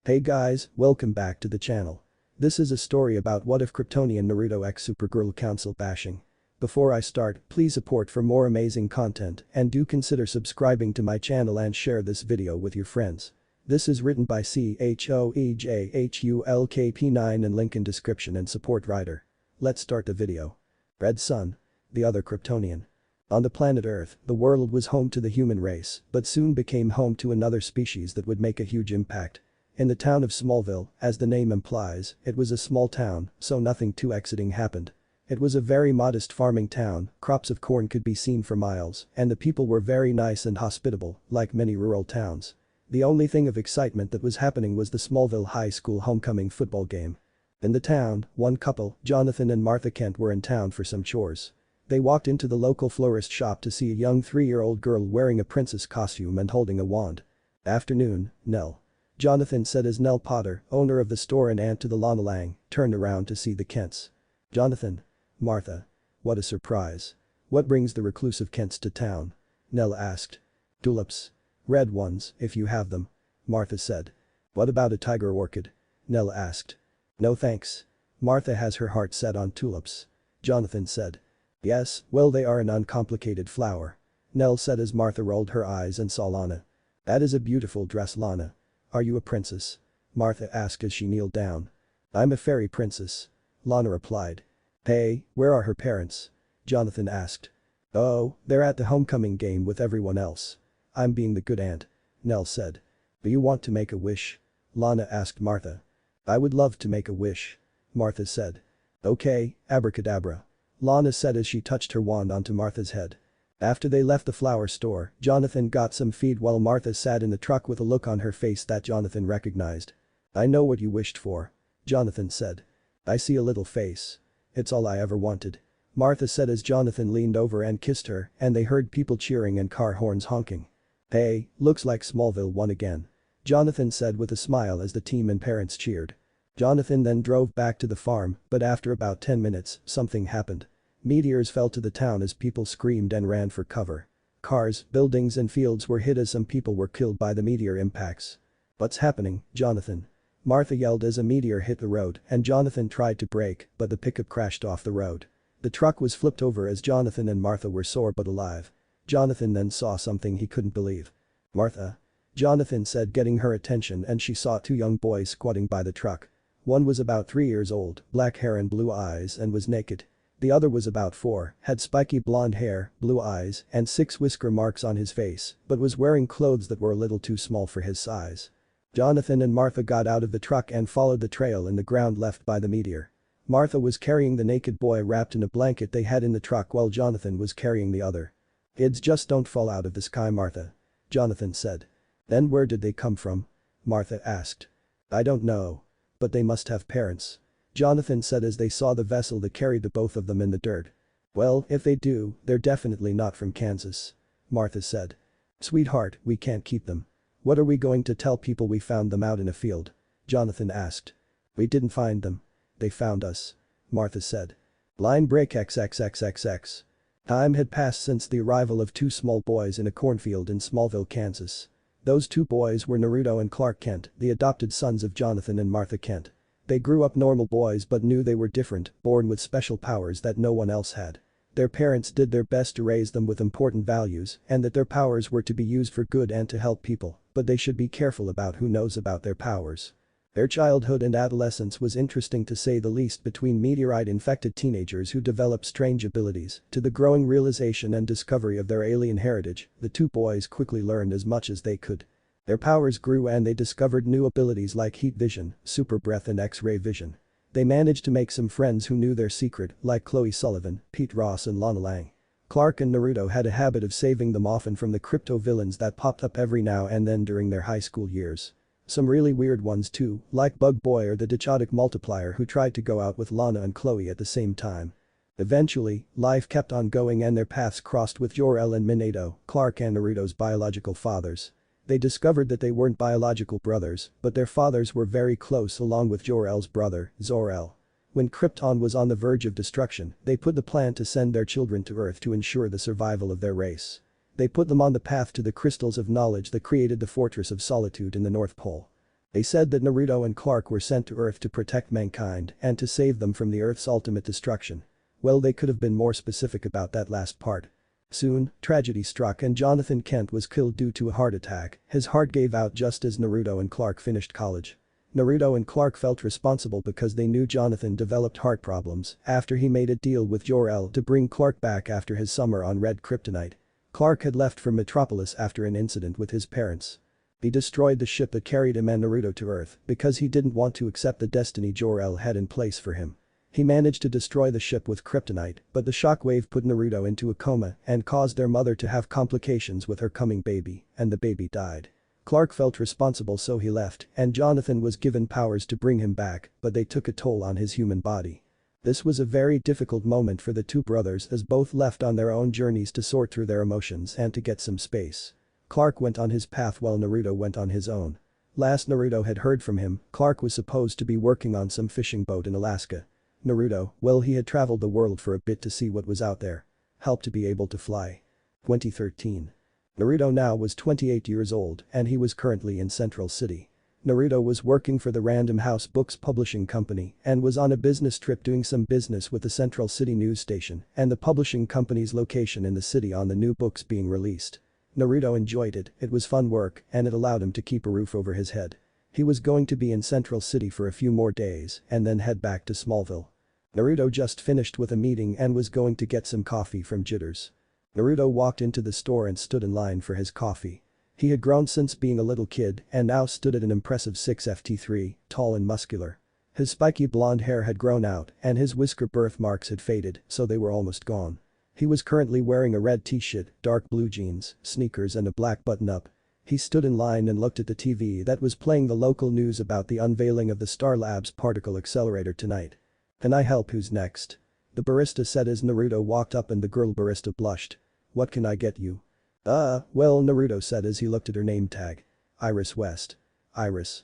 Hey guys, welcome back to the channel. This is a story about what if Kryptonian Naruto x Supergirl council bashing. Before I start, please support for more amazing content and do consider subscribing to my channel and share this video with your friends. This is written by CHOEJHULKP9 and link in description and support writer. Let's start the video. Red Sun. The other Kryptonian. On the planet Earth, the world was home to the human race, but soon became home to another species that would make a huge impact. In the town of Smallville, as the name implies, it was a small town, so nothing too exciting happened. It was a very modest farming town, crops of corn could be seen for miles, and the people were very nice and hospitable, like many rural towns. The only thing of excitement that was happening was the Smallville High School homecoming football game. In the town, one couple, Jonathan and Martha Kent, were in town for some chores. They walked into the local florist shop to see a young 3-year-old girl wearing a princess costume and holding a wand. Afternoon, Nell. Jonathan said as Nell Potter, owner of the store and aunt to the Lana Lang, turned around to see the Kents. Jonathan. Martha. What a surprise. What brings the reclusive Kents to town? Nell asked. Tulips. Red ones, if you have them. Martha said. What about a tiger orchid? Nell asked. No thanks. Martha has her heart set on tulips. Jonathan said. Yes, well they are an uncomplicated flower. Nell said as Martha rolled her eyes and saw Lana. That is a beautiful dress, Lana. Are you a princess? Martha asked as she kneeled down. I'm a fairy princess. Lana replied. Hey, where are her parents? Jonathan asked. Oh, they're at the homecoming game with everyone else. I'm being the good aunt. Nell said. Do you want to make a wish? Lana asked Martha. I would love to make a wish. Martha said. Okay, abracadabra. Lana said as she touched her wand onto Martha's head. After they left the flower store, Jonathan got some feed while Martha sat in the truck with a look on her face that Jonathan recognized. I know what you wished for. Jonathan said. I see a little face. It's all I ever wanted. Martha said as Jonathan leaned over and kissed her and they heard people cheering and car horns honking. Hey, looks like Smallville won again. Jonathan said with a smile as the team and parents cheered. Jonathan then drove back to the farm, but after about 10 minutes, something happened. Meteors fell to the town as people screamed and ran for cover. Cars, buildings and fields were hit as some people were killed by the meteor impacts. What's happening, Jonathan? Martha yelled as a meteor hit the road and Jonathan tried to brake, but the pickup crashed off the road. The truck was flipped over as Jonathan and Martha were sore but alive. Jonathan then saw something he couldn't believe. Martha. Jonathan said, getting her attention, and she saw 2 young boys squatting by the truck. One was about 3 years old, black hair and blue eyes and was naked. The other was about 4, had spiky blonde hair, blue eyes, and 6 whisker marks on his face, but was wearing clothes that were a little too small for his size. Jonathan and Martha got out of the truck and followed the trail in the ground left by the meteor. Martha was carrying the naked boy wrapped in a blanket they had in the truck while Jonathan was carrying the other. Kids just don't fall out of the sky, Martha. Jonathan said. Then where did they come from? Martha asked. I don't know. But they must have parents. Jonathan said as they saw the vessel that carried the both of them in the dirt. Well, if they do, they're definitely not from Kansas. Martha said. Sweetheart, we can't keep them. What are we going to tell people we found them out in a field? Jonathan asked. We didn't find them. They found us. Martha said. Line break XXXXX. Time had passed since the arrival of 2 small boys in a cornfield in Smallville, Kansas. Those 2 boys were Naruto and Clark Kent, the adopted sons of Jonathan and Martha Kent. They grew up normal boys but knew they were different, born with special powers that no one else had. Their parents did their best to raise them with important values and that their powers were to be used for good and to help people, but they should be careful about who knows about their powers. Their childhood and adolescence was interesting to say the least, between meteorite-infected teenagers who developed strange abilities to the growing realization and discovery of their alien heritage. The 2 boys quickly learned as much as they could. Their powers grew and they discovered new abilities like heat vision, super breath and X-ray vision. They managed to make some friends who knew their secret, like Chloe Sullivan, Pete Ross and Lana Lang. Clark and Naruto had a habit of saving them often from the crypto villains that popped up every now and then during their high school years. Some really weird ones too, like Bug Boy or the Dichotic Multiplier who tried to go out with Lana and Chloe at the same time. Eventually, life kept on going and their paths crossed with Jor-El and Minato, Clark and Naruto's biological fathers. They discovered that they weren't biological brothers, but their fathers were very close along with Jor-El's brother, Zor-El. When Krypton was on the verge of destruction, they put the plan to send their children to Earth to ensure the survival of their race. They put them on the path to the crystals of knowledge that created the Fortress of Solitude in the North Pole. They said that Naruto and Clark were sent to Earth to protect mankind and to save them from the Earth's ultimate destruction. Well, they could have been more specific about that last part. Soon, tragedy struck and Jonathan Kent was killed due to a heart attack. His heart gave out just as Naruto and Clark finished college. Naruto and Clark felt responsible because they knew Jonathan developed heart problems after he made a deal with Jor-El to bring Clark back after his summer on red kryptonite. Clark had left for Metropolis after an incident with his parents. He destroyed the ship that carried him and Naruto to Earth because he didn't want to accept the destiny Jor-El had in place for him. He managed to destroy the ship with kryptonite, but the shockwave put Naruto into a coma and caused their mother to have complications with her coming baby, and the baby died. Clark felt responsible so he left, and Jonathan was given powers to bring him back, but they took a toll on his human body. This was a very difficult moment for the two brothers as both left on their own journeys to sort through their emotions and to get some space. Clark went on his path while Naruto went on his own. Last Naruto had heard from him, Clark was supposed to be working on some fishing boat in Alaska. Naruto, well, he had traveled the world for a bit to see what was out there. Helped to be able to fly. 2013. Naruto now was 28 years old and he was currently in Central City. Naruto was working for the Random House Books publishing company and was on a business trip doing some business with the Central City news station and the publishing company's location in the city on the new books being released. Naruto enjoyed it, it was fun work and it allowed him to keep a roof over his head. He was going to be in Central City for a few more days and then head back to Smallville. Naruto just finished with a meeting and was going to get some coffee from Jitters. Naruto walked into the store and stood in line for his coffee. He had grown since being a little kid and now stood at an impressive 6'3", tall and muscular. His spiky blonde hair had grown out and his whisker birthmarks had faded, so they were almost gone. He was currently wearing a red t-shirt, dark blue jeans, sneakers and a black button-up. He stood in line and looked at the TV that was playing the local news about the unveiling of the Star Labs particle accelerator tonight. "Can I help? Who's next?" the barista said as Naruto walked up and the girl barista blushed. "What can I get you?" Well," Naruto said as he looked at her name tag. "Iris West." "Iris.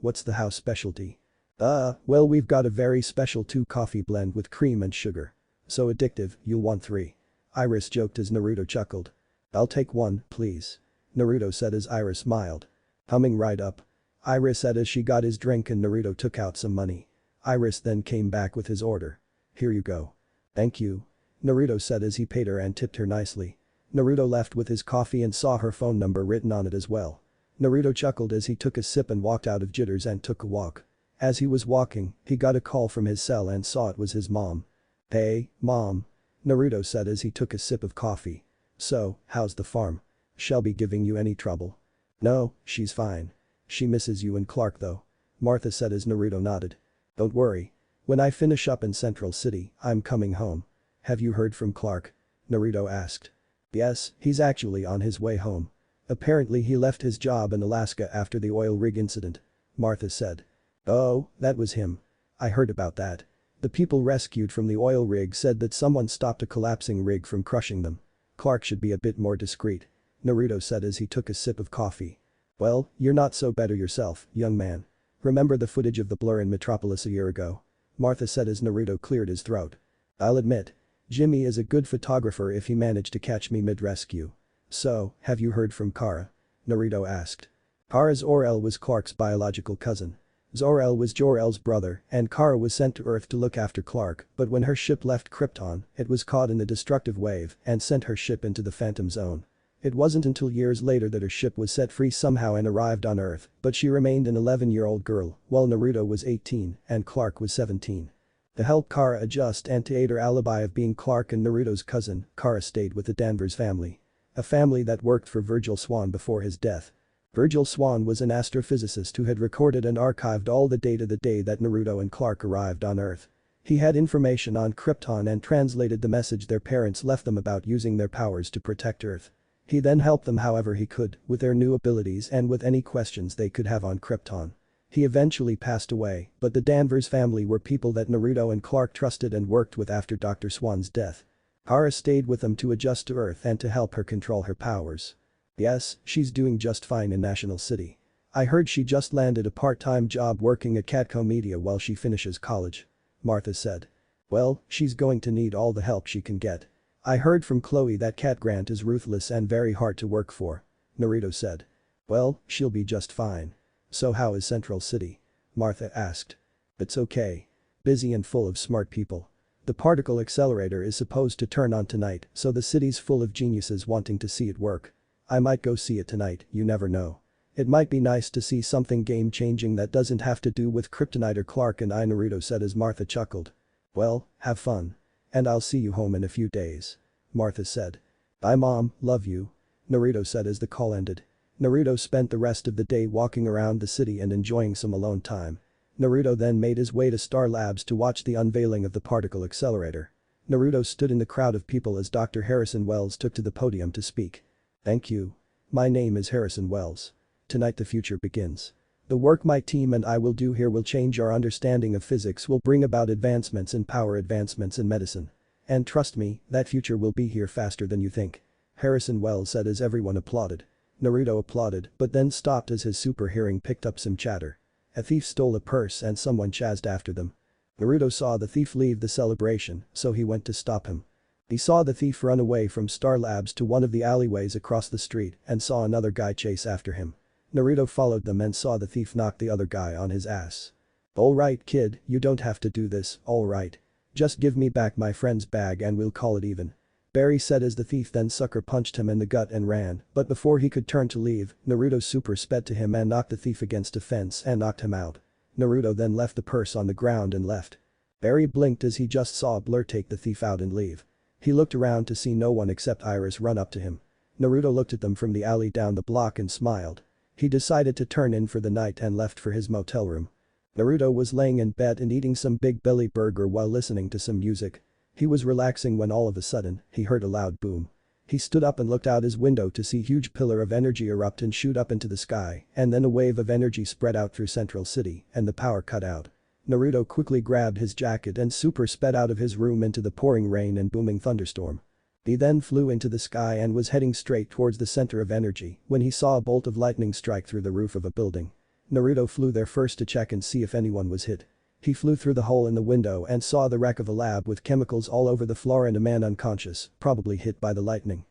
What's the house specialty?" Well, we've got a very special 2 coffee blend with cream and sugar. So addictive, you'll want 3. Iris joked as Naruto chuckled. "I'll take 1, please," Naruto said as Iris smiled. "Coming right up," Iris said as she got his drink and Naruto took out some money. Iris then came back with his order. "Here you go." "Thank you," Naruto said as he paid her and tipped her nicely. Naruto left with his coffee and saw her phone number written on it as well. Naruto chuckled as he took a sip and walked out of Jitters and took a walk. As he was walking, he got a call from his cell and saw it was his mom. "Hey, Mom," Naruto said as he took a sip of coffee. "So, how's the farm? Shelby giving you any trouble?" "No, she's fine. She misses you and Clark though," Martha said as Naruto nodded. "Don't worry. When I finish up in Central City, I'm coming home." "Have you heard from Clark?" Naruto asked. "Yes, he's actually on his way home. Apparently he left his job in Alaska after the oil rig incident," Martha said. "Oh, that was him. I heard about that. The people rescued from the oil rig said that someone stopped a collapsing rig from crushing them. Clark should be a bit more discreet," Naruto said as he took a sip of coffee. "Well, you're not so better yourself, young man. Remember the footage of the blur in Metropolis a year ago?" Martha said as Naruto cleared his throat. "I'll admit. Jimmy is a good photographer if he managed to catch me mid-rescue." "So, have you heard from Kara?" Naruto asked. Kara Zor-El was Clark's biological cousin. Zor-El was Jor-El's brother and Kara was sent to Earth to look after Clark, but when her ship left Krypton, it was caught in the destructive wave and sent her ship into the Phantom Zone. It wasn't until years later that her ship was set free somehow and arrived on Earth, but she remained an 11-year-old girl, while Naruto was 18 and Clark was 17. To help Kara adjust and to aid her alibi of being Clark and Naruto's cousin, Kara stayed with the Danvers family. A family that worked for Virgil Swan before his death. Virgil Swan was an astrophysicist who had recorded and archived all the data the day that Naruto and Clark arrived on Earth. He had information on Krypton and translated the message their parents left them about using their powers to protect Earth. He then helped them however he could, with their new abilities and with any questions they could have on Krypton. He eventually passed away, but the Danvers family were people that Naruto and Clark trusted and worked with after Dr. Swan's death. Kara stayed with them to adjust to Earth and to help her control her powers. Yes, she's doing just fine in National City. I heard she just landed a part-time job working at Catco Media while she finishes college. Martha said. Well, she's going to need all the help she can get. I heard from Chloe that Cat Grant is ruthless and very hard to work for. Naruto said. Well, she'll be just fine. "So how is Central City?" Martha asked. "It's okay. Busy and full of smart people. The particle accelerator is supposed to turn on tonight, so the city's full of geniuses wanting to see it work. I might go see it tonight, you never know. It might be nice to see something game-changing that doesn't have to do with kryptonite or Clark and I," Naruto said as Martha chuckled. "Well, have fun. And I'll see you home in a few days," Martha said. "Bye mom, love you," Naruto said as the call ended. Naruto spent the rest of the day walking around the city and enjoying some alone time. Naruto then made his way to Star Labs to watch the unveiling of the particle accelerator. Naruto stood in the crowd of people as Dr. Harrison Wells took to the podium to speak. "Thank you. My name is Harrison Wells. Tonight the future begins. The work my team and I will do here will change our understanding of physics, will bring about advancements in power, advancements in medicine. And trust me, that future will be here faster than you think," Harrison Wells said as everyone applauded. Naruto applauded but then stopped as his super hearing picked up some chatter. A thief stole a purse and someone chased after them. Naruto saw the thief leave the celebration, so he went to stop him. He saw the thief run away from Star Labs to one of the alleyways across the street and saw another guy chase after him. Naruto followed them and saw the thief knock the other guy on his ass. "Alright kid, you don't have to do this, alright. Just give me back my friend's bag and we'll call it even," Barry said as the thief then sucker punched him in the gut and ran, but before he could turn to leave, Naruto super sped to him and knocked the thief against a fence and knocked him out. Naruto then left the purse on the ground and left. Barry blinked as he just saw Blur take the thief out and leave. He looked around to see no one except Iris run up to him. Naruto looked at them from the alley down the block and smiled. He decided to turn in for the night and left for his motel room. Naruto was laying in bed and eating some Big Belly burger while listening to some music. He was relaxing when all of a sudden, he heard a loud boom. He stood up and looked out his window to see a huge pillar of energy erupt and shoot up into the sky, and then a wave of energy spread out through Central City and the power cut out. Naruto quickly grabbed his jacket and super sped out of his room into the pouring rain and booming thunderstorm. He then flew into the sky and was heading straight towards the center of energy when he saw a bolt of lightning strike through the roof of a building. Naruto flew there first to check and see if anyone was hit. He flew through the hole in the window and saw the wreck of a lab with chemicals all over the floor and a man unconscious, probably hit by the lightning.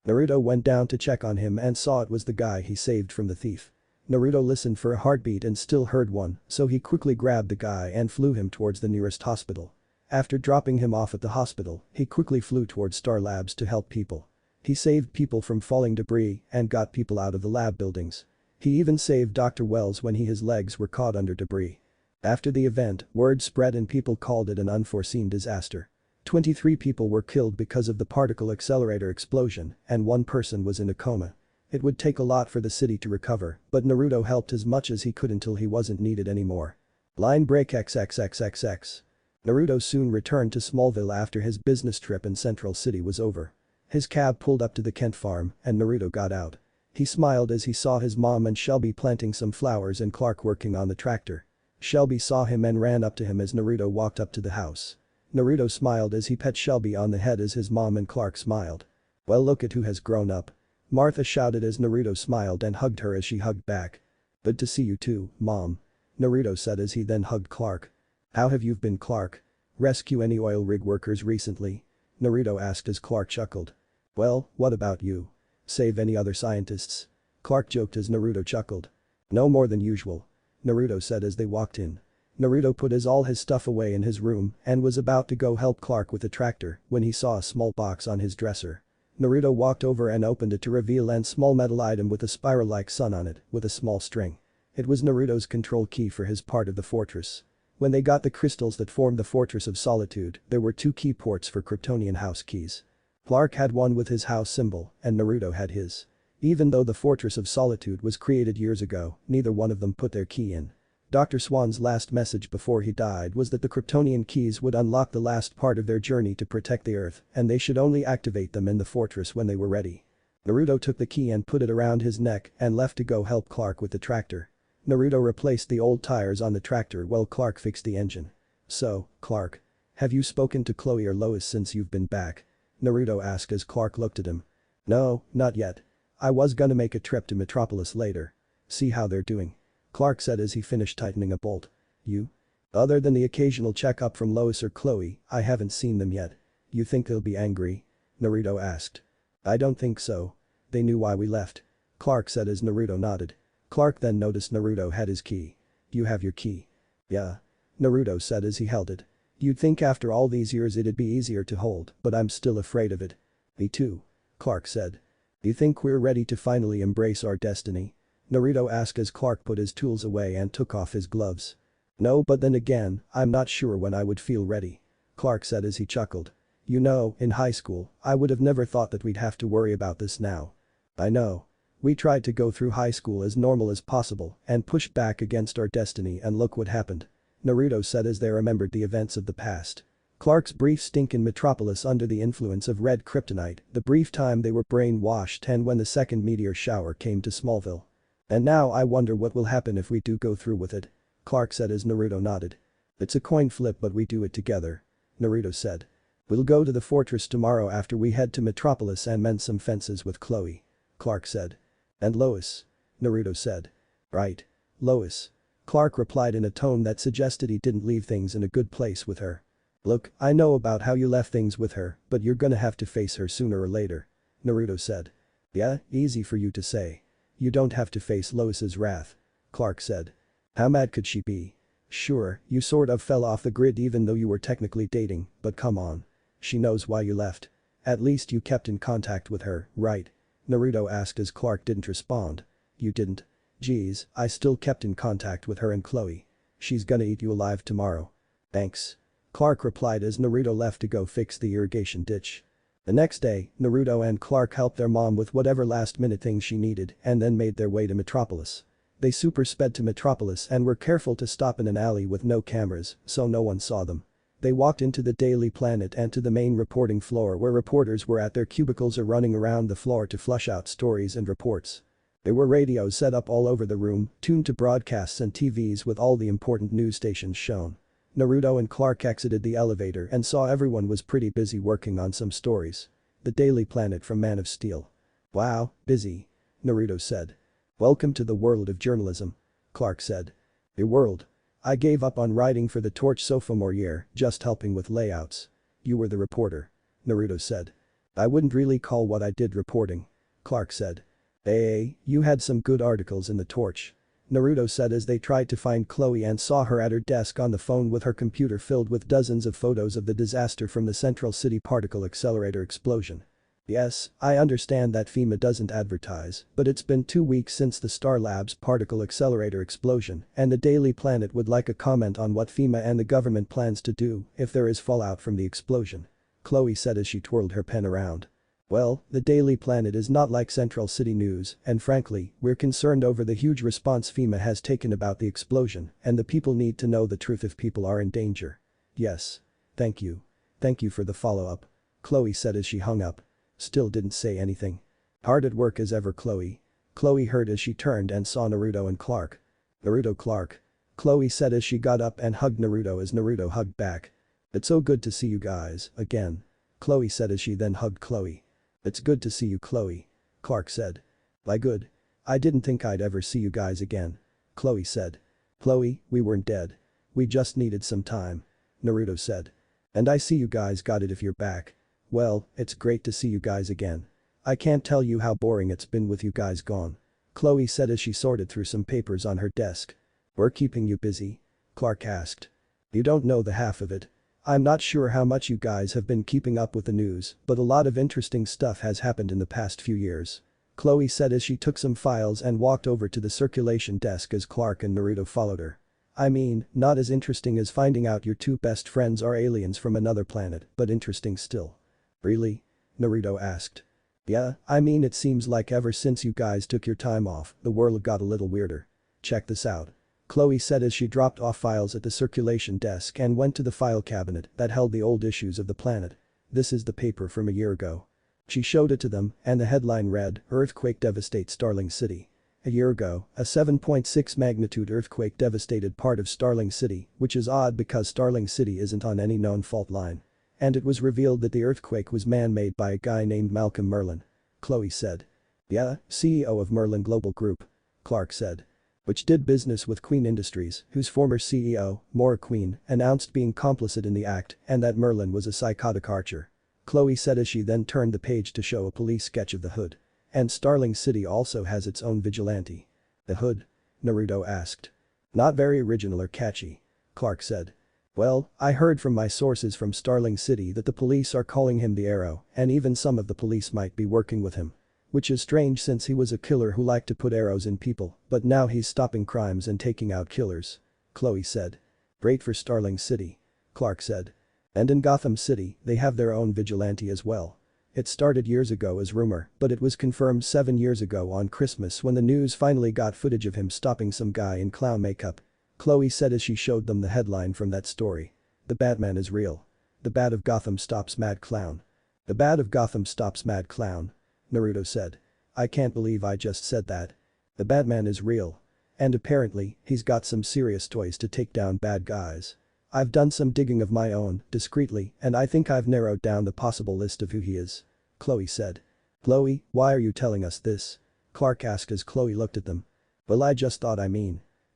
Naruto went down to check on him and saw it was the guy he saved from the thief. Naruto listened for a heartbeat and still heard one, so he quickly grabbed the guy and flew him towards the nearest hospital. After dropping him off at the hospital, he quickly flew towards Star Labs to help people. He saved people from falling debris and got people out of the lab buildings. He even saved Dr. Wells when his legs were caught under debris. After the event, word spread and people called it an unforeseen disaster. 23 people were killed because of the particle accelerator explosion and one person was in a coma. It would take a lot for the city to recover, but Naruto helped as much as he could until he wasn't needed anymore. Line break XXXXX. Naruto soon returned to Smallville after his business trip in Central City was over. His cab pulled up to the Kent farm and Naruto got out. He smiled as he saw his mom and Shelby planting some flowers and Clark working on the tractor. Shelby saw him and ran up to him as Naruto walked up to the house. Naruto smiled as he pet Shelby on the head as his mom and Clark smiled. "Well, look at who has grown up," Martha shouted as Naruto smiled and hugged her as she hugged back. "Good to see you too, Mom," Naruto said as he then hugged Clark. "How have you been, Clark? Rescue any oil rig workers recently?" Naruto asked as Clark chuckled. "Well, what about you? Save any other scientists?" Clark joked as Naruto chuckled. "No more than usual," Naruto said as they walked in. Naruto put all his stuff away in his room and was about to go help Clark with the tractor when he saw a small box on his dresser. Naruto walked over and opened it to reveal a small metal item with a spiral-like sun on it with a small string. It was Naruto's control key for his part of the fortress. When they got the crystals that formed the Fortress of Solitude, there were 2 key ports for Kryptonian house keys. Clark had one with his house symbol and Naruto had his. Even though the Fortress of Solitude was created years ago, neither one of them put their key in. Dr. Swan's last message before he died was that the Kryptonian keys would unlock the last part of their journey to protect the Earth and they should only activate them in the fortress when they were ready. Naruto took the key and put it around his neck and left to go help Clark with the tractor. Naruto replaced the old tires on the tractor while Clark fixed the engine. "So, Clark, have you spoken to Chloe or Lois since you've been back?" Naruto asked as Clark looked at him. "No, not yet. I was gonna make a trip to Metropolis later. See how they're doing," Clark said as he finished tightening a bolt. "You? Other than the occasional checkup from Lois or Chloe, I haven't seen them yet. You think they'll be angry?" Naruto asked. "I don't think so. They knew why we left," Clark said as Naruto nodded. Clark then noticed Naruto had his key. You have your key. Yeah. Naruto said as he held it. You'd think after all these years it'd be easier to hold, but I'm still afraid of it. Me too. Clark said. You think we're ready to finally embrace our destiny? Naruto asked as Clark put his tools away and took off his gloves. No, but then again, I'm not sure when I would feel ready. Clark said as he chuckled. You know, in high school, I would have never thought that we'd have to worry about this now. I know. We tried to go through high school as normal as possible and pushed back against our destiny and look what happened. Naruto said as they remembered the events of the past. Clark's brief stint in Metropolis under the influence of red kryptonite, the brief time they were brainwashed and when the second meteor shower came to Smallville. And now I wonder what will happen if we do go through with it. Clark said as Naruto nodded. It's a coin flip but we do it together. Naruto said. We'll go to the fortress tomorrow after we head to Metropolis and mend some fences with Chloe. Clark said. And Lois. Naruto said. Right. Lois. Clark replied in a tone that suggested he didn't leave things in a good place with her. Look, I know about how you left things with her, but you're gonna have to face her sooner or later. Naruto said. Yeah, easy for you to say. You don't have to face Lois's wrath. Clark said. How mad could she be? Sure, you sort of fell off the grid even though you were technically dating, but come on. She knows why you left. At least you kept in contact with her, right? Naruto asked as Clark didn't respond. You didn't. Geez, I still kept in contact with her and Chloe. She's gonna eat you alive tomorrow. Thanks. Clark replied as Naruto left to go fix the irrigation ditch. The next day, Naruto and Clark helped their mom with whatever last-minute things she needed and then made their way to Metropolis. They super sped to Metropolis and were careful to stop in an alley with no cameras, so no one saw them. They walked into the Daily Planet and to the main reporting floor where reporters were at their cubicles or running around the floor to flush out stories and reports. There were radios set up all over the room, tuned to broadcasts and TVs with all the important news stations shown. Naruto and Clark exited the elevator and saw everyone was pretty busy working on some stories. The Daily Planet from Man of Steel. Wow, busy. Naruto said. Welcome to the world of journalism. Clark said. The world. I gave up on writing for the Torch sophomore year, just helping with layouts. You were the reporter. Naruto said. I wouldn't really call what I did reporting. Clark said. Hey, you had some good articles in the Torch. Naruto said as they tried to find Chloe and saw her at her desk on the phone with her computer filled with dozens of photos of the disaster from the Central City Particle Accelerator explosion. Yes, I understand that FEMA doesn't advertise, but it's been 2 weeks since the Star Labs particle accelerator explosion and the Daily Planet would like a comment on what FEMA and the government plans to do if there is fallout from the explosion. Chloe said as she twirled her pen around. Well, the Daily Planet is not like Central City News and frankly, we're concerned over the huge response FEMA has taken about the explosion and the people need to know the truth if people are in danger. Yes. Thank you. Thank you for the follow-up. Chloe said as she hung up. Still didn't say anything. Hard at work as ever, Chloe. Chloe heard as she turned and saw Naruto and Clark. Naruto Clark. Chloe said as she got up and hugged Naruto as Naruto hugged back. It's so good to see you guys, again. Chloe said as she then hugged Chloe. It's good to see you, Chloe. Clark said. By good. I didn't think I'd ever see you guys again. Chloe said. Chloe, we weren't dead. We just needed some time. Naruto said. And I see you guys got it if you're back. Well, it's great to see you guys again. I can't tell you how boring it's been with you guys gone. Chloe said as she sorted through some papers on her desk. We're keeping you busy? Clark asked. You don't know the half of it. I'm not sure how much you guys have been keeping up with the news, but a lot of interesting stuff has happened in the past few years. Chloe said as she took some files and walked over to the circulation desk as Clark and Naruto followed her. I mean, not as interesting as finding out your two best friends are aliens from another planet, but interesting still. Really? Naruto asked. Yeah, I mean it seems like ever since you guys took your time off, the world got a little weirder. Check this out. Chloe said as she dropped off files at the circulation desk and went to the file cabinet that held the old issues of the Planet. This is the paper from a year ago. She showed it to them and the headline read, Earthquake Devastates Starling City. A year ago, a 7.6 magnitude earthquake devastated part of Starling City, which is odd because Starling City isn't on any known fault line. And it was revealed that the earthquake was man-made by a guy named Malcolm Merlin. Chloe said. Yeah, CEO of Merlin Global Group. Clark said. Which did business with Queen Industries, whose former CEO, Maura Queen, announced being complicit in the act and that Merlin was a psychotic archer. Chloe said as she then turned the page to show a police sketch of the hood. And Starling City also has its own vigilante. The hood? Naruto asked. Not very original or catchy. Clark said. Well, I heard from my sources from Starling City that the police are calling him the Arrow, and even some of the police might be working with him. Which is strange since he was a killer who liked to put arrows in people, but now he's stopping crimes and taking out killers. Chloe said. Great for Starling City. Clark said. And in Gotham City, they have their own vigilante as well. It started years ago as rumor, but it was confirmed 7 years ago on Christmas when the news finally got footage of him stopping some guy in clown makeup. Chloe said as she showed them the headline from that story. The Batman is real. The Bat of Gotham stops Mad Clown. The Bat of Gotham stops Mad Clown. Naruto said. I can't believe I just said that. The Batman is real. And apparently, he's got some serious toys to take down bad guys. I've done some digging of my own, discreetly, and I think I've narrowed down the possible list of who he is. Chloe said. Chloe, why are you telling us this? Clark asked as Chloe looked at them. Well, I just thought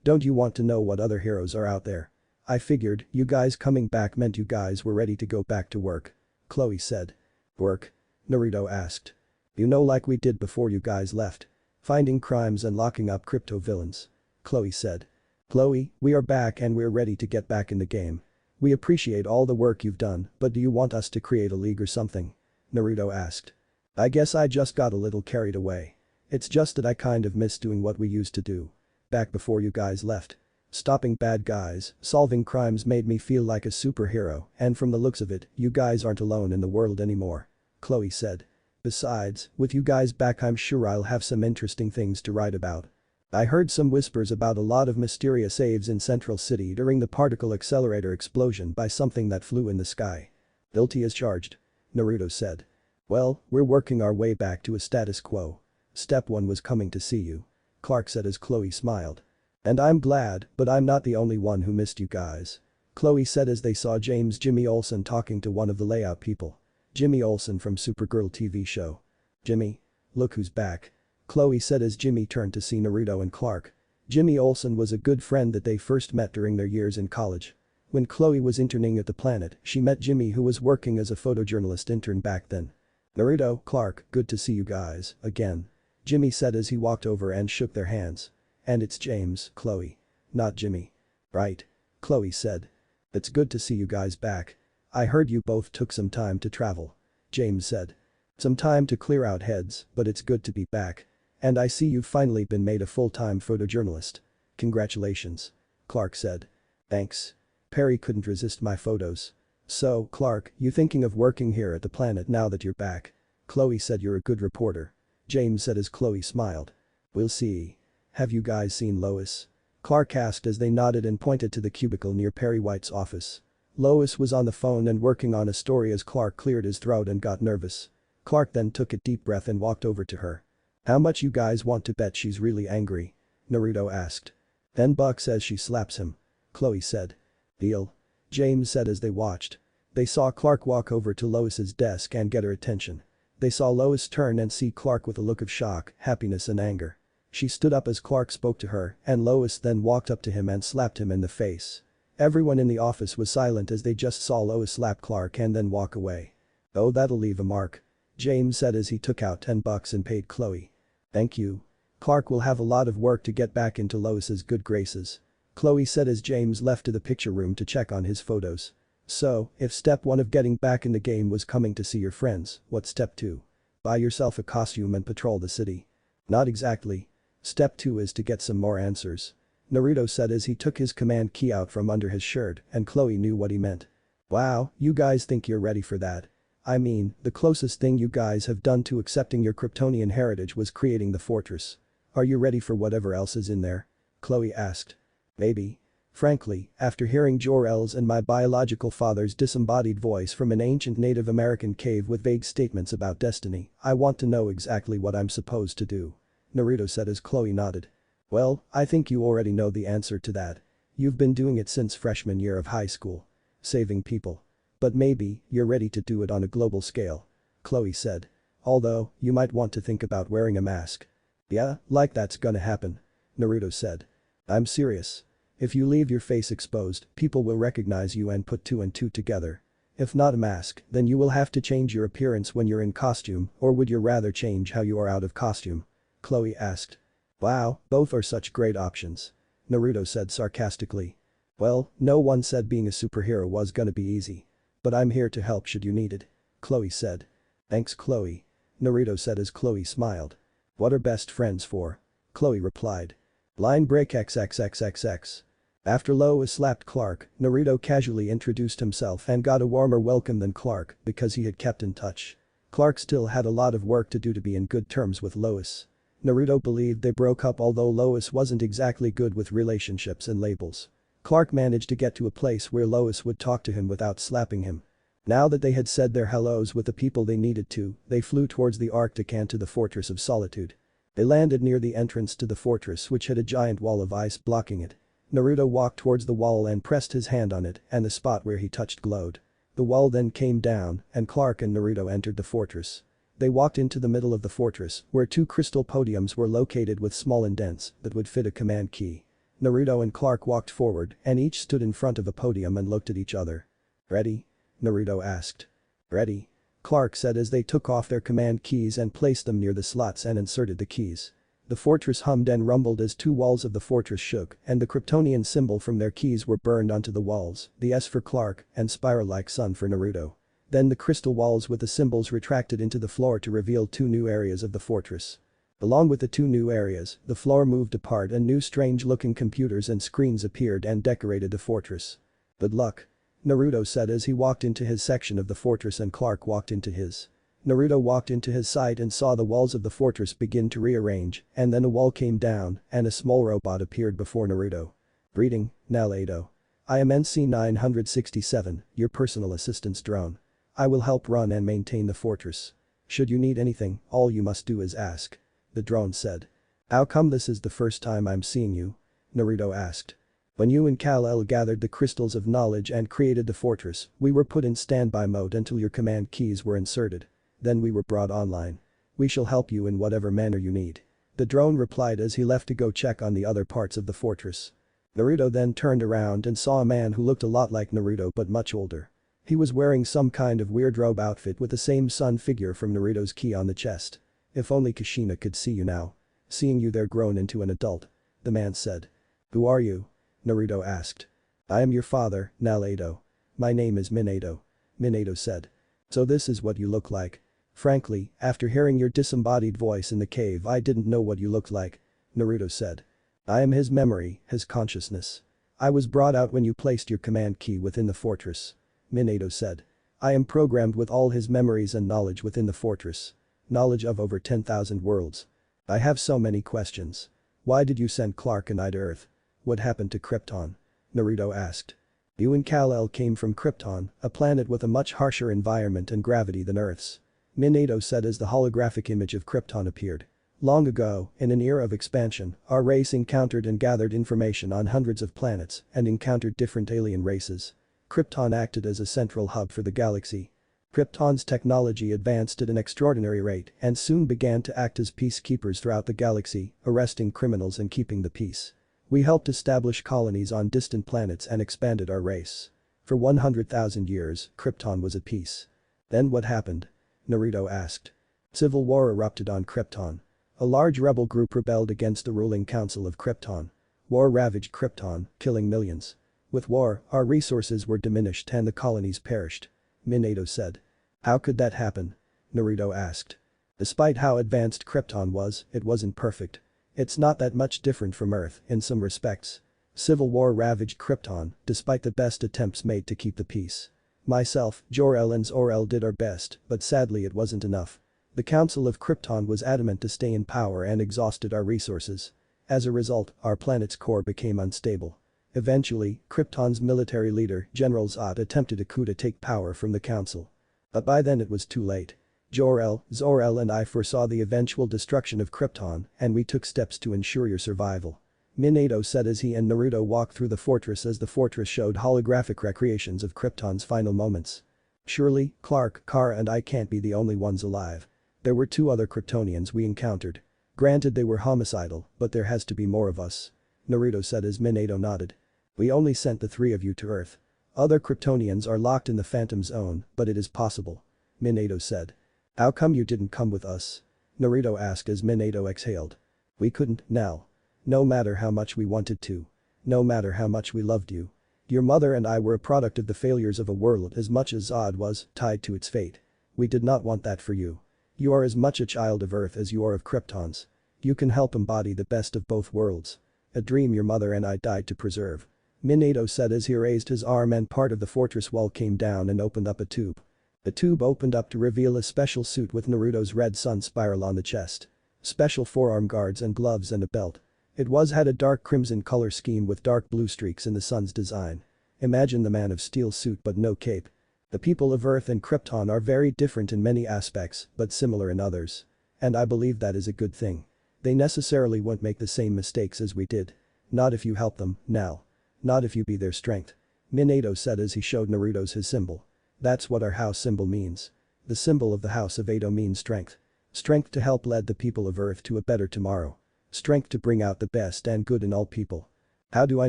don't you want to know what other heroes are out there? I figured you guys coming back meant you guys were ready to go back to work. Chloe said. Work? Naruto asked. You know, like we did before you guys left. Finding crimes and locking up crypto villains. Chloe said. Chloe, we are back and we're ready to get back in the game. We appreciate all the work you've done, but do you want us to create a league or something? Naruto asked. I guess I just got a little carried away. It's just that I kind of miss doing what we used to do. Back before you guys left. Stopping bad guys, solving crimes made me feel like a superhero, and from the looks of it, you guys aren't alone in the world anymore. Chloe said. Besides, with you guys back I'm sure I'll have some interesting things to write about. I heard some whispers about a lot of mysterious saves in Central City during the particle accelerator explosion by something that flew in the sky. Guilty as charged. Naruto said. Well, we're working our way back to a status quo. Step 1 was coming to see you. Clark said as Chloe smiled. And I'm glad, but I'm not the only one who missed you guys. Chloe said as they saw Jimmy Olsen talking to one of the layout people. Jimmy Olsen from Supergirl TV show. Jimmy? Look who's back. Chloe said as Jimmy turned to see Naruto and Clark. Jimmy Olsen was a good friend that they first met during their years in college. When Chloe was interning at the planet, she met Jimmy who was working as a photojournalist intern back then. Naruto, Clark, good to see you guys, again. Jimmy said as he walked over and shook their hands. And it's James, Chloe. Not Jimmy. Right. Chloe said. It's good to see you guys back. I heard you both took some time to travel. James said. Some time to clear out heads, but it's good to be back. And I see you've finally been made a full-time photojournalist. Congratulations. Clark said. Thanks. Perry couldn't resist my photos. So, Clark, you thinking of working here at the planet now that you're back? Chloe said you're a good reporter. James said as Chloe smiled. We'll see. Have you guys seen Lois? Clark asked as they nodded and pointed to the cubicle near Perry White's office. Lois was on the phone and working on a story as Clark cleared his throat and got nervous. Clark then took a deep breath and walked over to her. How much you guys want to bet she's really angry? Naruto asked. $10 as she slaps him. Chloe said. Deal. James said as they watched. They saw Clark walk over to Lois's desk and get her attention. They saw Lois turn and see Clark with a look of shock, happiness and anger. She stood up as Clark spoke to her and Lois then walked up to him and slapped him in the face. Everyone in the office was silent as they just saw Lois slap Clark and then walk away. Oh, that'll leave a mark. James said as he took out $10 and paid Chloe. Thank you. Clark will have a lot of work to get back into Lois's good graces. Chloe said as James left to the picture room to check on his photos. So, if step 1 of getting back in the game was coming to see your friends, what's step 2? Buy yourself a costume and patrol the city. Not exactly. Step 2 is to get some more answers. Naruto said as he took his command key out from under his shirt and Chloe knew what he meant. Wow, you guys think you're ready for that? I mean, the closest thing you guys have done to accepting your Kryptonian heritage was creating the fortress. Are you ready for whatever else is in there? Chloe asked. Maybe. Frankly, after hearing Jor-El's and my biological father's disembodied voice from an ancient Native American cave with vague statements about destiny, I want to know exactly what I'm supposed to do. Naruto said as Chloe nodded. Well, I think you already know the answer to that. You've been doing it since freshman year of high school. Saving people. But maybe, you're ready to do it on a global scale. Chloe said. Although, you might want to think about wearing a mask. Yeah, like that's gonna happen. Naruto said. I'm serious. If you leave your face exposed, people will recognize you and put 2 and 2 together. If not a mask, then you will have to change your appearance when you're in costume, or would you rather change how you are out of costume? Chloe asked. Wow, both are such great options. Naruto said sarcastically. Well, no one said being a superhero was gonna be easy. But I'm here to help should you need it. Chloe said. Thanks Chloe. Naruto said as Chloe smiled. What are best friends for? Chloe replied. Line break XXXXX. After Lois slapped Clark, Naruto casually introduced himself and got a warmer welcome than Clark because he had kept in touch. Clark still had a lot of work to do to be in good terms with Lois. Naruto believed they broke up although Lois wasn't exactly good with relationships and labels. Clark managed to get to a place where Lois would talk to him without slapping him. Now that they had said their hellos with the people they needed to, they flew towards the Arctic and to the Fortress of Solitude. They landed near the entrance to the fortress which had a giant wall of ice blocking it. Naruto walked towards the wall and pressed his hand on it and the spot where he touched glowed. The wall then came down and Clark and Naruto entered the fortress. They walked into the middle of the fortress where two crystal podiums were located with small indents that would fit a command key. Naruto and Clark walked forward and each stood in front of a podium and looked at each other. Ready? Naruto asked. Ready. Clark said as they took off their command keys and placed them near the slots and inserted the keys. The fortress hummed and rumbled as two walls of the fortress shook and the Kryptonian symbol from their keys were burned onto the walls, the S for Clark and spiral-like sun for Naruto. Then the crystal walls with the symbols retracted into the floor to reveal two new areas of the fortress. Along with the two new areas, the floor moved apart and new strange-looking computers and screens appeared and decorated the fortress. Good luck. Naruto said as he walked into his section of the fortress and Clark walked into his. Naruto walked into his site and saw the walls of the fortress begin to rearrange and then a wall came down and a small robot appeared before Naruto. Greeting, naruto. I am NC-967, your personal assistance drone. I will help run and maintain the fortress. Should you need anything, all you must do is ask. The drone said. How come this is the first time I'm seeing you? Naruto asked. When you and Kal-El gathered the crystals of knowledge and created the fortress, we were put in standby mode until your command keys were inserted. Then we were brought online. We shall help you in whatever manner you need. The drone replied as he left to go check on the other parts of the fortress. Naruto then turned around and saw a man who looked a lot like Naruto but much older. He was wearing some kind of weird robe outfit with the same sun figure from Naruto's key on the chest. If only Kushina could see you now. Seeing you there grown into an adult. The man said. Who are you? Naruto asked. I am your father, Naruto. My name is Minato. Minato said. So this is what you look like. Frankly, after hearing your disembodied voice in the cave I didn't know what you looked like. Naruto said. I am his memory, his consciousness. I was brought out when you placed your command key within the fortress. Minato said. I am programmed with all his memories and knowledge within the fortress. Knowledge of over 10,000 worlds. I have so many questions. Why did you send Clark and I to Earth? What happened to Krypton? Naruto asked. You and Kal-El came from Krypton, a planet with a much harsher environment and gravity than Earth's. Minato said as the holographic image of Krypton appeared. Long ago, in an era of expansion, our race encountered and gathered information on hundreds of planets and encountered different alien races. Krypton acted as a central hub for the galaxy. Krypton's technology advanced at an extraordinary rate and soon began to act as peacekeepers throughout the galaxy, arresting criminals and keeping the peace. We helped establish colonies on distant planets and expanded our race. For 100,000 years, Krypton was at peace. Then what happened? Naruto asked. Civil war erupted on Krypton. A large rebel group rebelled against the ruling council of Krypton. War ravaged Krypton, killing millions. With war, our resources were diminished and the colonies perished. Minato said. How could that happen? Naruto asked. Despite how advanced Krypton was, it wasn't perfect. It's not that much different from Earth in some respects. Civil war ravaged Krypton despite the best attempts made to keep the peace. Myself, Jor-El and Zor-El did our best, but sadly it wasn't enough. The Council of Krypton was adamant to stay in power and exhausted our resources. As a result, our planet's core became unstable. Eventually, Krypton's military leader, General Zod attempted a coup to take power from the council. But by then it was too late. Jor-El, Zor-El and I foresaw the eventual destruction of Krypton and we took steps to ensure your survival. Minato said as he and Naruto walked through the fortress as the fortress showed holographic recreations of Krypton's final moments. Surely, Clark, Kara and I can't be the only ones alive. There were two other Kryptonians we encountered. Granted they were homicidal, but there has to be more of us. Naruto said as Minato nodded. We only sent the three of you to Earth. Other Kryptonians are locked in the Phantom Zone, but it is possible. Minato said. How come you didn't come with us? Naruto asked as Minato exhaled. We couldn't, Nell. No matter how much we wanted to. No matter how much we loved you. Your mother and I were a product of the failures of a world as much as Zod was tied to its fate. We did not want that for you. You are as much a child of Earth as you are of Krypton's. You can help embody the best of both worlds. A dream your mother and I died to preserve. Minato said as he raised his arm and part of the fortress wall came down and opened up a tube. The tube opened up to reveal a special suit with Naruto's red sun spiral on the chest. Special forearm guards and gloves and a belt. It had a dark crimson color scheme with dark blue streaks in the sun's design. Imagine the Man of Steel suit but no cape. The people of Earth and Krypton are very different in many aspects, but similar in others. And I believe that is a good thing. They necessarily won't make the same mistakes as we did. Not if you help them, Nal. Not if you be their strength. Minato said as he showed Naruto's his symbol. That's what our house symbol means. The symbol of the House of Edo means strength. Strength to help lead the people of Earth to a better tomorrow. Strength to bring out the best and good in all people. How do I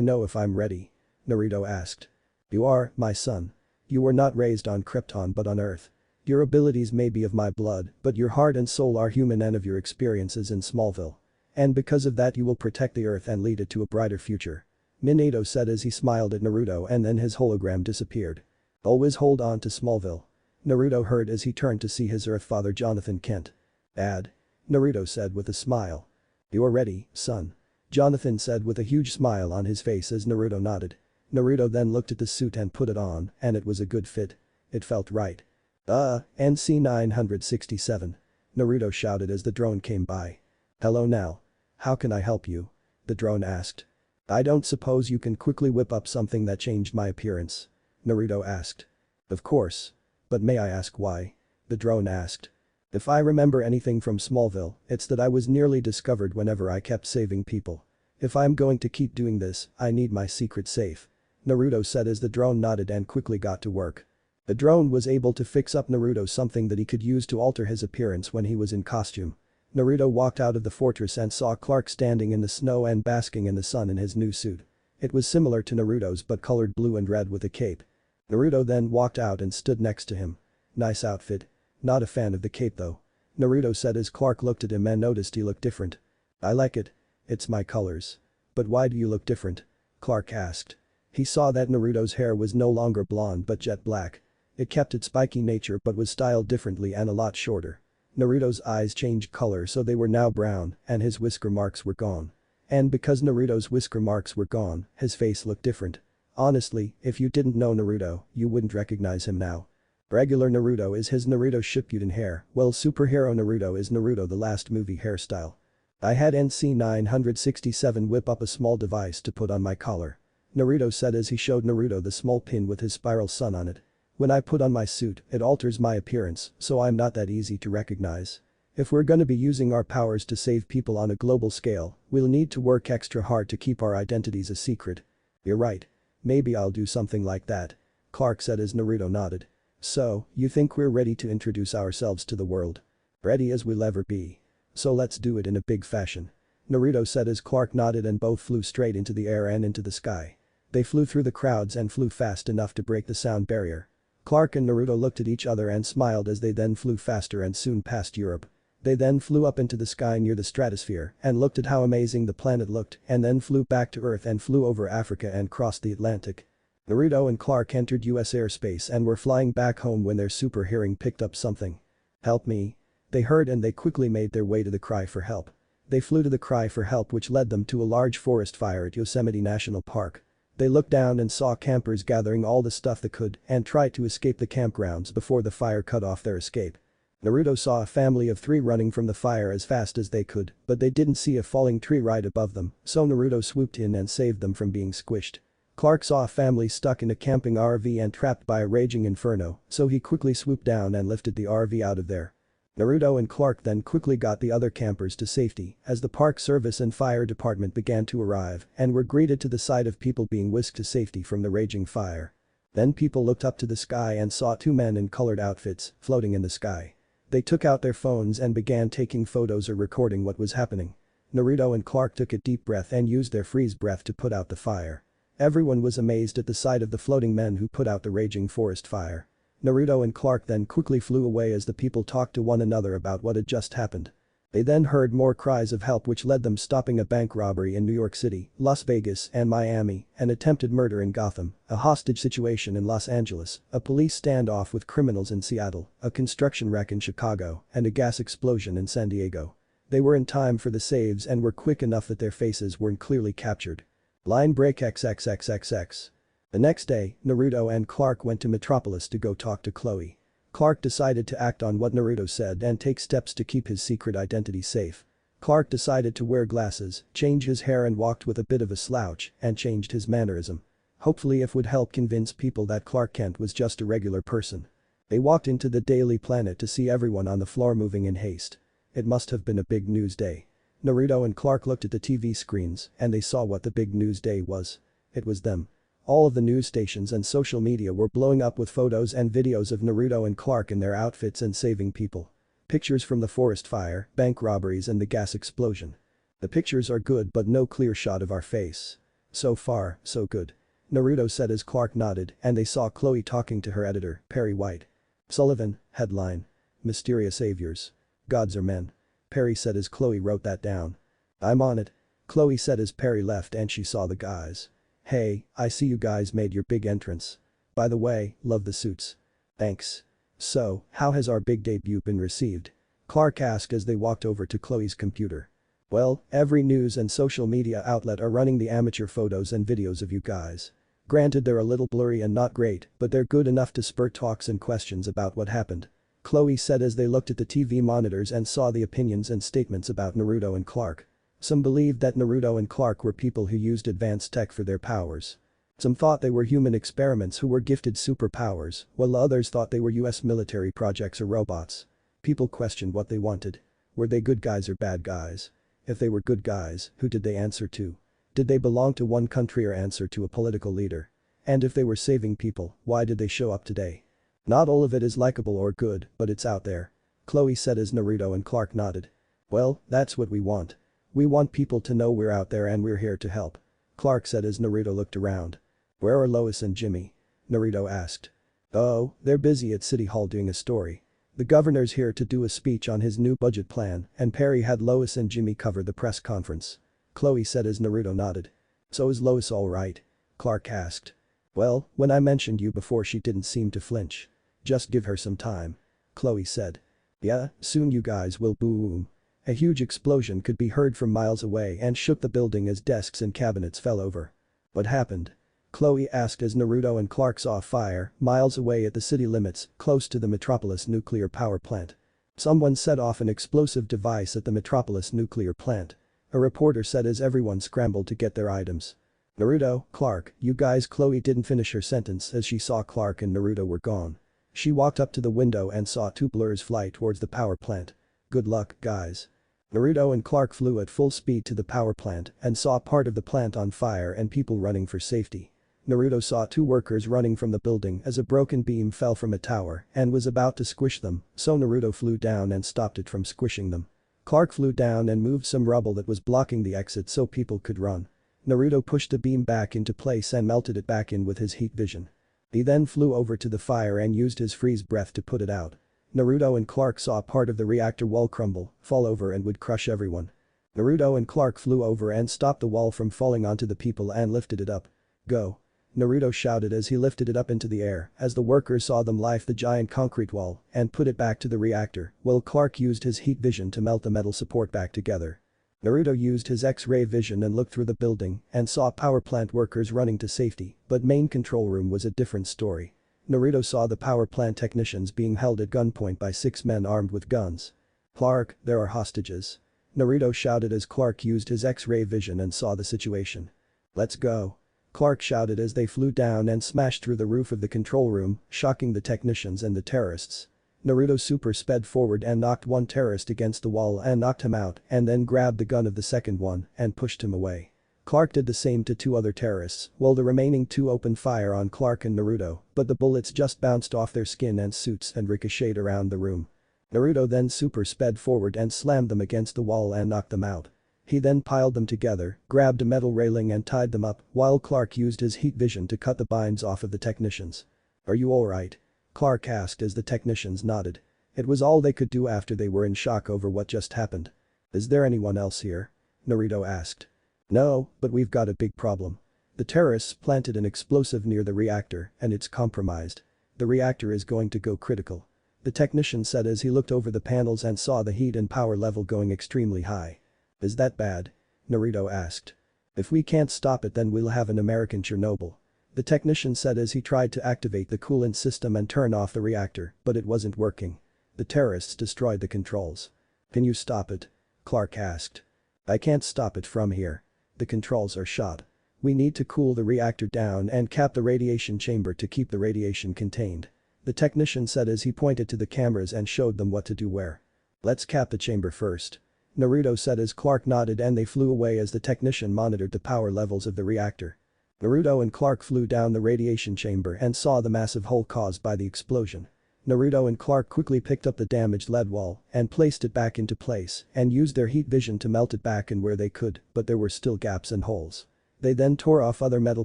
know if I'm ready? Naruto asked. You are, my son. You were not raised on Krypton but on Earth. Your abilities may be of my blood, but your heart and soul are human and of your experiences in Smallville. And because of that you will protect the Earth and lead it to a brighter future. Minato said as he smiled at Naruto and then his hologram disappeared. Always hold on to Smallville. Naruto heard as he turned to see his Earth father Jonathan Kent. Dad. Naruto said with a smile. You are ready, son. Jonathan said with a huge smile on his face as Naruto nodded. Naruto then looked at the suit and put it on, and it was a good fit. It felt right. NC 967. Naruto shouted as the drone came by. Hello now. How can I help you? The drone asked. I don't suppose you can quickly whip up something that changed my appearance? Naruto asked. Of course. But may I ask why? The drone asked. If I remember anything from Smallville, it's that I was nearly discovered whenever I kept saving people. If I'm going to keep doing this, I need my secret safe. Naruto said as the drone nodded and quickly got to work. The drone was able to fix up Naruto something that he could use to alter his appearance when he was in costume. Naruto walked out of the fortress and saw Clark standing in the snow and basking in the sun in his new suit. It was similar to Naruto's but colored blue and red with a cape. Naruto then walked out and stood next to him. Nice outfit. Not a fan of the cape though. Naruto said as Clark looked at him and noticed he looked different. I like it. It's my colors. But why do you look different? Clark asked. He saw that Naruto's hair was no longer blonde but jet black. It kept its spiky nature but was styled differently and a lot shorter. Naruto's eyes changed color so they were now brown and his whisker marks were gone. And because Naruto's whisker marks were gone, his face looked different. Honestly, if you didn't know Naruto, you wouldn't recognize him now. Regular Naruto is his Naruto Shippuden hair, while superhero Naruto is Naruto the last movie hairstyle. I had NC 967 whip up a small device to put on my collar. Naruto said as he showed Naruto the small pin with his spiral sun on it. When I put on my suit, it alters my appearance, so I'm not that easy to recognize. If we're gonna be using our powers to save people on a global scale, we'll need to work extra hard to keep our identities a secret. You're right. Maybe I'll do something like that. Clark said as Naruto nodded. So, you think we're ready to introduce ourselves to the world? Ready as we'll ever be. So let's do it in a big fashion. Naruto said as Clark nodded and both flew straight into the air and into the sky. They flew through the crowds and flew fast enough to break the sound barrier. Clark and Naruto looked at each other and smiled as they then flew faster and soon passed Europe. They then flew up into the sky near the stratosphere and looked at how amazing the planet looked and then flew back to Earth and flew over Africa and crossed the Atlantic. Naruto and Clark entered US airspace and were flying back home when their super hearing picked up something. Help me. They heard and they quickly made their way to the cry for help. They flew to the cry for help which led them to a large forest fire at Yosemite National Park. They looked down and saw campers gathering all the stuff they could and tried to escape the campgrounds before the fire cut off their escape. Naruto saw a family of 3 running from the fire as fast as they could, but they didn't see a falling tree right above them, so Naruto swooped in and saved them from being squished. Clark saw a family stuck in a camping RV and trapped by a raging inferno, so he quickly swooped down and lifted the RV out of there. Naruto and Clark then quickly got the other campers to safety as the park service and fire department began to arrive and were greeted to the sight of people being whisked to safety from the raging fire. Then people looked up to the sky and saw 2 men in colored outfits floating in the sky. They took out their phones and began taking photos or recording what was happening. Naruto and Clark took a deep breath and used their freeze breath to put out the fire. Everyone was amazed at the sight of the floating men who put out the raging forest fire. Naruto and Clark then quickly flew away as the people talked to one another about what had just happened. They then heard more cries of help which led them stopping a bank robbery in New York City, Las Vegas and Miami, an attempted murder in Gotham, a hostage situation in Los Angeles, a police standoff with criminals in Seattle, a construction wreck in Chicago, and a gas explosion in San Diego. They were in time for the saves and were quick enough that their faces weren't clearly captured. Line break XXXXX. The next day, Naruto and Clark went to Metropolis to go talk to Chloe. Clark decided to act on what Naruto said and take steps to keep his secret identity safe. Clark decided to wear glasses, change his hair and walked with a bit of a slouch and changed his mannerism. Hopefully it would help convince people that Clark Kent was just a regular person. They walked into the Daily Planet to see everyone on the floor moving in haste. It must have been a big news day. Naruto and Clark looked at the TV screens and they saw what the big news day was. It was them. All of the news stations and social media were blowing up with photos and videos of Naruto and Clark in their outfits and saving people. Pictures from the forest fire, bank robberies and the gas explosion. The pictures are good but no clear shot of our face. So far, so good. Naruto said as Clark nodded and they saw Chloe talking to her editor, Perry White. Sullivan, headline. Mysterious saviors. Gods are men. Perry said as Chloe wrote that down. I'm on it. Chloe said as Perry left and she saw the guys. Hey, I see you guys made your big entrance. By the way, love the suits. Thanks. So, how has our big debut been received? Clark asked as they walked over to Chloe's computer. Well, every news and social media outlet are running the amateur photos and videos of you guys. Granted they're a little blurry and not great, but they're good enough to spur talks and questions about what happened. Chloe said as they looked at the TV monitors and saw the opinions and statements about Naruto and Clark. Some believed that Naruto and Clark were people who used advanced tech for their powers. Some thought they were human experiments who were gifted superpowers, while others thought they were US military projects or robots. People questioned what they wanted. Were they good guys or bad guys? If they were good guys, who did they answer to? Did they belong to one country or answer to a political leader? And if they were saving people, why did they show up today? Not all of it is likable or good, but it's out there. Chloe said as Naruto and Clark nodded. Well, that's what we want. We want people to know we're out there and we're here to help. Clark said as Naruto looked around. Where are Lois and Jimmy? Naruto asked. Oh, they're busy at City Hall doing a story. The governor's here to do a speech on his new budget plan and Perry had Lois and Jimmy cover the press conference. Chloe said as Naruto nodded. So is Lois alright? Clark asked. Well, when I mentioned you before she didn't seem to flinch. Just give her some time. Chloe said. Yeah, soon you guys will boom. A huge explosion could be heard from miles away and shook the building as desks and cabinets fell over. What happened? Chloe asked as Naruto and Clark saw fire miles away at the city limits, close to the Metropolis nuclear power plant. Someone set off an explosive device at the Metropolis nuclear plant. A reporter said as everyone scrambled to get their items. Naruto, Clark, you guys. Chloe didn't finish her sentence as she saw Clark and Naruto were gone. She walked up to the window and saw two blurs fly towards the power plant. Good luck, guys. Naruto and Clark flew at full speed to the power plant and saw part of the plant on fire and people running for safety. Naruto saw two workers running from the building as a broken beam fell from a tower and was about to squish them, so Naruto flew down and stopped it from squishing them. Clark flew down and moved some rubble that was blocking the exit so people could run. Naruto pushed the beam back into place and melted it back in with his heat vision. He then flew over to the fire and used his freeze breath to put it out. Naruto and Clark saw part of the reactor wall crumble, fall over and would crush everyone. Naruto and Clark flew over and stopped the wall from falling onto the people and lifted it up. Go. Naruto shouted as he lifted it up into the air as the workers saw them lift the giant concrete wall and put it back to the reactor while Clark used his heat vision to melt the metal support back together. Naruto used his X-ray vision and looked through the building and saw power plant workers running to safety, but main control room was a different story. Naruto saw the power plant technicians being held at gunpoint by 6 men armed with guns. Clark, there are hostages. Naruto shouted as Clark used his X-ray vision and saw the situation. Let's go. Clark shouted as they flew down and smashed through the roof of the control room, shocking the technicians and the terrorists. Naruto super sped forward and knocked one terrorist against the wall and knocked him out and then grabbed the gun of the second one and pushed him away. Clark did the same to 2 other terrorists, while the remaining 2 opened fire on Clark and Naruto, but the bullets just bounced off their skin and suits and ricocheted around the room. Naruto then super sped forward and slammed them against the wall and knocked them out. He then piled them together, grabbed a metal railing and tied them up, while Clark used his heat vision to cut the binds off of the technicians. Are you alright? Clark asked as the technicians nodded. It was all they could do after they were in shock over what just happened. "Is there anyone else here?" Naruto asked. "No, but we've got a big problem. The terrorists planted an explosive near the reactor and it's compromised. The reactor is going to go critical," the technician said as he looked over the panels and saw the heat and power level going extremely high. "Is that bad?" Naruto asked. "If we can't stop it then we'll have an American Chernobyl," the technician said as he tried to activate the coolant system and turn off the reactor, but it wasn't working. The terrorists destroyed the controls. "Can you stop it?" Clark asked. "I can't stop it from here. The controls are shot. We need to cool the reactor down and cap the radiation chamber to keep the radiation contained," the technician said as he pointed to the cameras and showed them what to do where. "Let's cap the chamber first," Naruto said as Clark nodded and they flew away as the technician monitored the power levels of the reactor. Naruto and Clark flew down the radiation chamber and saw the massive hole caused by the explosion. Naruto and Clark quickly picked up the damaged lead wall and placed it back into place and used their heat vision to melt it back in where they could, but there were still gaps and holes. They then tore off other metal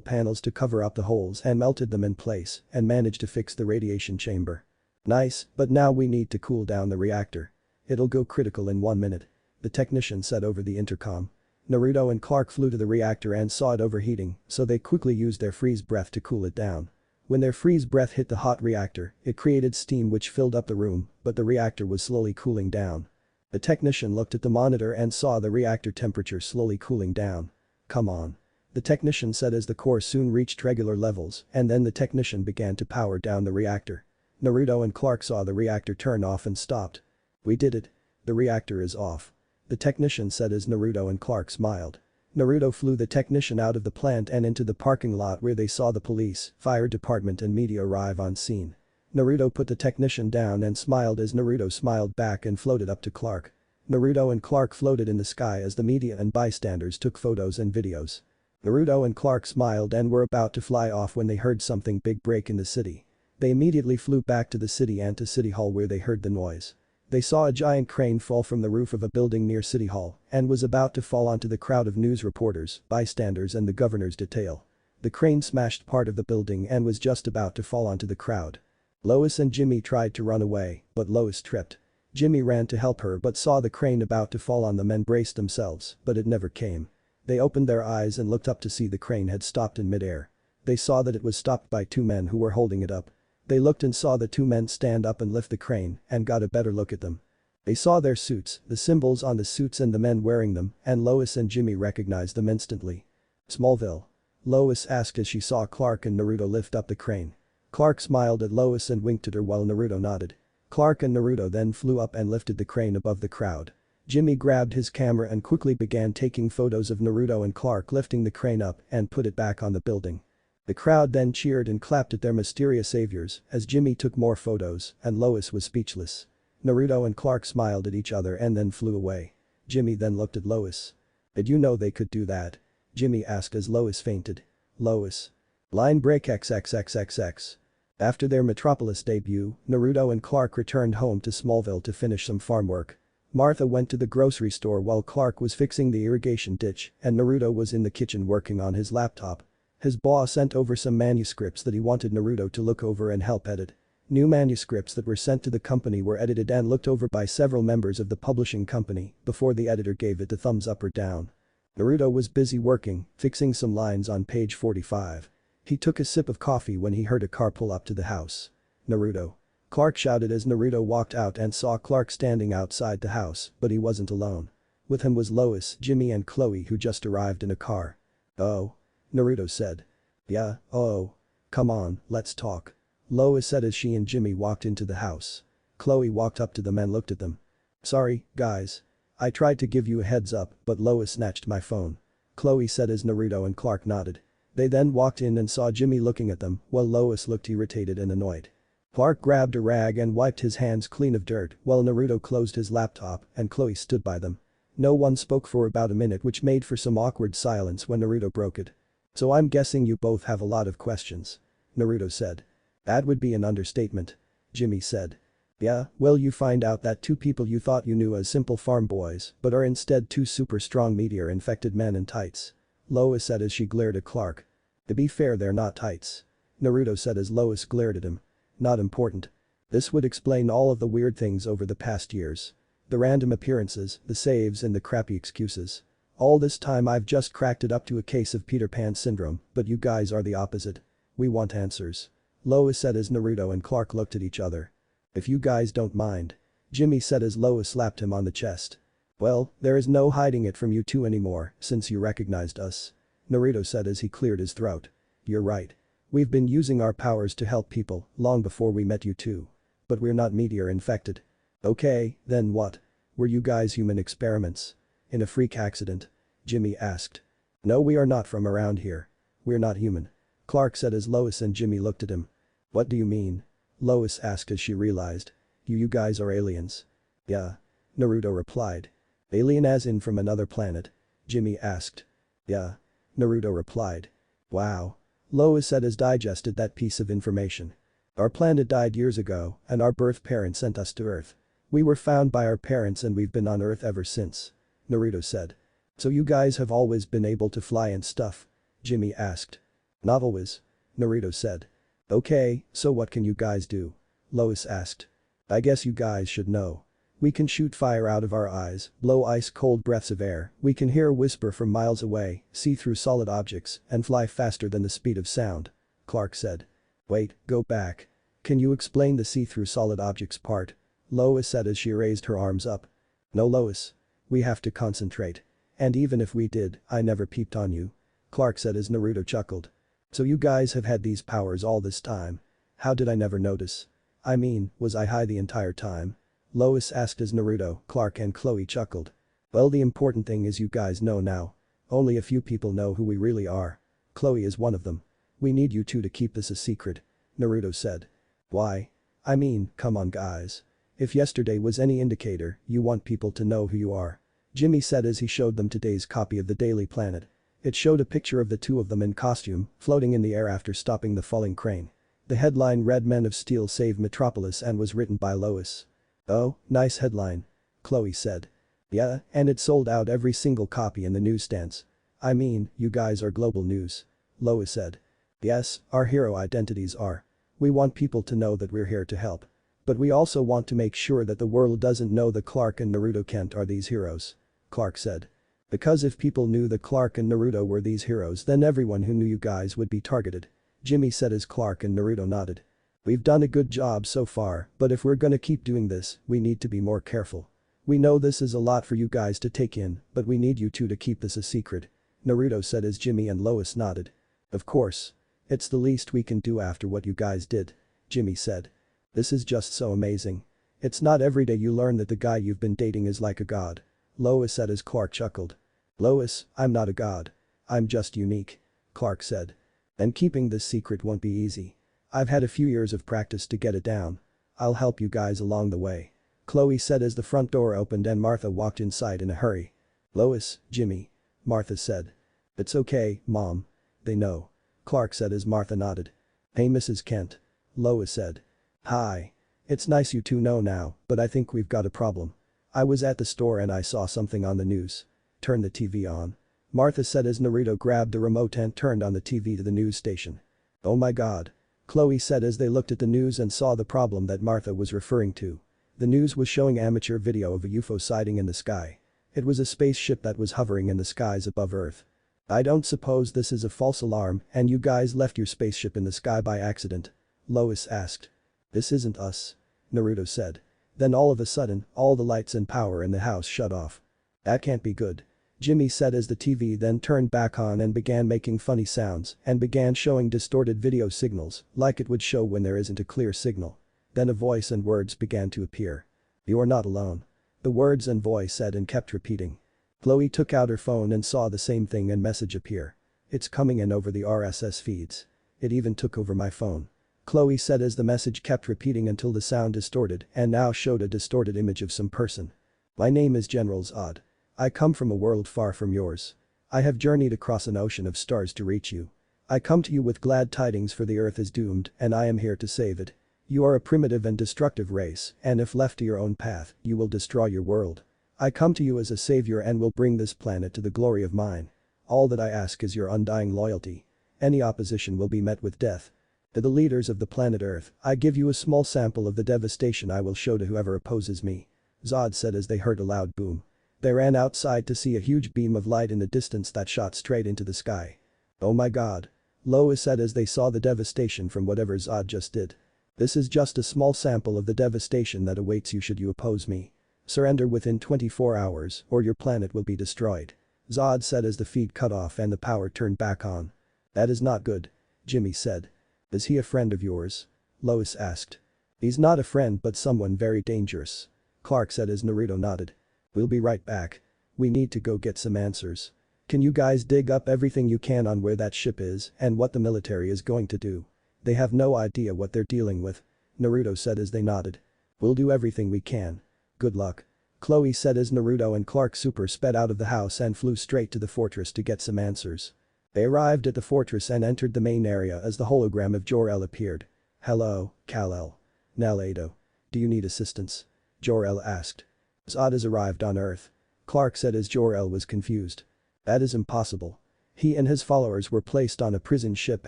panels to cover up the holes and melted them in place and managed to fix the radiation chamber. "Nice, but now we need to cool down the reactor. It'll go critical in 1 minute," the technician said over the intercom. Naruto and Clark flew to the reactor and saw it overheating, so they quickly used their freeze breath to cool it down. When their freeze breath hit the hot reactor, it created steam which filled up the room, but the reactor was slowly cooling down. The technician looked at the monitor and saw the reactor temperature slowly cooling down. "Come on," the technician said as the core soon reached regular levels and then the technician began to power down the reactor. Naruto and Clark saw the reactor turn off and stopped. "We did it. The reactor is off," the technician said as Naruto and Clark smiled. Naruto flew the technician out of the plant and into the parking lot where they saw the police, fire department and media arrive on scene. Naruto put the technician down and smiled as Naruto smiled back and floated up to Clark. Naruto and Clark floated in the sky as the media and bystanders took photos and videos. Naruto and Clark smiled and were about to fly off when they heard something big break in the city. They immediately flew back to the city and to City Hall where they heard the noise. They saw a giant crane fall from the roof of a building near City Hall and was about to fall onto the crowd of news reporters, bystanders and the governor's detail. The crane smashed part of the building and was just about to fall onto the crowd. Lois and Jimmy tried to run away, but Lois tripped. Jimmy ran to help her but saw the crane about to fall on them and braced themselves, but it never came. They opened their eyes and looked up to see the crane had stopped in midair. They saw that it was stopped by 2 men who were holding it up. They looked and saw the 2 men stand up and lift the crane and got a better look at them. They saw their suits, the symbols on the suits and the men wearing them, and Lois and Jimmy recognized them instantly. "Smallville?" Lois asked as she saw Clark and Naruto lift up the crane. Clark smiled at Lois and winked at her while Naruto nodded. Clark and Naruto then flew up and lifted the crane above the crowd. Jimmy grabbed his camera and quickly began taking photos of Naruto and Clark lifting the crane up and put it back on the building. The crowd then cheered and clapped at their mysterious saviors as Jimmy took more photos and Lois was speechless. Naruto and Clark smiled at each other and then flew away. Jimmy then looked at Lois. "Did you know they could do that?" Jimmy asked as Lois fainted. Lois. Line break XXXXX. After their Metropolis debut, Naruto and Clark returned home to Smallville to finish some farm work. Martha went to the grocery store while Clark was fixing the irrigation ditch and Naruto was in the kitchen working on his laptop. His boss sent over some manuscripts that he wanted Naruto to look over and help edit. New manuscripts that were sent to the company were edited and looked over by several members of the publishing company before the editor gave it a thumbs up or down. Naruto was busy working, fixing some lines on page 45. He took a sip of coffee when he heard a car pull up to the house. "Naruto." Clark shouted as Naruto walked out and saw Clark standing outside the house, but he wasn't alone. With him was Lois, Jimmy and Chloe who just arrived in a car. "Oh?" Naruto said. "Yeah, oh. Come on, let's talk," Lois said as she and Jimmy walked into the house. Chloe walked up to them and looked at them. "Sorry, guys. I tried to give you a heads up, but Lois snatched my phone," Chloe said as Naruto and Clark nodded. They then walked in and saw Jimmy looking at them while Lois looked irritated and annoyed. Clark grabbed a rag and wiped his hands clean of dirt while Naruto closed his laptop and Chloe stood by them. No one spoke for about a minute which made for some awkward silence when Naruto broke it. "So I'm guessing you both have a lot of questions," Naruto said. "That would be an understatement," Jimmy said. "Yeah, well you find out that 2 people you thought you knew as simple farm boys but are instead 2 super strong meteor-infected men in tights," Lois said as she glared at Clark. "To be fair they're not tights," Naruto said as Lois glared at him. "Not important. This would explain all of the weird things over the past years." The random appearances, the saves and the crappy excuses. All this time I've just cracked it up to a case of Peter Pan syndrome, but you guys are the opposite. We want answers. Lois said as Naruto and Clark looked at each other. If you guys don't mind. Jimmy said as Lois slapped him on the chest. Well, there is no hiding it from you two anymore, since you recognized us. Naruto said as he cleared his throat. You're right. We've been using our powers to help people, long before we met you two. But we're not meteor infected. Okay, then what? Were you guys human experiments? In a freak accident? Jimmy asked. No, we are not from around here. We're not human. Clark said as Lois and Jimmy looked at him. What do you mean? Lois asked as she realized. You guys are aliens. Yeah. Naruto replied. Alien as in from another planet? Jimmy asked. Yeah. Naruto replied. Wow. Lois said as digested that piece of information. Our planet died years ago, and our birth parents sent us to Earth. We were found by our parents and we've been on Earth ever since. Naruto said. So you guys have always been able to fly and stuff? Jimmy asked. Not always. Naruto said. Okay, so what can you guys do? Lois asked. I guess you guys should know. We can shoot fire out of our eyes, blow ice-cold breaths of air, we can hear a whisper from miles away, see through solid objects, and fly faster than the speed of sound. Clark said. Wait, go back. Can you explain the see-through solid objects part? Lois said as she raised her arms up. No, Lois. We have to concentrate. And even if we did, I never peeped on you. Clark said as Naruto chuckled. So you guys have had these powers all this time. How did I never notice? I mean, was I high the entire time? Lois asked as Naruto, Clark and Chloe chuckled. Well, the important thing is you guys know now. Only a few people know who we really are. Chloe is one of them. We need you two to keep this a secret. Naruto said. Why? I mean, come on guys. If yesterday was any indicator, you want people to know who you are. Jimmy said as he showed them today's copy of the Daily Planet. It showed a picture of the two of them in costume, floating in the air after stopping the falling crane. The headline read Men of Steel Save Metropolis and was written by Lois. Oh, nice headline. Chloe said. Yeah, and it sold out every single copy in the newsstands. I mean, you guys are global news. Lois said. Yes, our hero identities are. We want people to know that we're here to help. But we also want to make sure that the world doesn't know that Clark and Naruto Kent are these heroes. Clark said. Because if people knew that Clark and Naruto were these heroes then everyone who knew you guys would be targeted. Jimmy said as Clark and Naruto nodded. We've done a good job so far, but if we're gonna keep doing this, we need to be more careful. We know this is a lot for you guys to take in, but we need you two to keep this a secret. Naruto said as Jimmy and Lois nodded. Of course. It's the least we can do after what you guys did. Jimmy said. This is just so amazing. It's not every day you learn that the guy you've been dating is like a god. Lois said as Clark chuckled. Lois, I'm not a god. I'm just unique. Clark said. And keeping this secret won't be easy. I've had a few years of practice to get it down. I'll help you guys along the way. Chloe said as the front door opened and Martha walked inside in a hurry. Lois, Jimmy. Martha said. It's okay, Mom. They know. Clark said as Martha nodded. Hey Mrs. Kent. Lois said. Hi. It's nice you two know now, but I think we've got a problem. I was at the store and I saw something on the news. Turn the TV on. Martha said as Naruto grabbed the remote and turned on the TV to the news station. Oh my god. Chloe said as they looked at the news and saw the problem that Martha was referring to. The news was showing amateur video of a UFO sighting in the sky. It was a spaceship that was hovering in the skies above Earth. I don't suppose this is a false alarm and you guys left your spaceship in the sky by accident? Lois asked. This isn't us. Naruto said. Then all of a sudden, all the lights and power in the house shut off. That can't be good. Jimmy said as the TV then turned back on and began making funny sounds and began showing distorted video signals like it would show when there isn't a clear signal. Then a voice and words began to appear. You're not alone. The words and voice said and kept repeating. Chloe took out her phone and saw the same thing and message appear. It's coming in over the RSS feeds. It even took over my phone. Chloe said as the message kept repeating until the sound distorted and now showed a distorted image of some person. My name is General Zod. I come from a world far from yours. I have journeyed across an ocean of stars to reach you. I come to you with glad tidings for the earth is doomed and I am here to save it. You are a primitive and destructive race and if left to your own path, you will destroy your world. I come to you as a savior and will bring this planet to the glory of mine. All that I ask is your undying loyalty. Any opposition will be met with death. To the leaders of the planet Earth, I give you a small sample of the devastation I will show to whoever opposes me. Zod said as they heard a loud boom. They ran outside to see a huge beam of light in the distance that shot straight into the sky. "Oh my god," Lois said as they saw the devastation from whatever Zod just did. "This is just a small sample of the devastation that awaits you should you oppose me. Surrender within 24 hours or your planet will be destroyed," Zod said as the feed cut off and the power turned back on. "That is not good," Jimmy said. "Is he a friend of yours?" Lois asked. "He's not a friend but someone very dangerous," Clark said as Naruto nodded. "We'll be right back. We need to go get some answers. Can you guys dig up everything you can on where that ship is and what the military is going to do? They have no idea what they're dealing with," Naruto said as they nodded. "We'll do everything we can. Good luck," Chloe said as Naruto and Clark super sped out of the house and flew straight to the fortress to get some answers. They arrived at the fortress and entered the main area as the hologram of Jor-El appeared. "Hello, Kal-El. Naruto. Do you need assistance?" Jor-El asked. "Zod has arrived on Earth," Clark said as Jor-El was confused. "That is impossible. He and his followers were placed on a prison ship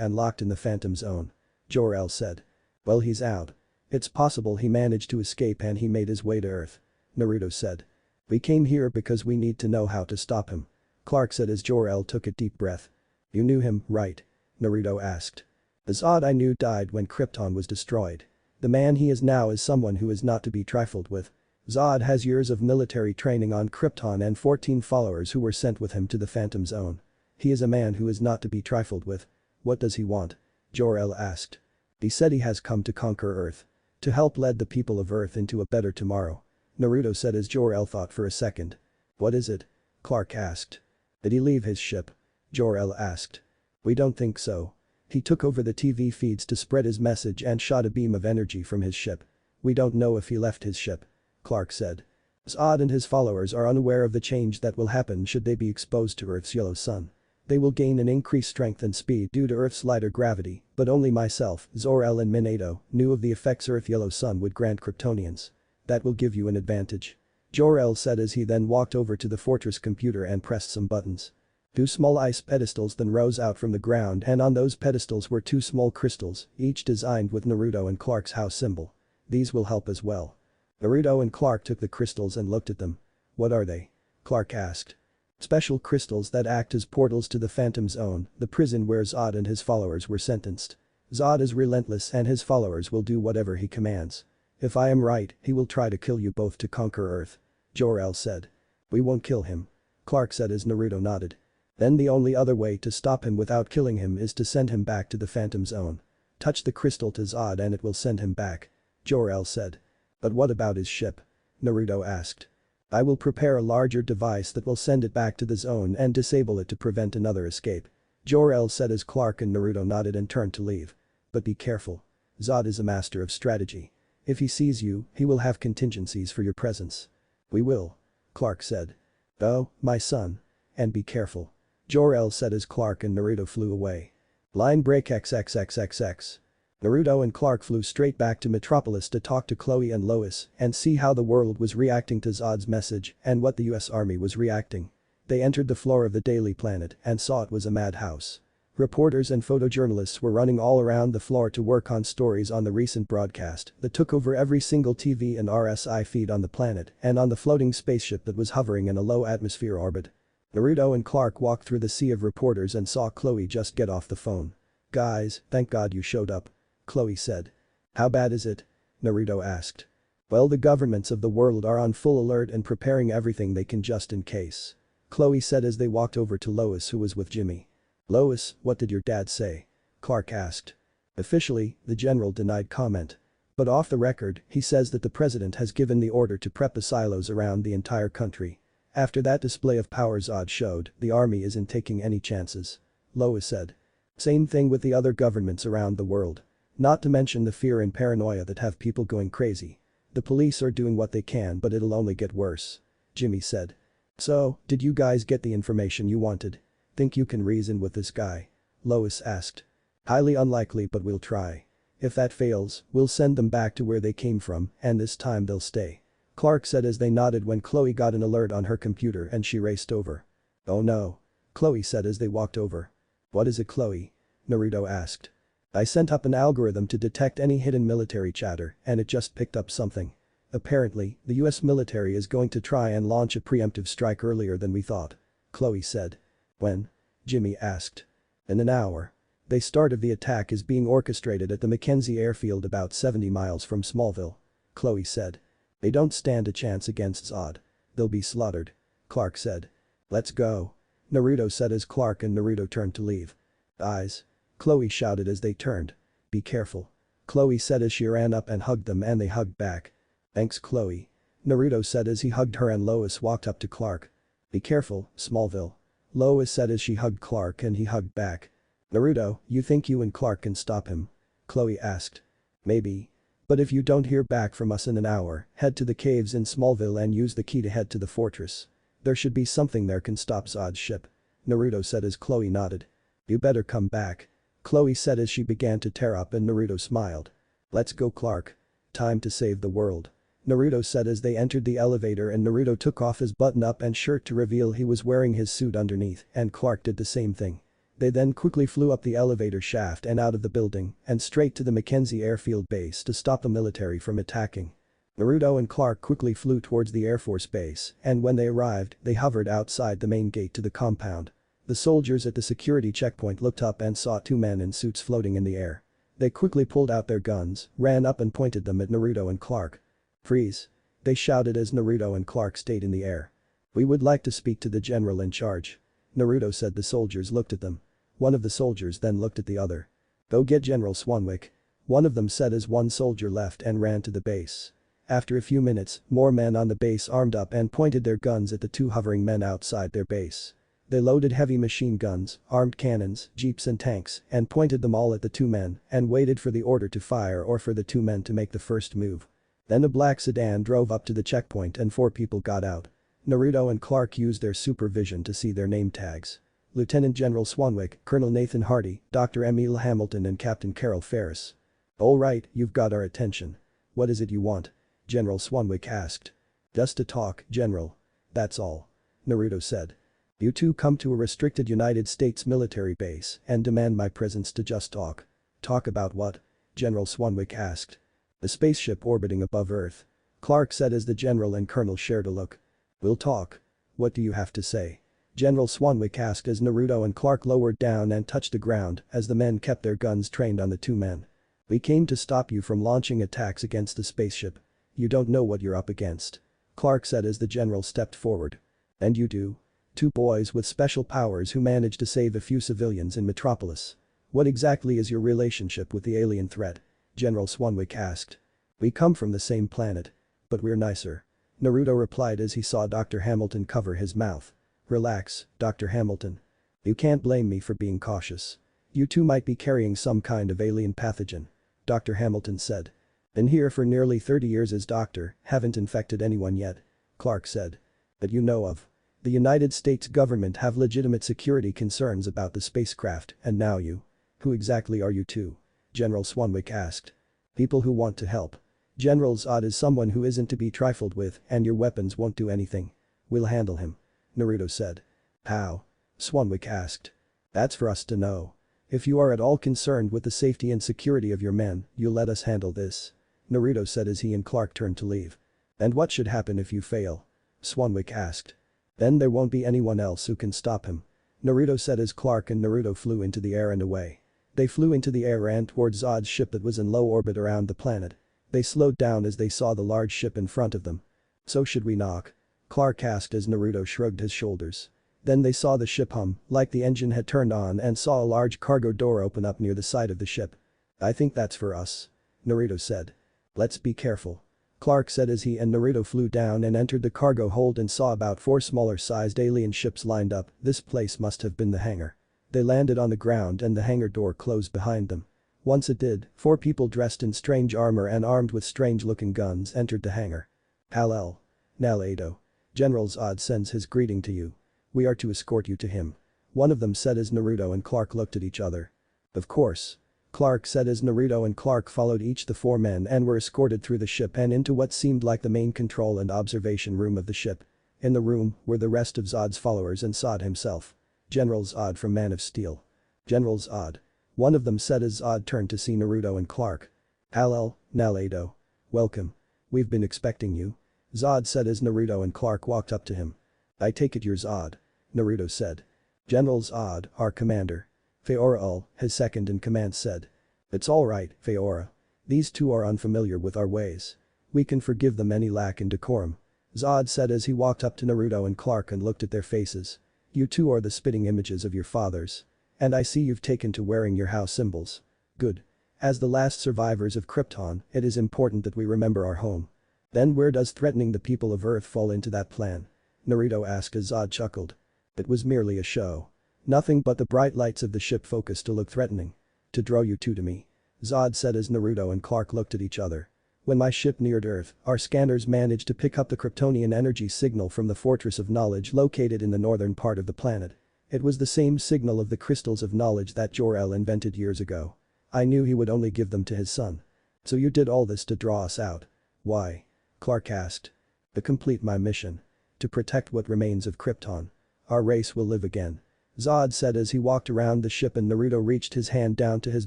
and locked in the Phantom Zone," Jor-El said. "Well, he's out. It's possible he managed to escape and he made his way to Earth," Naruto said. "We came here because we need to know how to stop him," Clark said as Jor-El took a deep breath. "You knew him, right?" Naruto asked. "The Zod I knew died when Krypton was destroyed. The man he is now is someone who is not to be trifled with. Zod has years of military training on Krypton and 14 followers who were sent with him to the Phantom Zone. He is a man who is not to be trifled with." "What does he want?" Jor-El asked. "He said he has come to conquer Earth. To help lead the people of Earth into a better tomorrow," Naruto said as Jor-El thought for a second. "What is it?" Clark asked. "Did he leave his ship?" Jor-El asked. "We don't think so. He took over the TV feeds to spread his message and shot a beam of energy from his ship. We don't know if he left his ship," Clark said. "Zod and his followers are unaware of the change that will happen should they be exposed to Earth's yellow sun. They will gain an increased strength and speed due to Earth's lighter gravity, but only myself, Zor-El and Minato knew of the effects Earth yellow sun would grant Kryptonians. That will give you an advantage," Jor-El said as he then walked over to the fortress computer and pressed some buttons. 2 small ice pedestals then rose out from the ground and on those pedestals were 2 small crystals, each designed with Naruto and Clark's house symbol. "These will help as well." Naruto and Clark took the crystals and looked at them. "What are they?" Clark asked. "Special crystals that act as portals to the Phantom Zone, the prison where Zod and his followers were sentenced. Zod is relentless and his followers will do whatever he commands. If I am right, he will try to kill you both to conquer Earth," Jor-El said. "We won't kill him," Clark said as Naruto nodded. "Then the only other way to stop him without killing him is to send him back to the Phantom Zone. Touch the crystal to Zod and it will send him back," Jor-El said. "But what about his ship?" Naruto asked. "I will prepare a larger device that will send it back to the zone and disable it to prevent another escape," Jor-El said as Clark and Naruto nodded and turned to leave. "But be careful. Zod is a master of strategy. If he sees you, he will have contingencies for your presence." "We will," Clark said. "Oh, my son. And be careful," Jor-El said as Clark and Naruto flew away. Line break XXXXX. Naruto and Clark flew straight back to Metropolis to talk to Chloe and Lois and see how the world was reacting to Zod's message and what the US Army was reacting. They entered the floor of the Daily Planet and saw it was a madhouse. Reporters and photojournalists were running all around the floor to work on stories on the recent broadcast that took over every single TV and RSI feed on the planet and on the floating spaceship that was hovering in a low atmosphere orbit. Naruto and Clark walked through the sea of reporters and saw Chloe just get off the phone. "Guys, thank God you showed up," Chloe said. "How bad is it?" Naruto asked. "Well, the governments of the world are on full alert and preparing everything they can just in case," Chloe said as they walked over to Lois who was with Jimmy. "Lois, what did your dad say?" Clark asked. Officially, the general denied comment. But off the record, he says that the president has given the order to prep the silos around the entire country. After that display of power Zod showed, the army isn't taking any chances," Lois said. "Same thing with the other governments around the world. Not to mention the fear and paranoia that have people going crazy. The police are doing what they can but it'll only get worse," Jimmy said. "So, did you guys get the information you wanted? Think you can reason with this guy?" Lois asked. "Highly unlikely but we'll try. If that fails, we'll send them back to where they came from and this time they'll stay," Clark said as they nodded when Chloe got an alert on her computer and she raced over. "Oh no," Chloe said as they walked over. "What is it, Chloe?" Naruto asked. "I sent up an algorithm to detect any hidden military chatter and it just picked up something. Apparently, the US military is going to try and launch a preemptive strike earlier than we thought. Chloe said. When? Jimmy asked. In an hour. The start of the attack is being orchestrated at the Mackenzie airfield about 70 miles from Smallville. Chloe said. They don't stand a chance against Zod. They'll be slaughtered. Clark said. Let's go. Naruto said as Clark and Naruto turned to leave. Eyes. Chloe shouted as they turned. Be careful. Chloe said as she ran up and hugged them and they hugged back. Thanks Chloe. Naruto said as he hugged her and Lois walked up to Clark. Be careful, Smallville. Lois said as she hugged Clark and he hugged back. Naruto, you think you and Clark can stop him? Chloe asked. Maybe. But if you don't hear back from us in an hour, head to the caves in Smallville and use the key to head to the fortress. There should be something there can stop Zod's ship. Naruto said as Chloe nodded. You better come back. Chloe said as she began to tear up and Naruto smiled. Let's go Clark. Time to save the world. Naruto said as they entered the elevator and Naruto took off his button-up and shirt to reveal he was wearing his suit underneath and Clark did the same thing. They then quickly flew up the elevator shaft and out of the building and straight to the Mackenzie airfield base to stop the military from attacking. Naruto and Clark quickly flew towards the Air Force base and when they arrived, they hovered outside the main gate to the compound. The soldiers at the security checkpoint looked up and saw two men in suits floating in the air. They quickly pulled out their guns, ran up and pointed them at Naruto and Clark. Freeze. They shouted as Naruto and Clark stayed in the air. We would like to speak to the general in charge. Naruto said. The soldiers looked at them. One of the soldiers then looked at the other. Go get General Swanwick. One of them said as one soldier left and ran to the base. After a few minutes, more men on the base armed up and pointed their guns at the two hovering men outside their base. They loaded heavy machine guns, armed cannons, jeeps and tanks and pointed them all at the two men and waited for the order to fire or for the two men to make the first move. Then a black sedan drove up to the checkpoint and 4 people got out. Naruto and Clark used their supervision to see their name tags. Lieutenant General Swanwick, Colonel Nathan Hardy, Dr. Emil Hamilton and Captain Carol Ferris. All right, you've got our attention. What is it you want? General Swanwick asked. Just to talk, General. That's all. Naruto said. You two come to a restricted United States military base and demand my presence to just talk. Talk about what? General Swanwick asked. The spaceship orbiting above Earth. Clark said as the general and colonel shared a look. We'll talk. What do you have to say? General Swanwick asked as Naruto and Clark lowered down and touched the ground as the men kept their guns trained on the two men. We came to stop you from launching attacks against the spaceship. You don't know what you're up against. Clark said as the general stepped forward. And you do? Two boys with special powers who managed to save a few civilians in Metropolis. What exactly is your relationship with the alien threat? General Swanwick asked. We come from the same planet. But we're nicer. Naruto replied as he saw Dr. Hamilton cover his mouth. Relax, Dr. Hamilton. You can't blame me for being cautious. You two might be carrying some kind of alien pathogen. Dr. Hamilton said. Been here for nearly 30 years as doctor, haven't infected anyone yet. Clark said. That you know of. The United States government have legitimate security concerns about the spacecraft and now you. Who exactly are you two? General Swanwick asked. People who want to help. General Zod is someone who isn't to be trifled with and your weapons won't do anything. We'll handle him. Naruto said. How? Swanwick asked. That's for us to know. If you are at all concerned with the safety and security of your men, you'll let us handle this. Naruto said as he and Clark turned to leave. And what should happen if you fail? Swanwick asked. Then there won't be anyone else who can stop him. Naruto said as Clark and Naruto flew into the air and away. They flew into the air and towards Zod's ship that was in low orbit around the planet. They slowed down as they saw the large ship in front of them. So should we knock? Clark asked as Naruto shrugged his shoulders. Then they saw the ship hum, like the engine had turned on and saw a large cargo door open up near the side of the ship. I think that's for us. Naruto said. Let's be careful. Clark said as he and Naruto flew down and entered the cargo hold and saw about 4 smaller-sized alien ships lined up. This place must have been the hangar. They landed on the ground and the hangar door closed behind them. Once it did, 4 people dressed in strange armor and armed with strange-looking guns entered the hangar. Hal-El. Nal-Ado. General Zod sends his greeting to you. We are to escort you to him. One of them said as Naruto and Clark looked at each other. Of course. Clark said as Naruto and Clark followed each the 4 men and were escorted through the ship and into what seemed like the main control and observation room of the ship. In the room were the rest of Zod's followers and Zod himself. General Zod from Man of Steel. General Zod. One of them said as Zod turned to see Naruto and Clark. Hal-El, Nal-Ado. Welcome. we've been expecting you. Zod said as Naruto and Clark walked up to him. I take it you're Zod. Naruto said. General Zod, our commander. Feora, his second-in-command said. It's alright, Feora. These two are unfamiliar with our ways. We can forgive them any lack in decorum. Zod said as he walked up to Naruto and Clark and looked at their faces. You two are the spitting images of your fathers. And I see you've taken to wearing your house symbols. Good. As the last survivors of Krypton, it is important that we remember our home. Then where does threatening the people of Earth fall into that plan? Naruto asked as Zod chuckled. It was merely a show. Nothing but the bright lights of the ship focused to look threatening. To draw you two to me. Zod said as Naruto and Clark looked at each other. When my ship neared Earth, our scanners managed to pick up the Kryptonian energy signal from the Fortress of Knowledge located in the northern part of the planet. It was the same signal of the crystals of knowledge that Jor-El invented years ago. I knew he would only give them to his son. So you did all this to draw us out. Why? Clark asked. To complete my mission. To protect what remains of Krypton. Our race will live again. Zod said as he walked around the ship and Naruto reached his hand down to his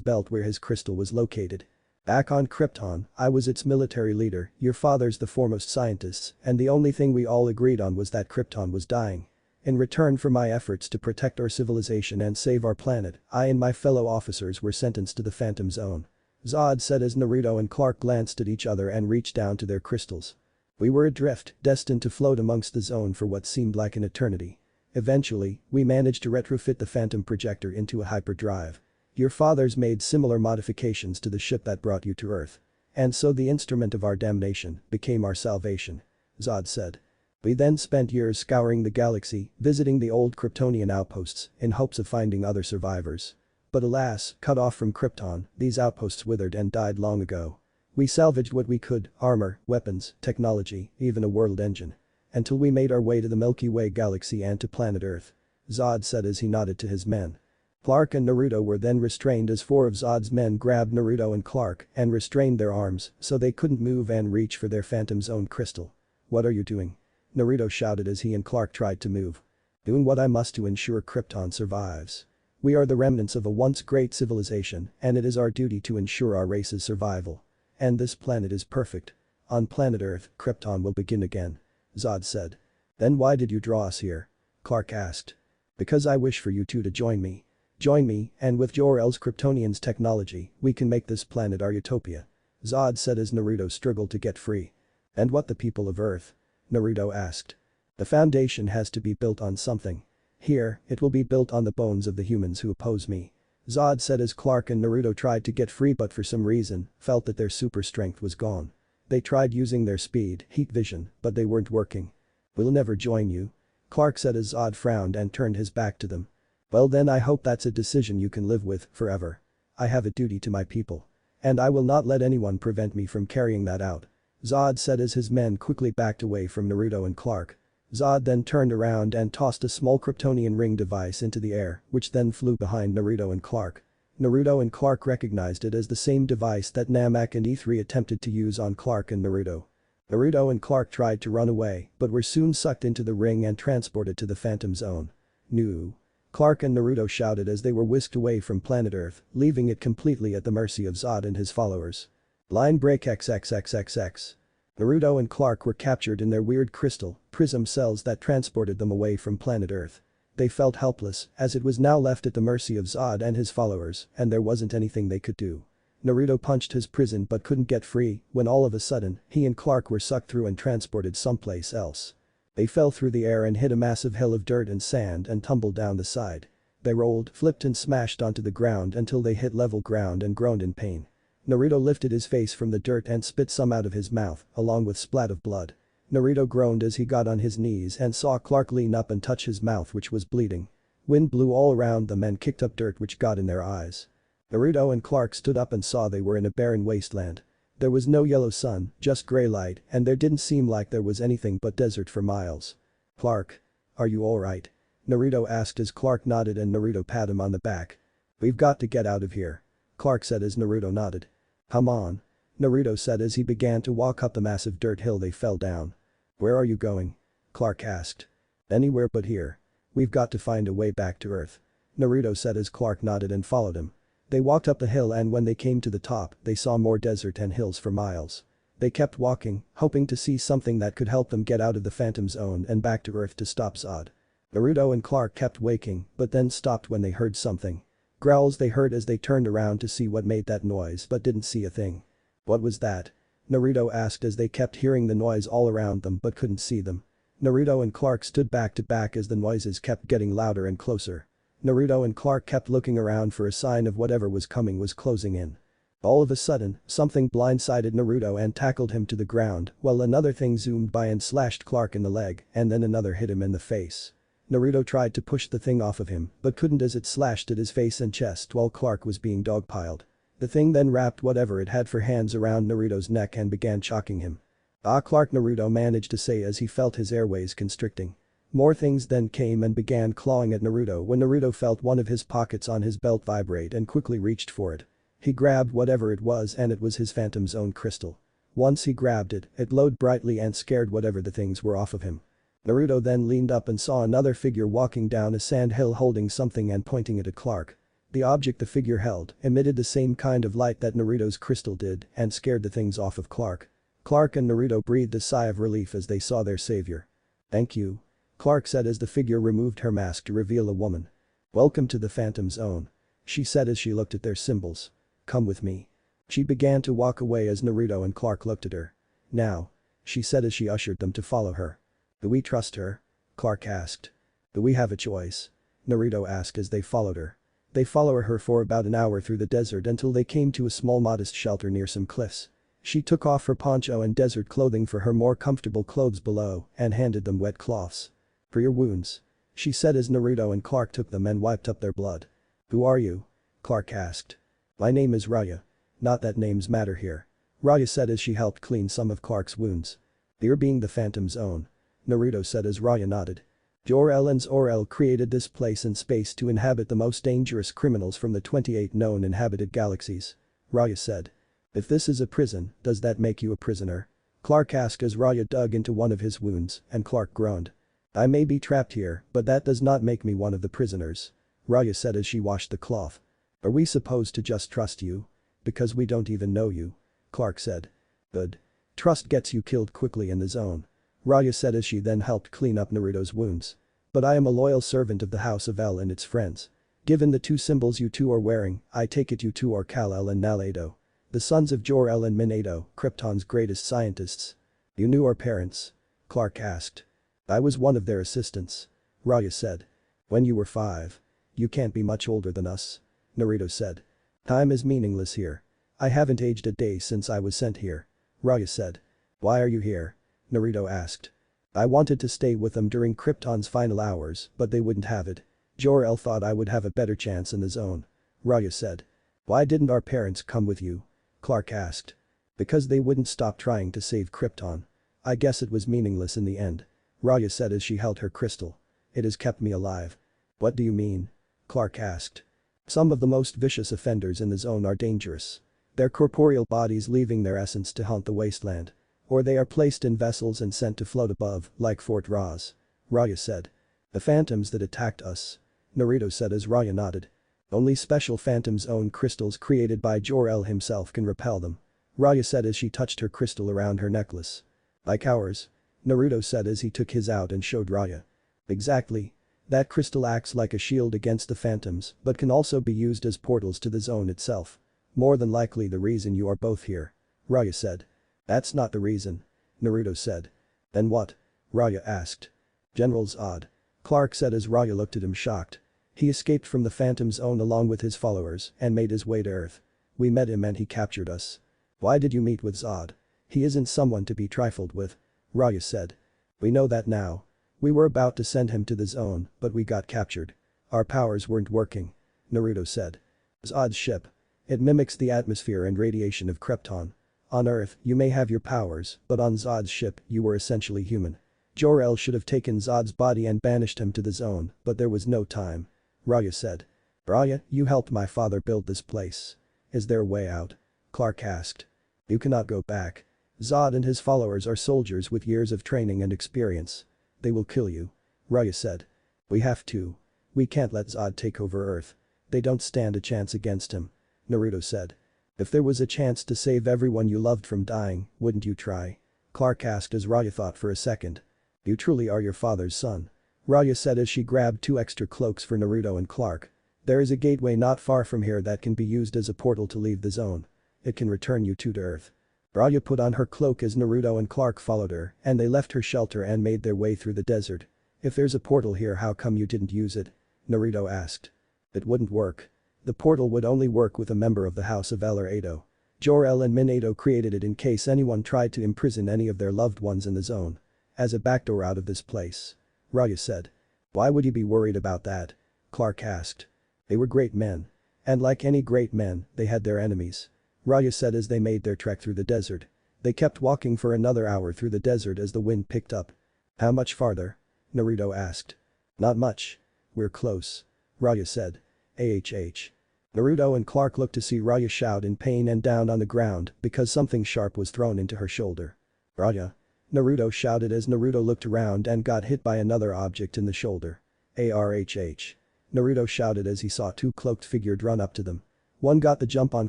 belt where his crystal was located. Back on Krypton, I was its military leader, your father's the foremost scientists, and the only thing we all agreed on was that Krypton was dying. In return for my efforts to protect our civilization and save our planet, I and my fellow officers were sentenced to the Phantom Zone. Zod said as Naruto and Clark glanced at each other and reached down to their crystals. We were adrift, destined to float amongst the zone for what seemed like an eternity. Eventually, we managed to retrofit the Phantom projector into a hyperdrive. Your fathers made similar modifications to the ship that brought you to Earth. And so the instrument of our damnation became our salvation. Zod said. We then spent years scouring the galaxy, visiting the old Kryptonian outposts, in hopes of finding other survivors. But alas, cut off from Krypton, these outposts withered and died long ago. We salvaged what we could, armor, weapons, technology, even a world engine. Until we made our way to the Milky Way galaxy and to planet Earth. Zod said as he nodded to his men. Clark and Naruto were then restrained as four of Zod's men grabbed Naruto and Clark and restrained their arms so they couldn't move and reach for their Phantom Zone crystal. What are you doing? Naruto shouted as he and Clark tried to move. Doing what I must to ensure Krypton survives. We are the remnants of a once great civilization and it is our duty to ensure our race's survival. And this planet is perfect. On planet Earth, Krypton will begin again. Zod said. Then why did you draw us here? Clark asked. Because I wish for you two to join me. Join me, and with Jor-El's Kryptonian's technology, we can make this planet our utopia. Zod said as Naruto struggled to get free. And what the people of Earth? Naruto asked. The foundation has to be built on something. Here, it will be built on the bones of the humans who oppose me. Zod said as Clark and Naruto tried to get free but for some reason, felt that their super strength was gone. They tried using their speed, heat vision, but they weren't working. We'll never join you. Clark said as Zod frowned and turned his back to them. Well then I hope that's a decision you can live with forever. I have a duty to my people. And I will not let anyone prevent me from carrying that out. Zod said as his men quickly backed away from Naruto and Clark. Zod then turned around and tossed a small Kryptonian ring device into the air, which then flew behind Naruto and Clark. Naruto and Clark recognized it as the same device that Namek and E3 attempted to use on Clark and Naruto. Naruto and Clark tried to run away, but were soon sucked into the ring and transported to the Phantom Zone. No. Clark and Naruto shouted as they were whisked away from planet Earth, leaving it completely at the mercy of Zod and his followers. Line break XXXXX. Naruto and Clark were captured in their weird crystal, prism cells that transported them away from planet Earth. They felt helpless, as it was now left at the mercy of Zod and his followers, and there wasn't anything they could do. Naruto punched his prison but couldn't get free, when all of a sudden, he and Clark were sucked through and transported someplace else. They fell through the air and hit a massive hill of dirt and sand and tumbled down the side. They rolled, flipped and smashed onto the ground until they hit level ground and groaned in pain. Naruto lifted his face from the dirt and spit some out of his mouth, along with splat of blood. Naruto groaned as he got on his knees and saw Clark lean up and touch his mouth which was bleeding. Wind blew all around them and kicked up dirt which got in their eyes. Naruto and Clark stood up and saw they were in a barren wasteland. There was no yellow sun, just gray light, and there didn't seem like there was anything but desert for miles. Clark. Are you alright? Naruto asked as Clark nodded and Naruto patted him on the back. We've got to get out of here. Clark said as Naruto nodded. Come on. Naruto said as he began to walk up the massive dirt hill they fell down. Where are you going? Clark asked. Anywhere but here. We've got to find a way back to Earth. Naruto said as Clark nodded and followed him. They walked up the hill and when they came to the top, they saw more desert and hills for miles. They kept walking, hoping to see something that could help them get out of the Phantom Zone and back to Earth to stop Zod. Naruto and Clark kept waking, but then stopped when they heard something. Growls they heard as they turned around to see what made that noise but didn't see a thing. What was that? Naruto asked as they kept hearing the noise all around them but couldn't see them. Naruto and Clark stood back to back as the noises kept getting louder and closer. Naruto and Clark kept looking around for a sign of whatever was coming was closing in. All of a sudden, something blindsided Naruto and tackled him to the ground while another thing zoomed by and slashed Clark in the leg and then another hit him in the face. Naruto tried to push the thing off of him but couldn't as it slashed at his face and chest while Clark was being dogpiled. The thing then wrapped whatever it had for hands around Naruto's neck and began choking him. "Ah, Clark," Naruto managed to say as he felt his airways constricting. More things then came and began clawing at Naruto when Naruto felt one of his pockets on his belt vibrate and quickly reached for it. He grabbed whatever it was and it was his Phantom Zone crystal. Once he grabbed it, it glowed brightly and scared whatever the things were off of him. Naruto then leaned up and saw another figure walking down a sand hill holding something and pointing it at Clark. The object the figure held emitted the same kind of light that Naruto's crystal did and scared the things off of Clark. Clark and Naruto breathed a sigh of relief as they saw their savior. "Thank you," Clark said as the figure removed her mask to reveal a woman. "Welcome to the Phantom Zone," she said as she looked at their symbols. "Come with me." She began to walk away as Naruto and Clark looked at her. "Now," she said as she ushered them to follow her. "Do we trust her?" Clark asked. "Do we have a choice?" Naruto asked as they followed her. They followed her for about an hour through the desert until they came to a small modest shelter near some cliffs. She took off her poncho and desert clothing for her more comfortable clothes below and handed them wet cloths. "For your wounds," she said as Naruto and Clark took them and wiped up their blood. "Who are you?" Clark asked. "My name is Raya. Not that names matter here," Raya said as she helped clean some of Clark's wounds. "You're being the Phantom Zone," Naruto said as Raya nodded. Jor-El and Zor-El created this place in space to inhabit the most dangerous criminals from the 28 known inhabited galaxies, Raya said. "If this is a prison, does that make you a prisoner?" Clark asked as Raya dug into one of his wounds and Clark groaned. "I may be trapped here, but that does not make me one of the prisoners," Raya said as she washed the cloth. "Are we supposed to just trust you? Because we don't even know you," Clark said. "Good. Trust gets you killed quickly in the zone," Raya said as she then helped clean up Naruto's wounds. "But I am a loyal servant of the House of El and its friends. Given the two symbols you two are wearing, I take it you two are Kal-El and Nal-Edo. The sons of Jor-El and Min-Edo, Krypton's greatest scientists." "You knew our parents?" Clark asked. "I was one of their assistants," Raya said. "When you were 5. You can't be much older than us," Naruto said. "Time is meaningless here. I haven't aged a day since I was sent here," Raya said. "Why are you here?" Naruto asked. "I wanted to stay with them during Krypton's final hours, but they wouldn't have it. Jor-El thought I would have a better chance in the zone," Raya said. "Why didn't our parents come with you?" Clark asked. "Because they wouldn't stop trying to save Krypton. I guess it was meaningless in the end," Raya said as she held her crystal. "It has kept me alive." "What do you mean?" Clark asked. "Some of the most vicious offenders in the zone are dangerous. Their corporeal bodies leaving their essence to haunt the wasteland. Or they are placed in vessels and sent to float above, like Fort Raz," Raya said. "The phantoms that attacked us," Naruto said as Raya nodded. "Only special Phantom Zone crystals created by Jor-El himself can repel them," Raya said as she touched her crystal around her necklace. "Like ours," Naruto said as he took his out and showed Raya. "Exactly. That crystal acts like a shield against the phantoms but can also be used as portals to the zone itself. More than likely the reason you are both here," Raya said. "That's not the reason," Naruto said. "Then what?" Raya asked. "General Zod," Clark said as Raya looked at him shocked. "He escaped from the Phantom Zone along with his followers and made his way to Earth. We met him and he captured us." "Why did you meet with Zod? He isn't someone to be trifled with," Raya said. "We know that now. We were about to send him to the zone, but we got captured. Our powers weren't working," Naruto said. "Zod's ship. It mimics the atmosphere and radiation of Krypton. On Earth, you may have your powers, but on Zod's ship, you were essentially human. Jor-El should have taken Zod's body and banished him to the zone, but there was no time," Raya said. "Raya, you helped my father build this place. Is there a way out?" Clark asked. "You cannot go back. Zod and his followers are soldiers with years of training and experience. They will kill you," Raya said. "We have to. We can't let Zod take over Earth. They don't stand a chance against him," Naruto said. If there was a chance to save everyone you loved from dying, wouldn't you try? Clark asked as Raya thought for a second. You truly are your father's son. Raya said as she grabbed 2 extra cloaks for Naruto and Clark. There is a gateway not far from here that can be used as a portal to leave the zone. It can return you two to Earth. Raya put on her cloak as Naruto and Clark followed her and they left her shelter and made their way through the desert. If there's a portal here, how come you didn't use it? Naruto asked. It wouldn't work. The portal would only work with a member of the house of El or Edo. Jor-El and Minato created it in case anyone tried to imprison any of their loved ones in the zone. As a backdoor out of this place. Raya said. Why would you be worried about that? Clark asked. They were great men. And like any great men, they had their enemies. Raya said as they made their trek through the desert. They kept walking for another hour through the desert as the wind picked up. How much farther? Naruto asked. Not much. We're close. Raya said. AHH. Naruto and Clark looked to see Raya shout in pain and down on the ground because something sharp was thrown into her shoulder. Raya. Naruto shouted as Naruto looked around and got hit by another object in the shoulder. ARHH. Naruto shouted as he saw 2 cloaked figures run up to them. One got the jump on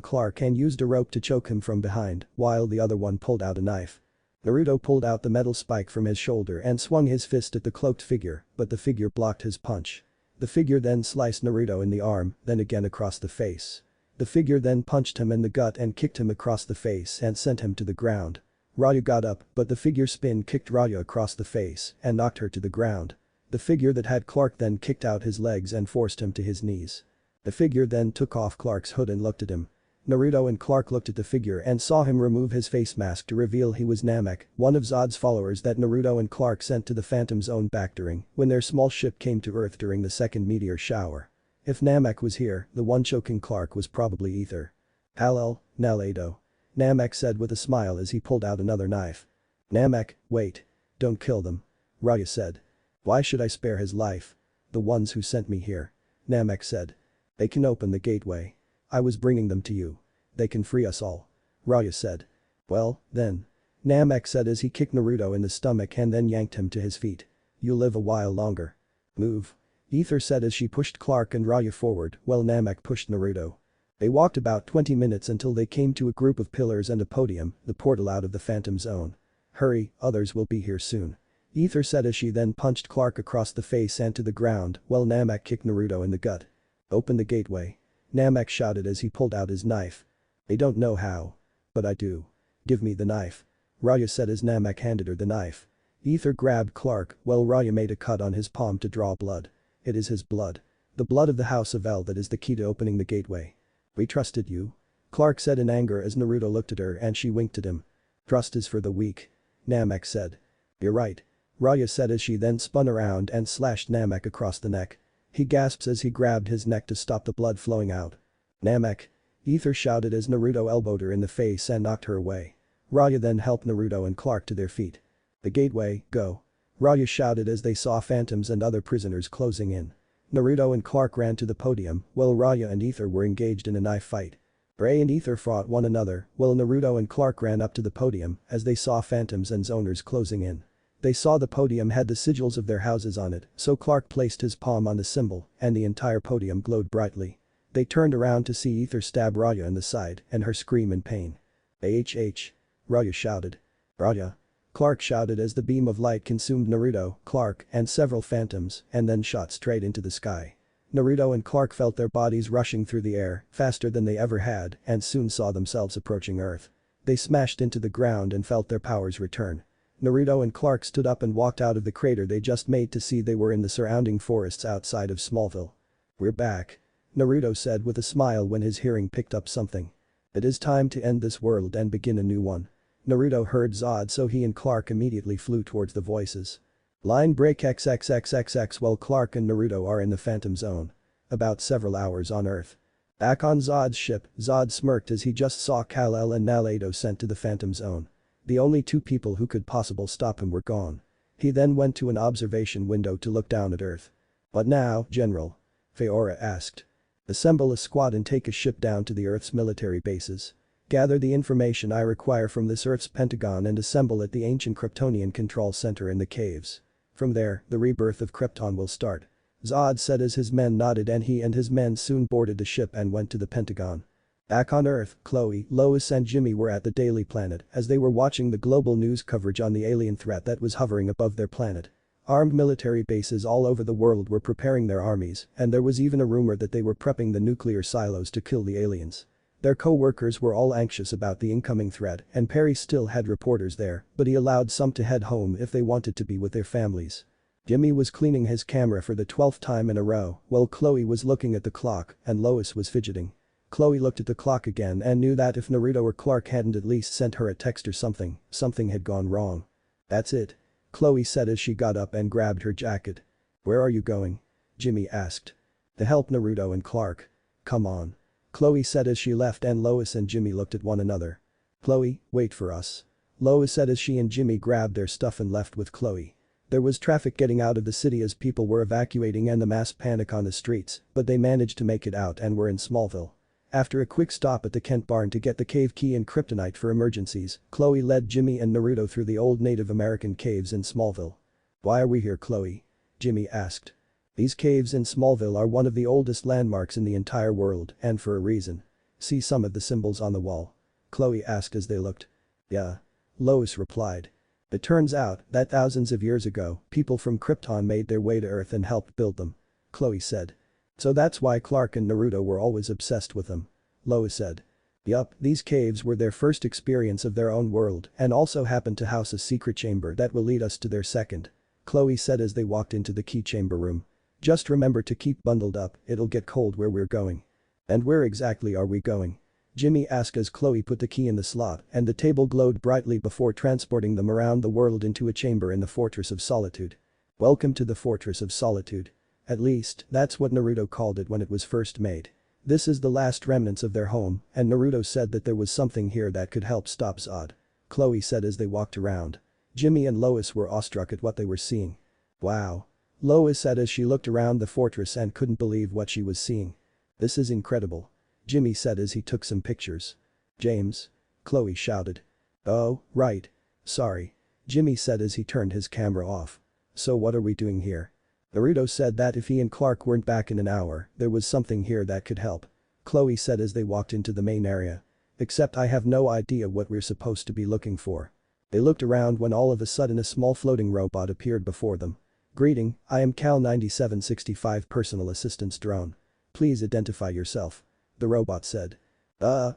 Clark and used a rope to choke him from behind, while the other one pulled out a knife. Naruto pulled out the metal spike from his shoulder and swung his fist at the cloaked figure, but the figure blocked his punch. The figure then sliced Naruto in the arm, then again across the face. The figure then punched him in the gut and kicked him across the face and sent him to the ground. Raya got up, but the figure spin kicked Raya across the face and knocked her to the ground. The figure that had Clark then kicked out his legs and forced him to his knees. The figure then took off Clark's hood and looked at him. Naruto and Clark looked at the figure and saw him remove his face mask to reveal he was Namek, one of Zod's followers that Naruto and Clark sent to the Phantom Zone back during when their small ship came to Earth during the second meteor shower. If Namek was here, the one choking Clark was probably Ether. Hallel, Naledo. Namek said with a smile as he pulled out another knife. Namek, wait. Don't kill them. Raya said. Why should I spare his life? The ones who sent me here. Namek said. They can open the gateway. I was bringing them to you. They can free us all. Raya said. Well, then. Namek said as he kicked Naruto in the stomach and then yanked him to his feet. You'll live a while longer. Move. Ether said as she pushed Clark and Raya forward while Namek pushed Naruto. They walked about 20 minutes until they came to a group of pillars and a podium, the portal out of the Phantom Zone. Hurry, others will be here soon. Ether said as she then punched Clark across the face and to the ground while Namek kicked Naruto in the gut. Open the gateway. Namek shouted as he pulled out his knife. I don't know how. But I do. Give me the knife. Raya said as Namek handed her the knife. Ether grabbed Clark while Raya made a cut on his palm to draw blood. It is his blood. The blood of the House of El that is the key to opening the gateway. We trusted you. Clark said in anger as Naruto looked at her and she winked at him. Trust is for the weak. Namek said. You're right. Raya said as she then spun around and slashed Namek across the neck. He gasps as he grabbed his neck to stop the blood flowing out. Namek. Ether shouted as Naruto elbowed her in the face and knocked her away. Raya then helped Naruto and Clark to their feet. The gateway, go. Raya shouted as they saw phantoms and other prisoners closing in. Naruto and Clark ran to the podium while Raya and Ether were engaged in a knife fight. Ray and Ether fought one another while Naruto and Clark ran up to the podium as they saw phantoms and zoners closing in. They saw the podium had the sigils of their houses on it, so Clark placed his palm on the symbol and the entire podium glowed brightly. They turned around to see Ether stab Raya in the side and her scream in pain. AHH. Raya shouted. Raya. Clark shouted as the beam of light consumed Naruto, Clark, and several phantoms and then shot straight into the sky. Naruto and Clark felt their bodies rushing through the air faster than they ever had and soon saw themselves approaching Earth. They smashed into the ground and felt their powers return. Naruto and Clark stood up and walked out of the crater they just made to see they were in the surrounding forests outside of Smallville. We're back. Naruto said with a smile when his hearing picked up something. It is time to end this world and begin a new one. Naruto heard Zod so he and Clark immediately flew towards the voices. Line break XXXXX while Clark and Naruto are in the Phantom Zone. About several hours on Earth. Back on Zod's ship, Zod smirked as he just saw Kal-El and Naledo sent to the Phantom Zone. The only 2 people who could possibly stop him were gone. He then went to an observation window to look down at Earth. What now, General? Feora asked. Assemble a squad and take a ship down to the Earth's military bases. Gather the information I require from this Earth's Pentagon and assemble at the ancient Kryptonian control center in the caves. From there, the rebirth of Krypton will start. Zod said as his men nodded and he and his men soon boarded the ship and went to the Pentagon. Back on Earth, Chloe, Lois and Jimmy were at the Daily Planet as they were watching the global news coverage on the alien threat that was hovering above their planet. Armed military bases all over the world were preparing their armies, and there was even a rumor that they were prepping the nuclear silos to kill the aliens. Their co-workers were all anxious about the incoming threat, and Perry still had reporters there, but he allowed some to head home if they wanted to be with their families. Jimmy was cleaning his camera for the 12th time in a row, while Chloe was looking at the clock and Lois was fidgeting. Chloe looked at the clock again and knew that if Naruto or Clark hadn't at least sent her a text or something had gone wrong. "That's it," Chloe said as she got up and grabbed her jacket. "Where are you going?" Jimmy asked. "To help Naruto and Clark." "Come on," Chloe said as she left, and Lois and Jimmy looked at one another. "Chloe, wait for us," Lois said as she and Jimmy grabbed their stuff and left with Chloe. There was traffic getting out of the city as people were evacuating and the mass panic on the streets, but they managed to make it out and were in Smallville. After a quick stop at the Kent barn to get the cave key and kryptonite for emergencies, Chloe led Jimmy and Naruto through the old Native American caves in Smallville. "Why are we here, Chloe?" Jimmy asked. "These caves in Smallville are one of the oldest landmarks in the entire world, and for a reason. See some of the symbols on the wall?" Chloe asked as they looked. "Yeah," Lois replied. "It turns out that thousands of years ago, people from Krypton made their way to Earth and helped build them," Chloe said. "So that's why Clark and Naruto were always obsessed with them," Lois said. "Yup, these caves were their first experience of their own world and also happen to house a secret chamber that will lead us to their second," Chloe said as they walked into the key chamber room. "Just remember to keep bundled up, it'll get cold where we're going." "And where exactly are we going?" Jimmy asked as Chloe put the key in the slot and the table glowed brightly before transporting them around the world into a chamber in the Fortress of Solitude. "Welcome to the Fortress of Solitude." At least, that's what Naruto called it when it was first made. This is the last remnants of their home, and Naruto said that there was something here that could help stop Zod, Chloe said as they walked around. Jimmy and Lois were awestruck at what they were seeing. "Wow," Lois said as she looked around the fortress and couldn't believe what she was seeing. "This is incredible," Jimmy said as he took some pictures. "James," Chloe shouted. "Oh, right. Sorry," Jimmy said as he turned his camera off. "So what are we doing here?" Naruto said that if he and Clark weren't back in an hour, there was something here that could help, Chloe said as they walked into the main area. "Except I have no idea what we're supposed to be looking for." They looked around when all of a sudden a small floating robot appeared before them. "Greeting, I am Cal 9765 personal assistance drone. Please identify yourself," the robot said.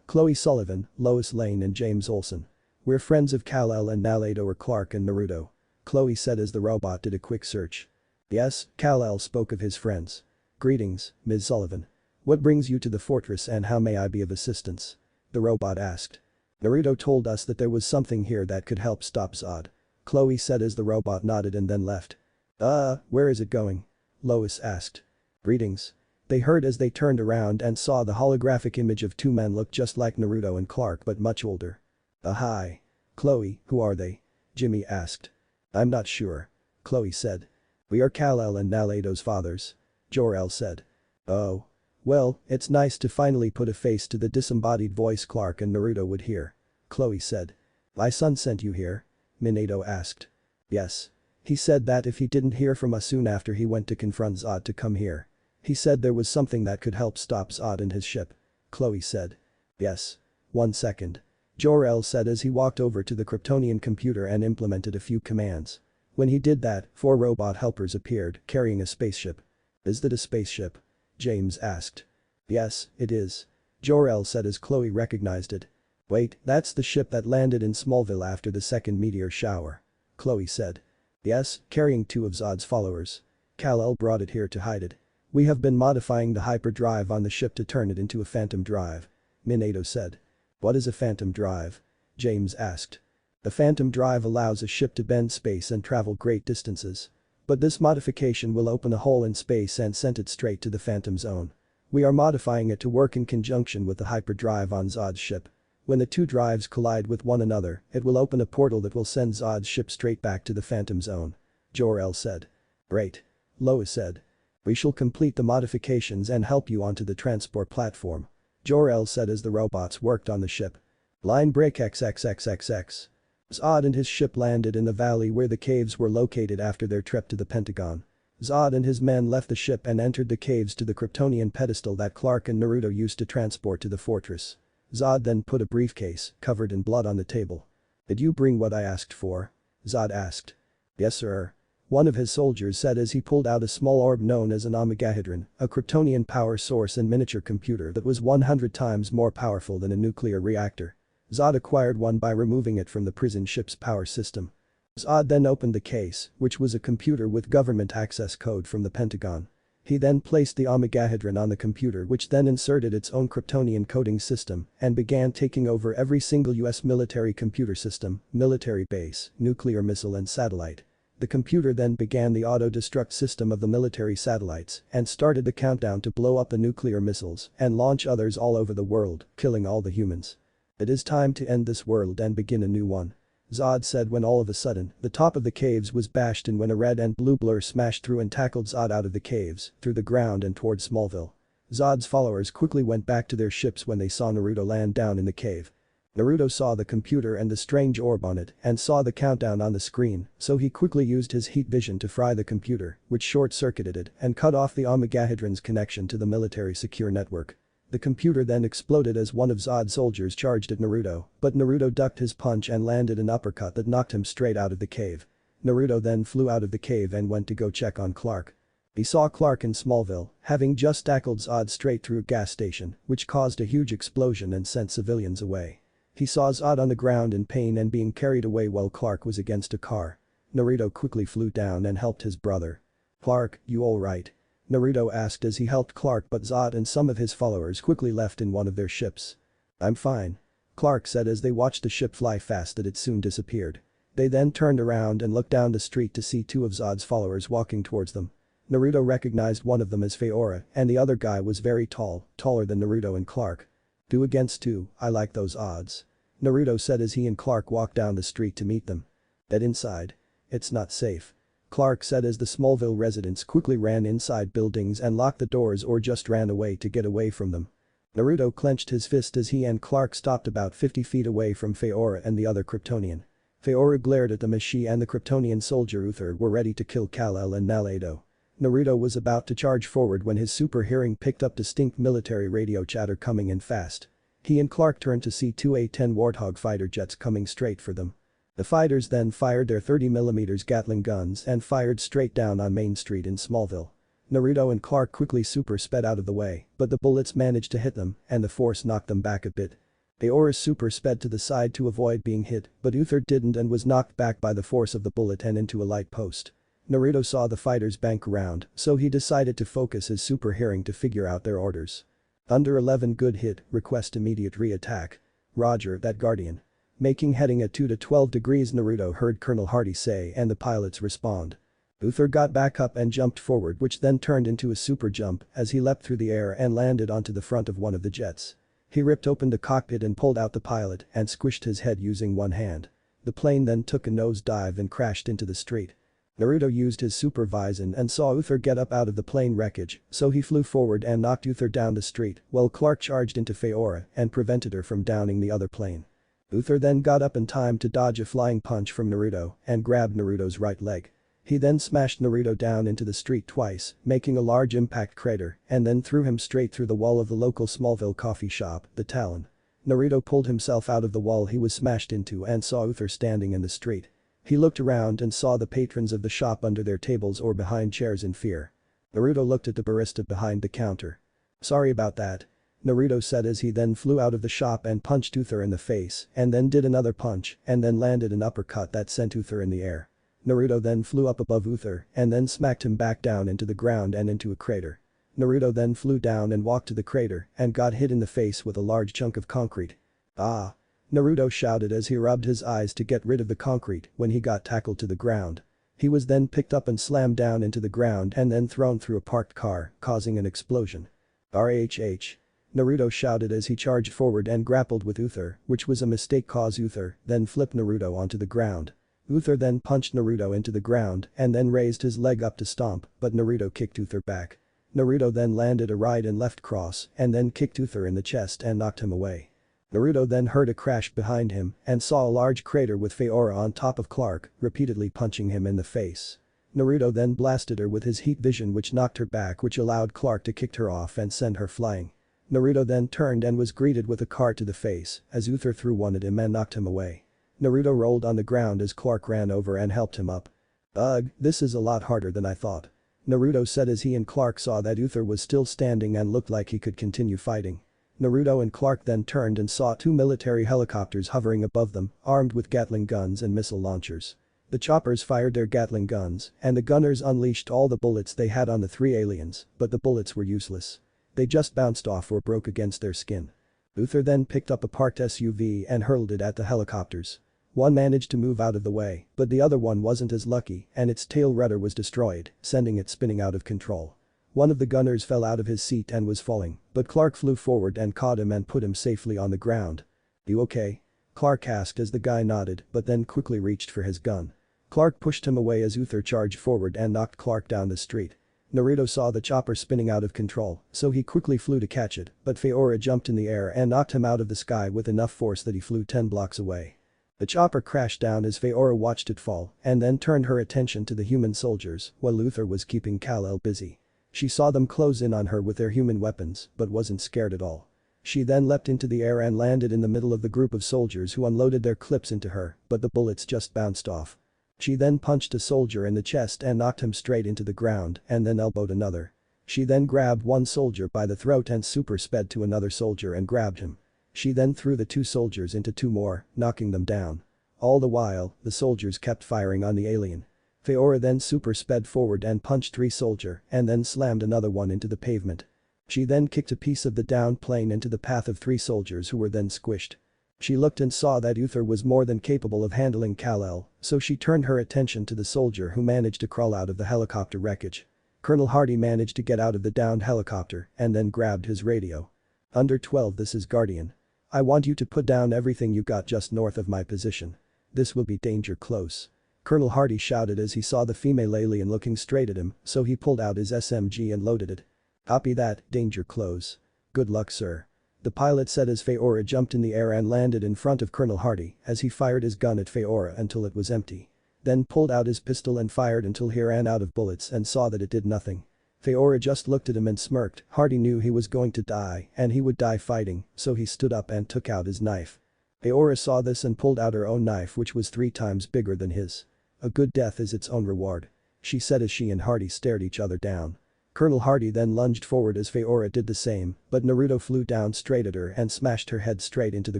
Chloe Sullivan, Lois Lane and James Olsen. "We're friends of Kal-El and Naruto or Clark and Naruto," Chloe said as the robot did a quick search. "Yes," Kal-El spoke of his friends. "Greetings, Ms. Sullivan. What brings you to the fortress and how may I be of assistance?" the robot asked. "Naruto told us that there was something here that could help stop Zod," Chloe said as the robot nodded and then left. Where is it going?" Lois asked. "Greetings," they heard as they turned around and saw the holographic image of two men look just like Naruto and Clark but much older. "Hi. Chloe, who are they?" Jimmy asked. "I'm not sure," Chloe said. "We are Kal-El and Naruto's fathers," Jor-El said. "Oh. Well, it's nice to finally put a face to the disembodied voice Clark and Naruto would hear," Chloe said. "My son sent you here?" Minato asked. "Yes. He said that if he didn't hear from us soon after he went to confront Zod to come here. He said there was something that could help stop Zod and his ship," Chloe said. "Yes. 1 second," Jor-El said as he walked over to the Kryptonian computer and implemented a few commands. When he did that, 4 robot helpers appeared, carrying a spaceship. "Is that a spaceship?" James asked. "Yes, it is," Jor-El said as Chloe recognized it. "Wait, that's the ship that landed in Smallville after the second meteor shower," Chloe said. "Yes, carrying 2 of Zod's followers. Kal-El brought it here to hide it. We have been modifying the hyperdrive on the ship to turn it into a phantom drive," Minato said. "What is a phantom drive?" James asked. "The phantom drive allows a ship to bend space and travel great distances. But this modification will open a hole in space and send it straight to the phantom zone. We are modifying it to work in conjunction with the hyperdrive on Zod's ship. When the 2 drives collide with one another, it will open a portal that will send Zod's ship straight back to the phantom zone," Jor-El said. "Great," Lois said. "We shall complete the modifications and help you onto the transport platform," Jor-El said as the robots worked on the ship. "Line break XXXXX. Zod and his ship landed in the valley where the caves were located after their trip to the Pentagon. Zod and his men left the ship and entered the caves to the Kryptonian pedestal that Clark and Naruto used to transport to the fortress. Zod then put a briefcase, covered in blood on the table. "Did you bring what I asked for?" Zod asked. "Yes sir." One of his soldiers said as he pulled out a small orb known as an omegahedron, a Kryptonian power source and miniature computer that was 100 times more powerful than a nuclear reactor. Zod acquired one by removing it from the prison ship's power system. Zod then opened the case, which was a computer with government access code from the Pentagon. He then placed the omegahedron on the computer, which then inserted its own Kryptonian coding system and began taking over every single US military computer system, military base, nuclear missile and satellite. The computer then began the auto-destruct system of the military satellites and started the countdown to blow up the nuclear missiles and launch others all over the world, killing all the humans. "It is time to end this world and begin a new one," Zod said when all of a sudden, the top of the caves was bashed in when a red and blue blur smashed through and tackled Zod out of the caves, through the ground and towards Smallville. Zod's followers quickly went back to their ships when they saw Naruto land down in the cave. Naruto saw the computer and the strange orb on it and saw the countdown on the screen, so he quickly used his heat vision to fry the computer, which short-circuited it and cut off the omegahedron's connection to the military secure network. The computer then exploded as one of Zod's soldiers charged at Naruto, but Naruto ducked his punch and landed an uppercut that knocked him straight out of the cave. Naruto then flew out of the cave and went to go check on Clark. He saw Clark in Smallville, having just tackled Zod straight through a gas station, which caused a huge explosion and sent civilians away. He saw Zod on the ground in pain and being carried away while Clark was against a car. Naruto quickly flew down and helped his brother. "Clark, you alright?" Naruto asked as he helped Clark, but Zod and some of his followers quickly left in one of their ships. "I'm fine," Clark said as they watched the ship fly fast that it soon disappeared. They then turned around and looked down the street to see two of Zod's followers walking towards them. Naruto recognized one of them as Feora and the other guy was very tall, taller than Naruto and Clark. 2 against 2, I like those odds," Naruto said as he and Clark walked down the street to meet them. "Get inside. It's not safe," Clark said as the Smallville residents quickly ran inside buildings and locked the doors or just ran away to get away from them. Naruto clenched his fist as he and Clark stopped about 50 feet away from Feora and the other Kryptonian. Feora glared at them as she and the Kryptonian soldier Uther were ready to kill Kal-El and Nalado. Naruto was about to charge forward when his super hearing picked up distinct military radio chatter coming in fast. He and Clark turned to see 2 A-10 Warthog fighter jets coming straight for them. The fighters then fired their 30mm Gatling guns and fired straight down on Main Street in Smallville. Naruto and Clark quickly super sped out of the way, but the bullets managed to hit them and the force knocked them back a bit. Feora super sped to the side to avoid being hit, but Uther didn't and was knocked back by the force of the bullet and into a light post. Naruto saw the fighters bank around, so he decided to focus his super hearing to figure out their orders. "Under 11 good hit, request immediate re-attack. Roger that Guardian." Making heading at 2 to 12 degrees Naruto heard Colonel Hardy say and the pilots respond. Uther got back up and jumped forward, which then turned into a super jump as he leapt through the air and landed onto the front of one of the jets. He ripped open the cockpit and pulled out the pilot and squished his head using one hand. The plane then took a nosedive and crashed into the street. Naruto used his super vision and saw Uther get up out of the plane wreckage, so he flew forward and knocked Uther down the street while Clark charged into Feora and prevented her from downing the other plane. Uther then got up in time to dodge a flying punch from Naruto and grabbed Naruto's right leg. He then smashed Naruto down into the street twice, making a large impact crater, and then threw him straight through the wall of the local Smallville coffee shop, the Talon. Naruto pulled himself out of the wall he was smashed into and saw Uther standing in the street. He looked around and saw the patrons of the shop under their tables or behind chairs in fear. Naruto looked at the barista behind the counter. "Sorry about that," Naruto said as he then flew out of the shop and punched Uther in the face and then did another punch and then landed an uppercut that sent Uther in the air. Naruto then flew up above Uther and then smacked him back down into the ground and into a crater. Naruto then flew down and walked to the crater and got hit in the face with a large chunk of concrete. "Ah!" Naruto shouted as he rubbed his eyes to get rid of the concrete when he got tackled to the ground. He was then picked up and slammed down into the ground and then thrown through a parked car, causing an explosion. "RHH!" Naruto shouted as he charged forward and grappled with Uther, which was a mistake cause Uther then flipped Naruto onto the ground. Uther then punched Naruto into the ground and then raised his leg up to stomp, but Naruto kicked Uther back. Naruto then landed a right and left cross and then kicked Uther in the chest and knocked him away. Naruto then heard a crash behind him and saw a large crater with Feora on top of Clark, repeatedly punching him in the face. Naruto then blasted her with his heat vision which knocked her back, which allowed Clark to kick her off and send her flying. Naruto then turned and was greeted with a car to the face as Uther threw one at him and knocked him away. Naruto rolled on the ground as Clark ran over and helped him up. "Ugh, this is a lot harder than I thought," Naruto said as he and Clark saw that Uther was still standing and looked like he could continue fighting. Naruto and Clark then turned and saw two military helicopters hovering above them, armed with Gatling guns and missile launchers. The choppers fired their Gatling guns, and the gunners unleashed all the bullets they had on the three aliens, but the bullets were useless. They just bounced off or broke against their skin. Uther then picked up a parked SUV and hurled it at the helicopters. One managed to move out of the way, but the other one wasn't as lucky and its tail rudder was destroyed, sending it spinning out of control. One of the gunners fell out of his seat and was falling, but Clark flew forward and caught him and put him safely on the ground. "You okay?" Clark asked as the guy nodded but then quickly reached for his gun. Clark pushed him away as Uther charged forward and knocked Clark down the street. Naruto saw the chopper spinning out of control, so he quickly flew to catch it, but Feora jumped in the air and knocked him out of the sky with enough force that he flew 10 blocks away. The chopper crashed down as Feora watched it fall and then turned her attention to the human soldiers while Uther was keeping Kal-El busy. She saw them close in on her with their human weapons but wasn't scared at all. She then leapt into the air and landed in the middle of the group of soldiers who unloaded their clips into her, but the bullets just bounced off. She then punched a soldier in the chest and knocked him straight into the ground and then elbowed another. She then grabbed one soldier by the throat and super sped to another soldier and grabbed him. She then threw the two soldiers into two more, knocking them down. All the while, the soldiers kept firing on the alien. Feora then super sped forward and punched three soldier and then slammed another one into the pavement. She then kicked a piece of the downed plane into the path of three soldiers who were then squished. She looked and saw that Uther was more than capable of handling Kal-El, so she turned her attention to the soldier who managed to crawl out of the helicopter wreckage. Colonel Hardy managed to get out of the downed helicopter and then grabbed his radio. "Under 12, this is Guardian. I want you to put down everything you got just north of my position. This will be danger close." Colonel Hardy shouted as he saw the female alien looking straight at him, so he pulled out his SMG and loaded it. "Copy that, danger close. Good luck, sir," the pilot said as Feora jumped in the air and landed in front of Colonel Hardy as he fired his gun at Feora until it was empty. Then pulled out his pistol and fired until he ran out of bullets and saw that it did nothing. Feora just looked at him and smirked. Hardy knew he was going to die and he would die fighting, so he stood up and took out his knife. Feora saw this and pulled out her own knife which was 3 times bigger than his. "A good death is its own reward," she said as she and Hardy stared each other down. Colonel Hardy then lunged forward as Feora did the same, but Naruto flew down straight at her and smashed her head straight into the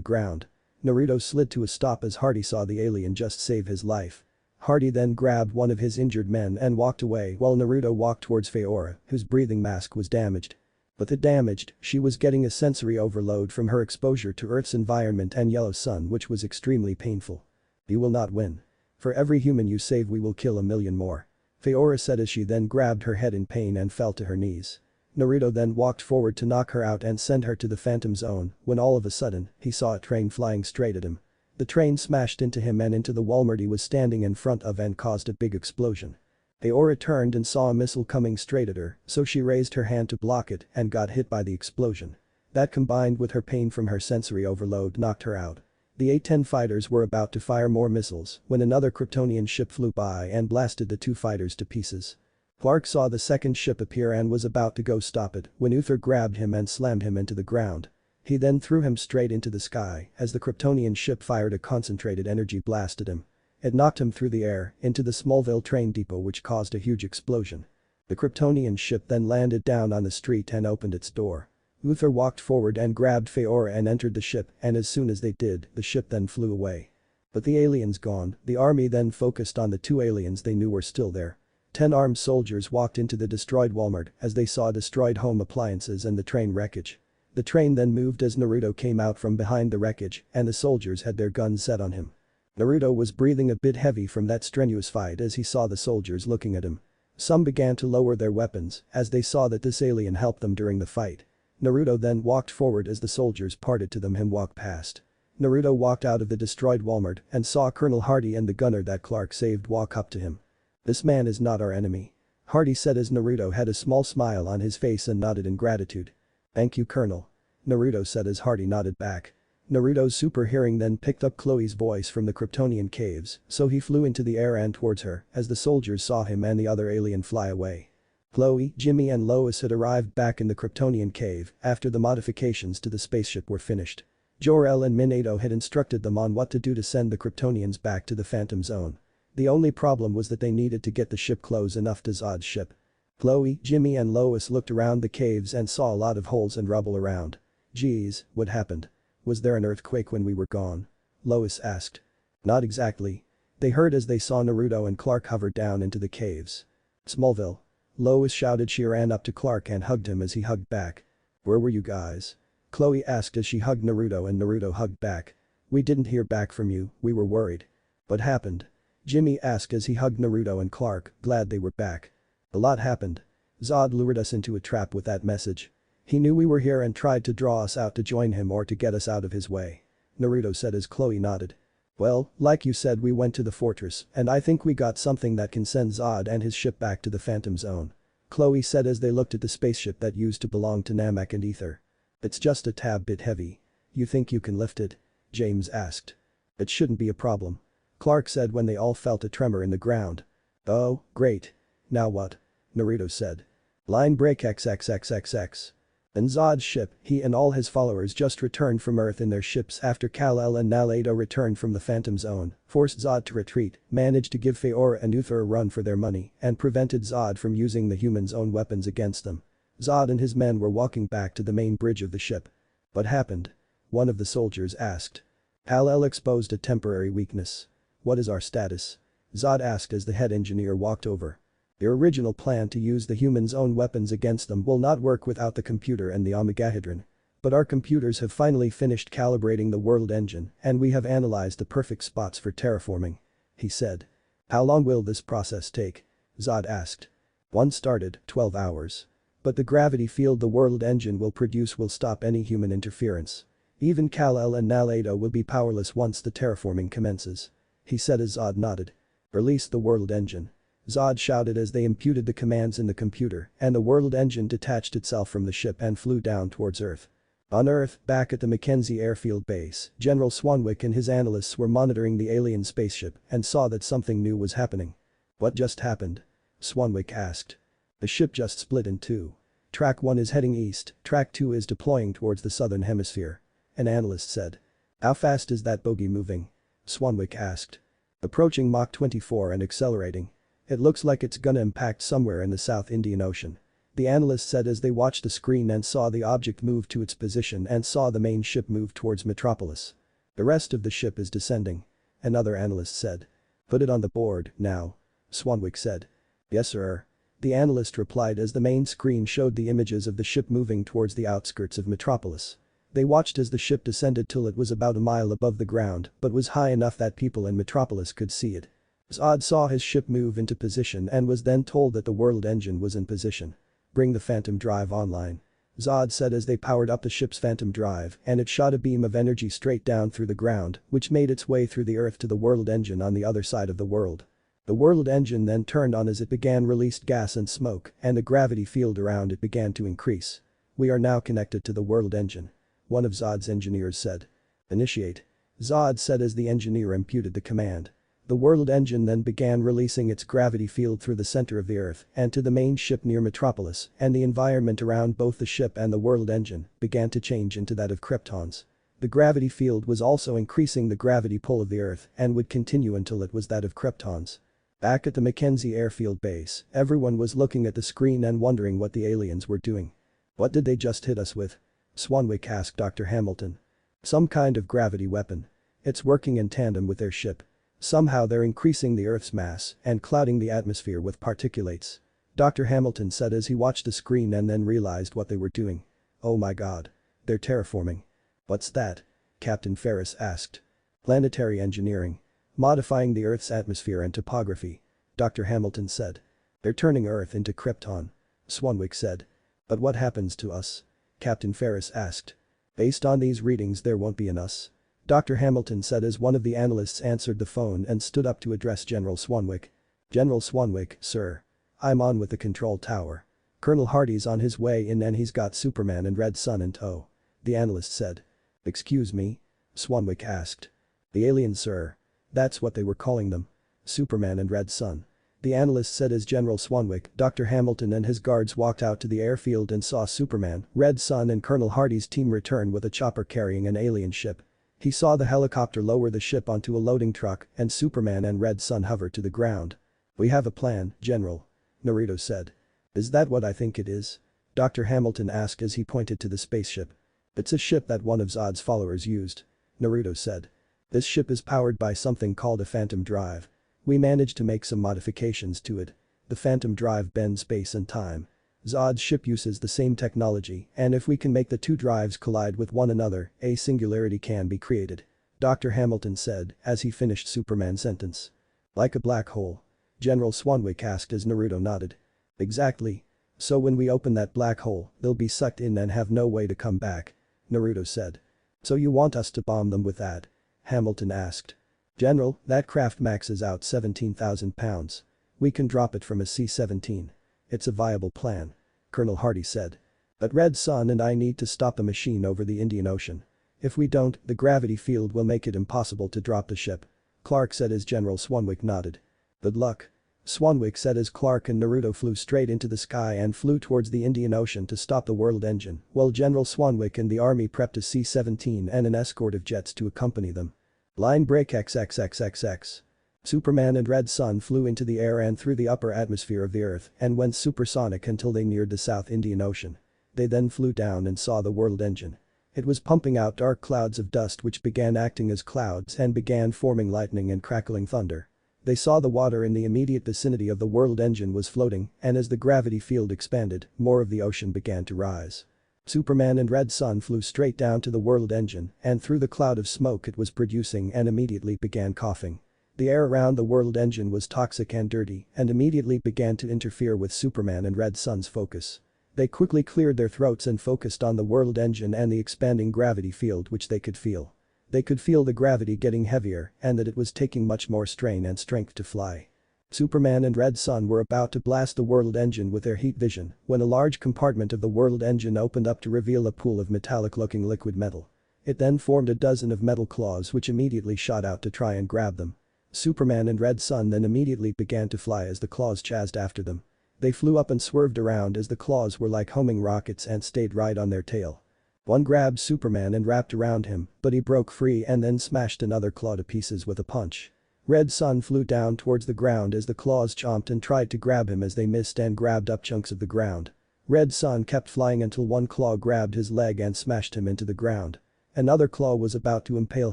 ground. Naruto slid to a stop as Hardy saw the alien just save his life. Hardy then grabbed one of his injured men and walked away while Naruto walked towards Feora, whose breathing mask was damaged. But the damaged, she was getting a sensory overload from her exposure to Earth's environment and yellow sun which was extremely painful. "You will not win. For every human you save we will kill 1,000,000 more," Feora said as she then grabbed her head in pain and fell to her knees. Naruto then walked forward to knock her out and send her to the Phantom Zone when all of a sudden, he saw a train flying straight at him. The train smashed into him and into the Walmart he was standing in front of and caused a big explosion. Feora turned and saw a missile coming straight at her, so she raised her hand to block it and got hit by the explosion. That combined with her pain from her sensory overload knocked her out. The A-10 fighters were about to fire more missiles when another Kryptonian ship flew by and blasted the two fighters to pieces. Clark saw the second ship appear and was about to go stop it when Uther grabbed him and slammed him into the ground. He then threw him straight into the sky as the Kryptonian ship fired a concentrated energy blast at him. It knocked him through the air into the Smallville train depot which caused a huge explosion. The Kryptonian ship then landed down on the street and opened its door. Uther walked forward and grabbed Feora and entered the ship, and as soon as they did, the ship then flew away. But the aliens gone, the army then focused on the 2 aliens they knew were still there. 10 armed soldiers walked into the destroyed Walmart as they saw destroyed home appliances and the train wreckage. The train then moved as Naruto came out from behind the wreckage and the soldiers had their guns set on him. Naruto was breathing a bit heavy from that strenuous fight as he saw the soldiers looking at him. Some began to lower their weapons as they saw that this alien helped them during the fight. Naruto then walked forward as the soldiers parted to them him walk past. Naruto walked out of the destroyed Walmart and saw Colonel Hardy and the gunner that Clark saved walk up to him. "This man is not our enemy," Hardy said as Naruto had a small smile on his face and nodded in gratitude. "Thank you, Colonel," Naruto said as Hardy nodded back. Naruto's super hearing then picked up Chloe's voice from the Kryptonian caves, so he flew into the air and towards her as the soldiers saw him and the other alien fly away. Chloe, Jimmy and Lois had arrived back in the Kryptonian cave after the modifications to the spaceship were finished. Jor-El and Minato had instructed them on what to do to send the Kryptonians back to the Phantom Zone. The only problem was that they needed to get the ship close enough to Zod's ship. Chloe, Jimmy and Lois looked around the caves and saw a lot of holes and rubble around. "Geez, what happened? Was there an earthquake when we were gone?" Lois asked. "Not exactly." They heard as they saw Naruto and Clark hover down into the caves. "Smallville." Lois shouted. She ran up to Clark and hugged him as he hugged back. "Where were you guys?" Chloe asked as she hugged Naruto and Naruto hugged back. "We didn't hear back from you, we were worried." "What happened?" Jimmy asked as he hugged Naruto and Clark, glad they were back. "A lot happened. Zod lured us into a trap with that message. He knew we were here and tried to draw us out to join him or to get us out of his way," Naruto said as Chloe nodded. "Well, like you said, we went to the fortress and I think we got something that can send Zod and his ship back to the Phantom Zone," Chloe said as they looked at the spaceship that used to belong to Namek and Ether. "It's just a tad bit heavy. You think you can lift it?" James asked. "It shouldn't be a problem," Clark said when they all felt a tremor in the ground. "Oh, great. Now what?" Naruto said. "Line break XXXXX. And Zod's ship, he and all his followers just returned from Earth in their ships after Kal-El and Naruto returned from the Phantom Zone, forced Zod to retreat, managed to give Faora and Uther a run for their money, and prevented Zod from using the humans' own weapons against them. Zod and his men were walking back to the main bridge of the ship. What happened?" one of the soldiers asked. "Kal-El exposed a temporary weakness. What is our status?" Zod asked as the head engineer walked over. "Your original plan to use the humans' own weapons against them will not work without the computer and the Omegahedron. But our computers have finally finished calibrating the world engine and we have analyzed the perfect spots for terraforming," he said. "How long will this process take?" Zod asked. "Once started, 12 hours. But the gravity field the world engine will produce will stop any human interference. Even Kal-El and Naruto will be powerless once the terraforming commences," he said as Zod nodded. "Release the world engine," Zod shouted as they imputed the commands in the computer and the world engine detached itself from the ship and flew down towards Earth. On Earth, back at the Mackenzie Airfield Base, General Swanwick and his analysts were monitoring the alien spaceship and saw that something new was happening. "What just happened?" Swanwick asked. "The ship just split in two. Track 1 is heading east, Track 2 is deploying towards the southern hemisphere," an analyst said. "How fast is that bogey moving?" Swanwick asked. "Approaching Mach 24 and accelerating. It looks like it's gonna impact somewhere in the South Indian Ocean," the analyst said as they watched the screen and saw the object move to its position and saw the main ship move towards Metropolis. "The rest of the ship is descending," another analyst said. "Put it on the board, now," Swanwick said. "Yes sir," the analyst replied as the main screen showed the images of the ship moving towards the outskirts of Metropolis. They watched as the ship descended till it was about a mile above the ground but was high enough that people in Metropolis could see it. Zod saw his ship move into position and was then told that the world engine was in position. "Bring the phantom drive online," Zod said as they powered up the ship's phantom drive and it shot a beam of energy straight down through the ground which made its way through the Earth to the world engine on the other side of the world. The world engine then turned on as it began released gas and smoke and the gravity field around it began to increase. "We are now connected to the world engine," one of Zod's engineers said. "Initiate," Zod said as the engineer imputed the command. The world engine then began releasing its gravity field through the center of the Earth and to the main ship near Metropolis and the environment around both the ship and the world engine began to change into that of Kryptons. The gravity field was also increasing the gravity pull of the Earth and would continue until it was that of Kryptons. Back at the Mackenzie Airfield Base, everyone was looking at the screen and wondering what the aliens were doing. "What did they just hit us with?" Swanwick asked Dr. Hamilton. "Some kind of gravity weapon. It's working in tandem with their ship. Somehow they're increasing the Earth's mass and clouding the atmosphere with particulates," Dr. Hamilton said as he watched the screen and then realized what they were doing. "Oh my god. They're terraforming." "What's that?" Captain Ferris asked. "Planetary engineering. Modifying the Earth's atmosphere and topography," Dr. Hamilton said. "They're turning Earth into Krypton," Swanwick said. "But what happens to us?" Captain Ferris asked. "Based on these readings there won't be an us," Dr. Hamilton said as one of the analysts answered the phone and stood up to address General Swanwick. "General Swanwick, sir. I'm on with the control tower. Colonel Hardy's on his way in and he's got Superman and Red Sun in tow," the analyst said. "Excuse me?" Swanwick asked. "The aliens, sir. That's what they were calling them. Superman and Red Sun," the analyst said as General Swanwick. Dr. Hamilton and his guards walked out to the airfield and saw Superman, Red Sun and Colonel Hardy's team return with a chopper carrying an alien ship. He saw the helicopter lower the ship onto a loading truck and Superman and Red Sun hover to the ground. "We have a plan, General," Naruto said. "Is that what I think it is?" Dr. Hamilton asked as he pointed to the spaceship. "It's a ship that one of Zod's followers used," Naruto said. "This ship is powered by something called a phantom drive. We managed to make some modifications to it. The phantom drive bends space and time. Zod's ship uses the same technology, and if we can make the two drives collide with one another, a singularity can be created," Dr. Hamilton said as he finished Superman's sentence. "Like a black hole?" General Swanwick asked as Naruto nodded. "Exactly. So when we open that black hole, they'll be sucked in and have no way to come back," Naruto said. "So you want us to bomb them with that?" Hamilton asked. "General, that craft maxes out 17,000 pounds. We can drop it from a C-17. It's a viable plan," Colonel Hardy said. "But Red Sun and I need to stop the machine over the Indian Ocean. If we don't, the gravity field will make it impossible to drop the ship," Clark said as General Swanwick nodded. "Good luck," Swanwick said as Clark and Naruto flew straight into the sky and flew towards the Indian Ocean to stop the world engine, while General Swanwick and the army prepped a C-17 and an escort of jets to accompany them. Line break XXXXX. Superman and Red Sun flew into the air and through the upper atmosphere of the Earth and went supersonic until they neared the South Indian Ocean. They then flew down and saw the world engine. It was pumping out dark clouds of dust which began acting as clouds and began forming lightning and crackling thunder. They saw the water in the immediate vicinity of the world engine was floating, and as the gravity field expanded, more of the ocean began to rise. Superman and Red Sun flew straight down to the world engine and through the cloud of smoke it was producing and immediately began coughing. The air around the world engine was toxic and dirty and immediately began to interfere with Superman and Red Sun's focus. They quickly cleared their throats and focused on the world engine and the expanding gravity field which they could feel. They could feel the gravity getting heavier and that it was taking much more strain and strength to fly. Superman and Red Sun were about to blast the world engine with their heat vision when a large compartment of the world engine opened up to reveal a pool of metallic-looking liquid metal. It then formed a dozen of metal claws which immediately shot out to try and grab them. Superman and Red Sun then immediately began to fly as the claws chased after them. They flew up and swerved around as the claws were like homing rockets and stayed right on their tail. One grabbed Superman and wrapped around him, but he broke free and then smashed another claw to pieces with a punch. Red Sun flew down towards the ground as the claws chomped and tried to grab him as they missed and grabbed up chunks of the ground. Red Sun kept flying until one claw grabbed his leg and smashed him into the ground. Another claw was about to impale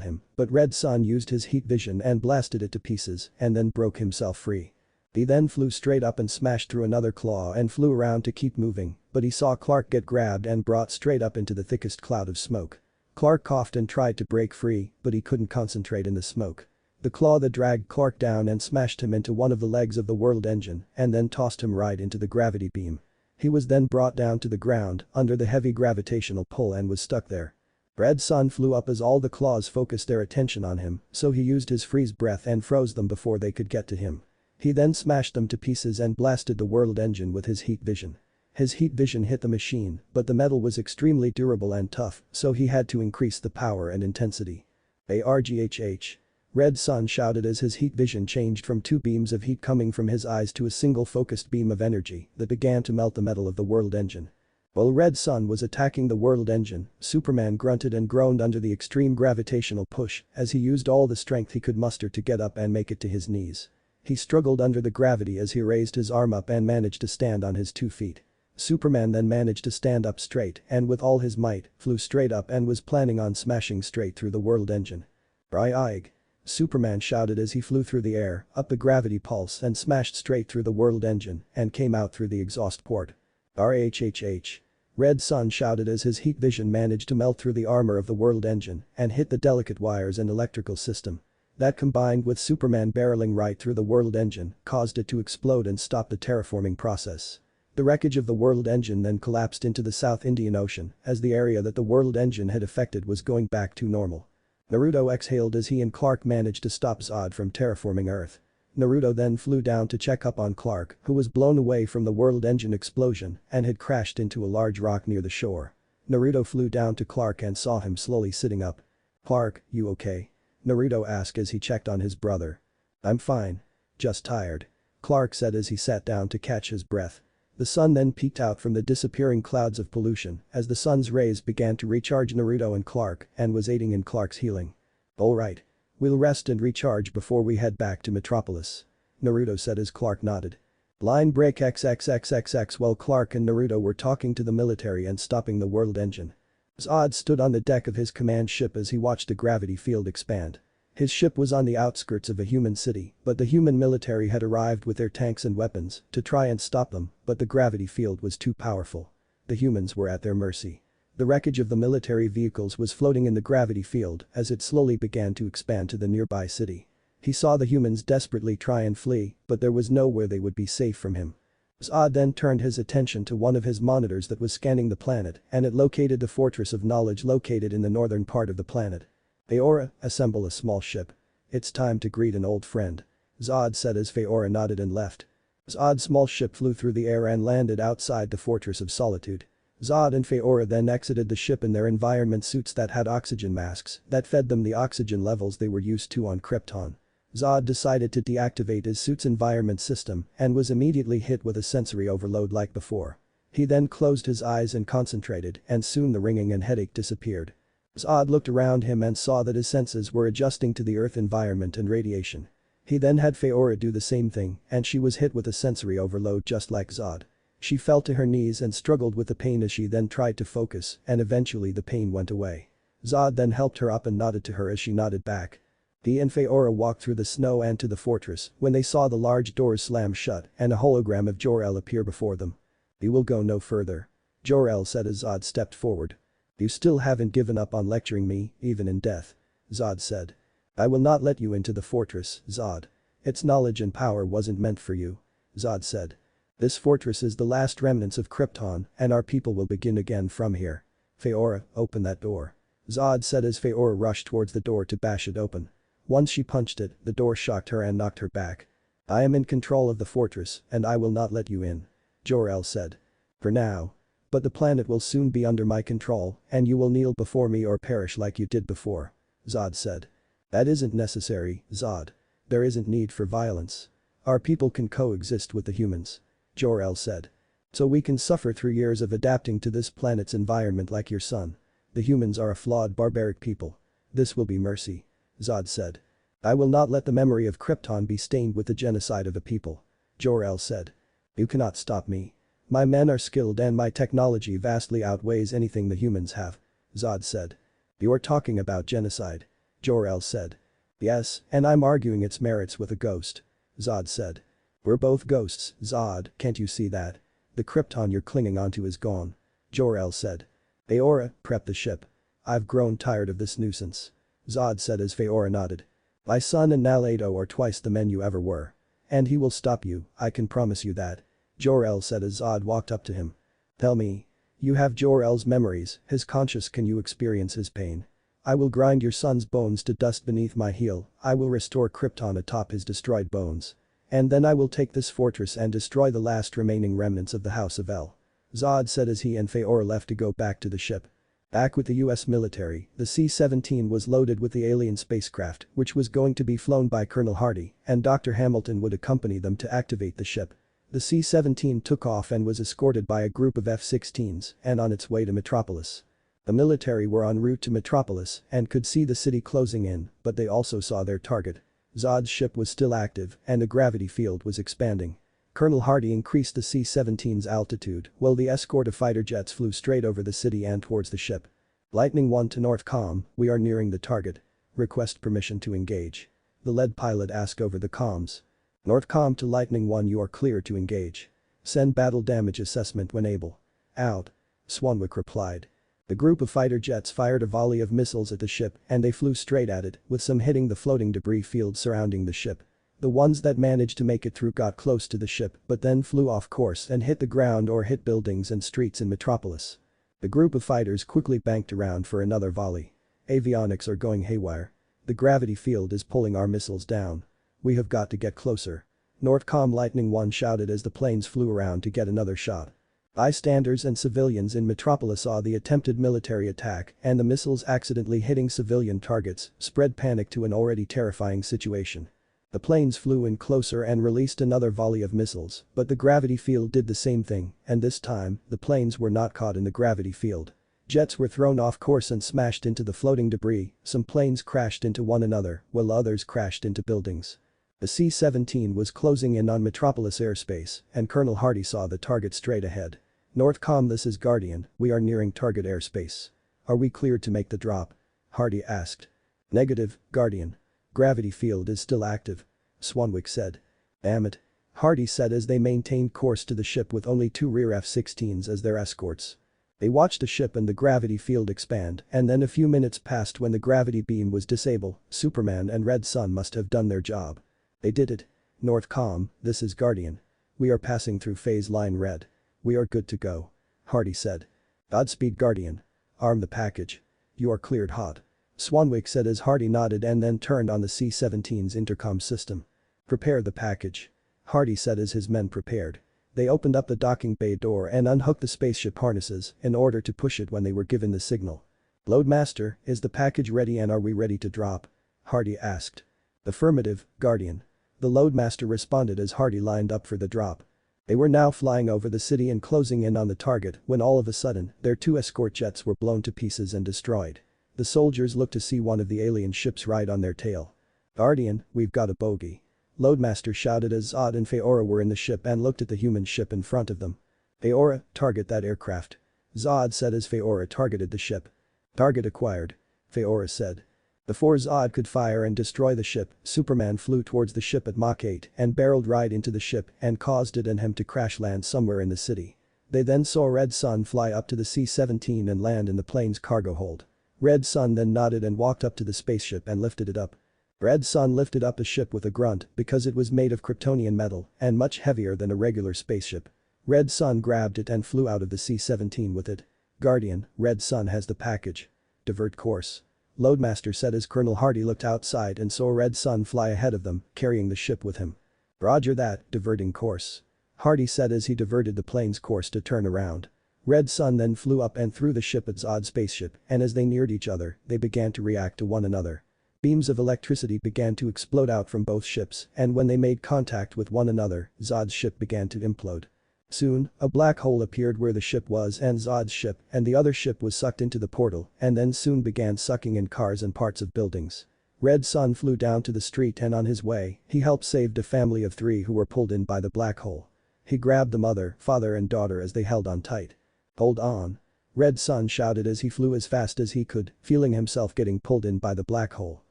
him, but Red Sun used his heat vision and blasted it to pieces and then broke himself free. He then flew straight up and smashed through another claw and flew around to keep moving, but he saw Clark get grabbed and brought straight up into the thickest cloud of smoke. Clark coughed and tried to break free, but he couldn't concentrate in the smoke. The claw that dragged Clark down and smashed him into one of the legs of the world engine and then tossed him right into the gravity beam. He was then brought down to the ground under the heavy gravitational pull and was stuck there. Red Sun flew up as all the claws focused their attention on him, so he used his freeze breath and froze them before they could get to him. He then smashed them to pieces and blasted the world engine with his heat vision. His heat vision hit the machine, but the metal was extremely durable and tough, so he had to increase the power and intensity. "Arghh." Red Sun shouted as his heat vision changed from two beams of heat coming from his eyes to a single focused beam of energy that began to melt the metal of the world engine. While Red Sun was attacking the world engine, Superman grunted and groaned under the extreme gravitational push as he used all the strength he could muster to get up and make it to his knees. He struggled under the gravity as he raised his arm up and managed to stand on his 2 feet. Superman then managed to stand up straight and with all his might, flew straight up and was planning on smashing straight through the world engine. "Arghh." Superman shouted as he flew through the air, up the gravity pulse and smashed straight through the world engine and came out through the exhaust port. "Rhhh." Red Sun shouted as his heat vision managed to melt through the armor of the world engine and hit the delicate wires and electrical system. That combined with Superman barreling right through the world engine caused it to explode and stop the terraforming process. The wreckage of the world engine then collapsed into the South Indian Ocean as the area that the world engine had affected was going back to normal. Naruto exhaled as he and Clark managed to stop Zod from terraforming Earth. Naruto then flew down to check up on Clark, who was blown away from the world engine explosion and had crashed into a large rock near the shore. Naruto flew down to Clark and saw him slowly sitting up. "Clark, you okay?" Naruto asked as he checked on his brother. "I'm fine. Just tired," Clark said as he sat down to catch his breath. The sun then peeked out from the disappearing clouds of pollution as the sun's rays began to recharge Naruto and Clark and was aiding in Clark's healing. "Alright. We'll rest and recharge before we head back to Metropolis," Naruto said as Clark nodded. Line break XXXXX. While Clark and Naruto were talking to the military and stopping the world engine, Zod stood on the deck of his command ship as he watched the gravity field expand. His ship was on the outskirts of a human city, but the human military had arrived with their tanks and weapons to try and stop them, but the gravity field was too powerful. The humans were at their mercy. The wreckage of the military vehicles was floating in the gravity field as it slowly began to expand to the nearby city. He saw the humans desperately try and flee, but there was nowhere they would be safe from him. Zod then turned his attention to one of his monitors that was scanning the planet, and it located the fortress of knowledge located in the northern part of the planet. "Feora, assemble a small ship. It's time to greet an old friend," Zod said as Feora nodded and left. Zod's small ship flew through the air and landed outside the Fortress of Solitude. Zod and Feora then exited the ship in their environment suits that had oxygen masks that fed them the oxygen levels they were used to on Krypton. Zod decided to deactivate his suit's environment system and was immediately hit with a sensory overload like before. He then closed his eyes and concentrated, and soon the ringing and headache disappeared. Zod looked around him and saw that his senses were adjusting to the Earth environment and radiation. He then had Feora do the same thing, and she was hit with a sensory overload just like Zod. She fell to her knees and struggled with the pain as she then tried to focus, and eventually the pain went away. Zod then helped her up and nodded to her as she nodded back. He and Feora walked through the snow and to the fortress when they saw the large doors slam shut and a hologram of Jor-El appear before them. "We will go no further," Jor-El said as Zod stepped forward. "You still haven't given up on lecturing me, even in death," Zod said. "I will not let you into the fortress, Zod. Its knowledge and power wasn't meant for you," Zod said. "This fortress is the last remnants of Krypton and our people will begin again from here. Feora, open that door," Zod said as Feora rushed towards the door to bash it open. Once she punched it, the door shocked her and knocked her back. "I am in control of the fortress and I will not let you in," Jor-El said. "For now. But the planet will soon be under my control and you will kneel before me or perish like you did before," Zod said. "That isn't necessary, Zod. There isn't need for violence. Our people can coexist with the humans," Jor-El said. "So we can suffer through years of adapting to this planet's environment like your son. The humans are a flawed barbaric people. This will be mercy," Zod said. "I will not let the memory of Krypton be stained with the genocide of a people," Jor-El said. "You cannot stop me. My men are skilled and my technology vastly outweighs anything the humans have," Zod said. "You are talking about genocide," Jor-El said. "Yes, and I'm arguing its merits with a ghost," Zod said. "We're both ghosts, Zod, can't you see that? The Krypton you're clinging onto is gone," Jor-El said. "Feora, prep the ship. I've grown tired of this nuisance," Zod said as Feora nodded. "My son and Naledo are twice the men you ever were. And he will stop you, I can promise you that," Jor-El said as Zod walked up to him. "Tell me. You have Jor-El's memories, his conscience, can you experience his pain? I will grind your son's bones to dust beneath my heel, I will restore Krypton atop his destroyed bones. And then I will take this fortress and destroy the last remaining remnants of the House of El," Zod said as he and Feora left to go back to the ship. Back with the US military, the C-17 was loaded with the alien spacecraft which was going to be flown by Colonel Hardy and Dr. Hamilton would accompany them to activate the ship. The C-17 took off and was escorted by a group of F-16s and on its way to Metropolis. The military were en route to Metropolis and could see the city closing in, but they also saw their target. Zod's ship was still active and the gravity field was expanding. Colonel Hardy increased the C-17's altitude while the escort of fighter jets flew straight over the city and towards the ship. "Lightning 1 to Northcom, we are nearing the target. Request permission to engage," the lead pilot asked over the comms. "Northcom to Lightning 1, you are clear to engage. Send battle damage assessment when able. Out," Swanwick replied. The group of fighter jets fired a volley of missiles at the ship and they flew straight at it, with some hitting the floating debris field surrounding the ship. The ones that managed to make it through got close to the ship but then flew off course and hit the ground or hit buildings and streets in Metropolis. The group of fighters quickly banked around for another volley. "Avionics are going haywire. The gravity field is pulling our missiles down. We have got to get closer," Northcom Lightning 1 shouted as the planes flew around to get another shot. Bystanders and civilians in Metropolis saw the attempted military attack and the missiles accidentally hitting civilian targets spread panic to an already terrifying situation. The planes flew in closer and released another volley of missiles, but the gravity field did the same thing, and this time, the planes were not caught in the gravity field. Jets were thrown off course and smashed into the floating debris, some planes crashed into one another, while others crashed into buildings. The C-17 was closing in on Metropolis airspace, and Colonel Hardy saw the target straight ahead. Northcom, this is Guardian, we are nearing target airspace. Are we cleared to make the drop? Hardy asked. Negative, Guardian. Gravity field is still active. Swanwick said. Damn it. Hardy said as they maintained course to the ship with only 2 rear F-16s as their escorts. They watched the ship and the gravity field expand, and then a few minutes passed when the gravity beam was disabled. Superman and Red Sun must have done their job. They did it. Northcom, this is Guardian. We are passing through phase line red. We are good to go. Hardy said. Godspeed, Guardian. Arm the package. You are cleared hot. Swanwick said as Hardy nodded and then turned on the C-17's intercom system. Prepare the package. Hardy said as his men prepared. They opened up the docking bay door and unhooked the spaceship harnesses in order to push it when they were given the signal. Loadmaster, is the package ready and are we ready to drop? Hardy asked. Affirmative, Guardian. The Loadmaster responded as Hardy lined up for the drop. They were now flying over the city and closing in on the target when all of a sudden, their 2 escort jets were blown to pieces and destroyed. The soldiers looked to see one of the alien ships ride on their tail. Guardian, we've got a bogey. Loadmaster shouted as Zod and Feora were in the ship and looked at the human ship in front of them. Feora, target that aircraft. Zod said as Feora targeted the ship. Target acquired. Feora said. Before Zod could fire and destroy the ship, Superman flew towards the ship at Mach 8 and barreled right into the ship and caused it and him to crash land somewhere in the city. They then saw Red Sun fly up to the C-17 and land in the plane's cargo hold. Red Sun then nodded and walked up to the spaceship and lifted it up. Red Sun lifted up the ship with a grunt because it was made of Kryptonian metal and much heavier than a regular spaceship. Red Sun grabbed it and flew out of the C-17 with it. Guardian, Red Sun has the package. Divert course. Loadmaster said as Colonel Hardy looked outside and saw Red Sun fly ahead of them, carrying the ship with him. Roger that, diverting course. Hardy said as he diverted the plane's course to turn around. Red Sun then flew up and threw the ship at Zod's spaceship, and as they neared each other, they began to react to one another. Beams of electricity began to explode out from both ships, and when they made contact with one another, Zod's ship began to implode. Soon, a black hole appeared where the ship was and Zod's ship and the other ship was sucked into the portal and then soon began sucking in cars and parts of buildings. Red Sun flew down to the street and on his way, he helped save a family of 3 who were pulled in by the black hole. He grabbed the mother, father and daughter as they held on tight. Hold on. Red Sun shouted as he flew as fast as he could, feeling himself getting pulled in by the black hole.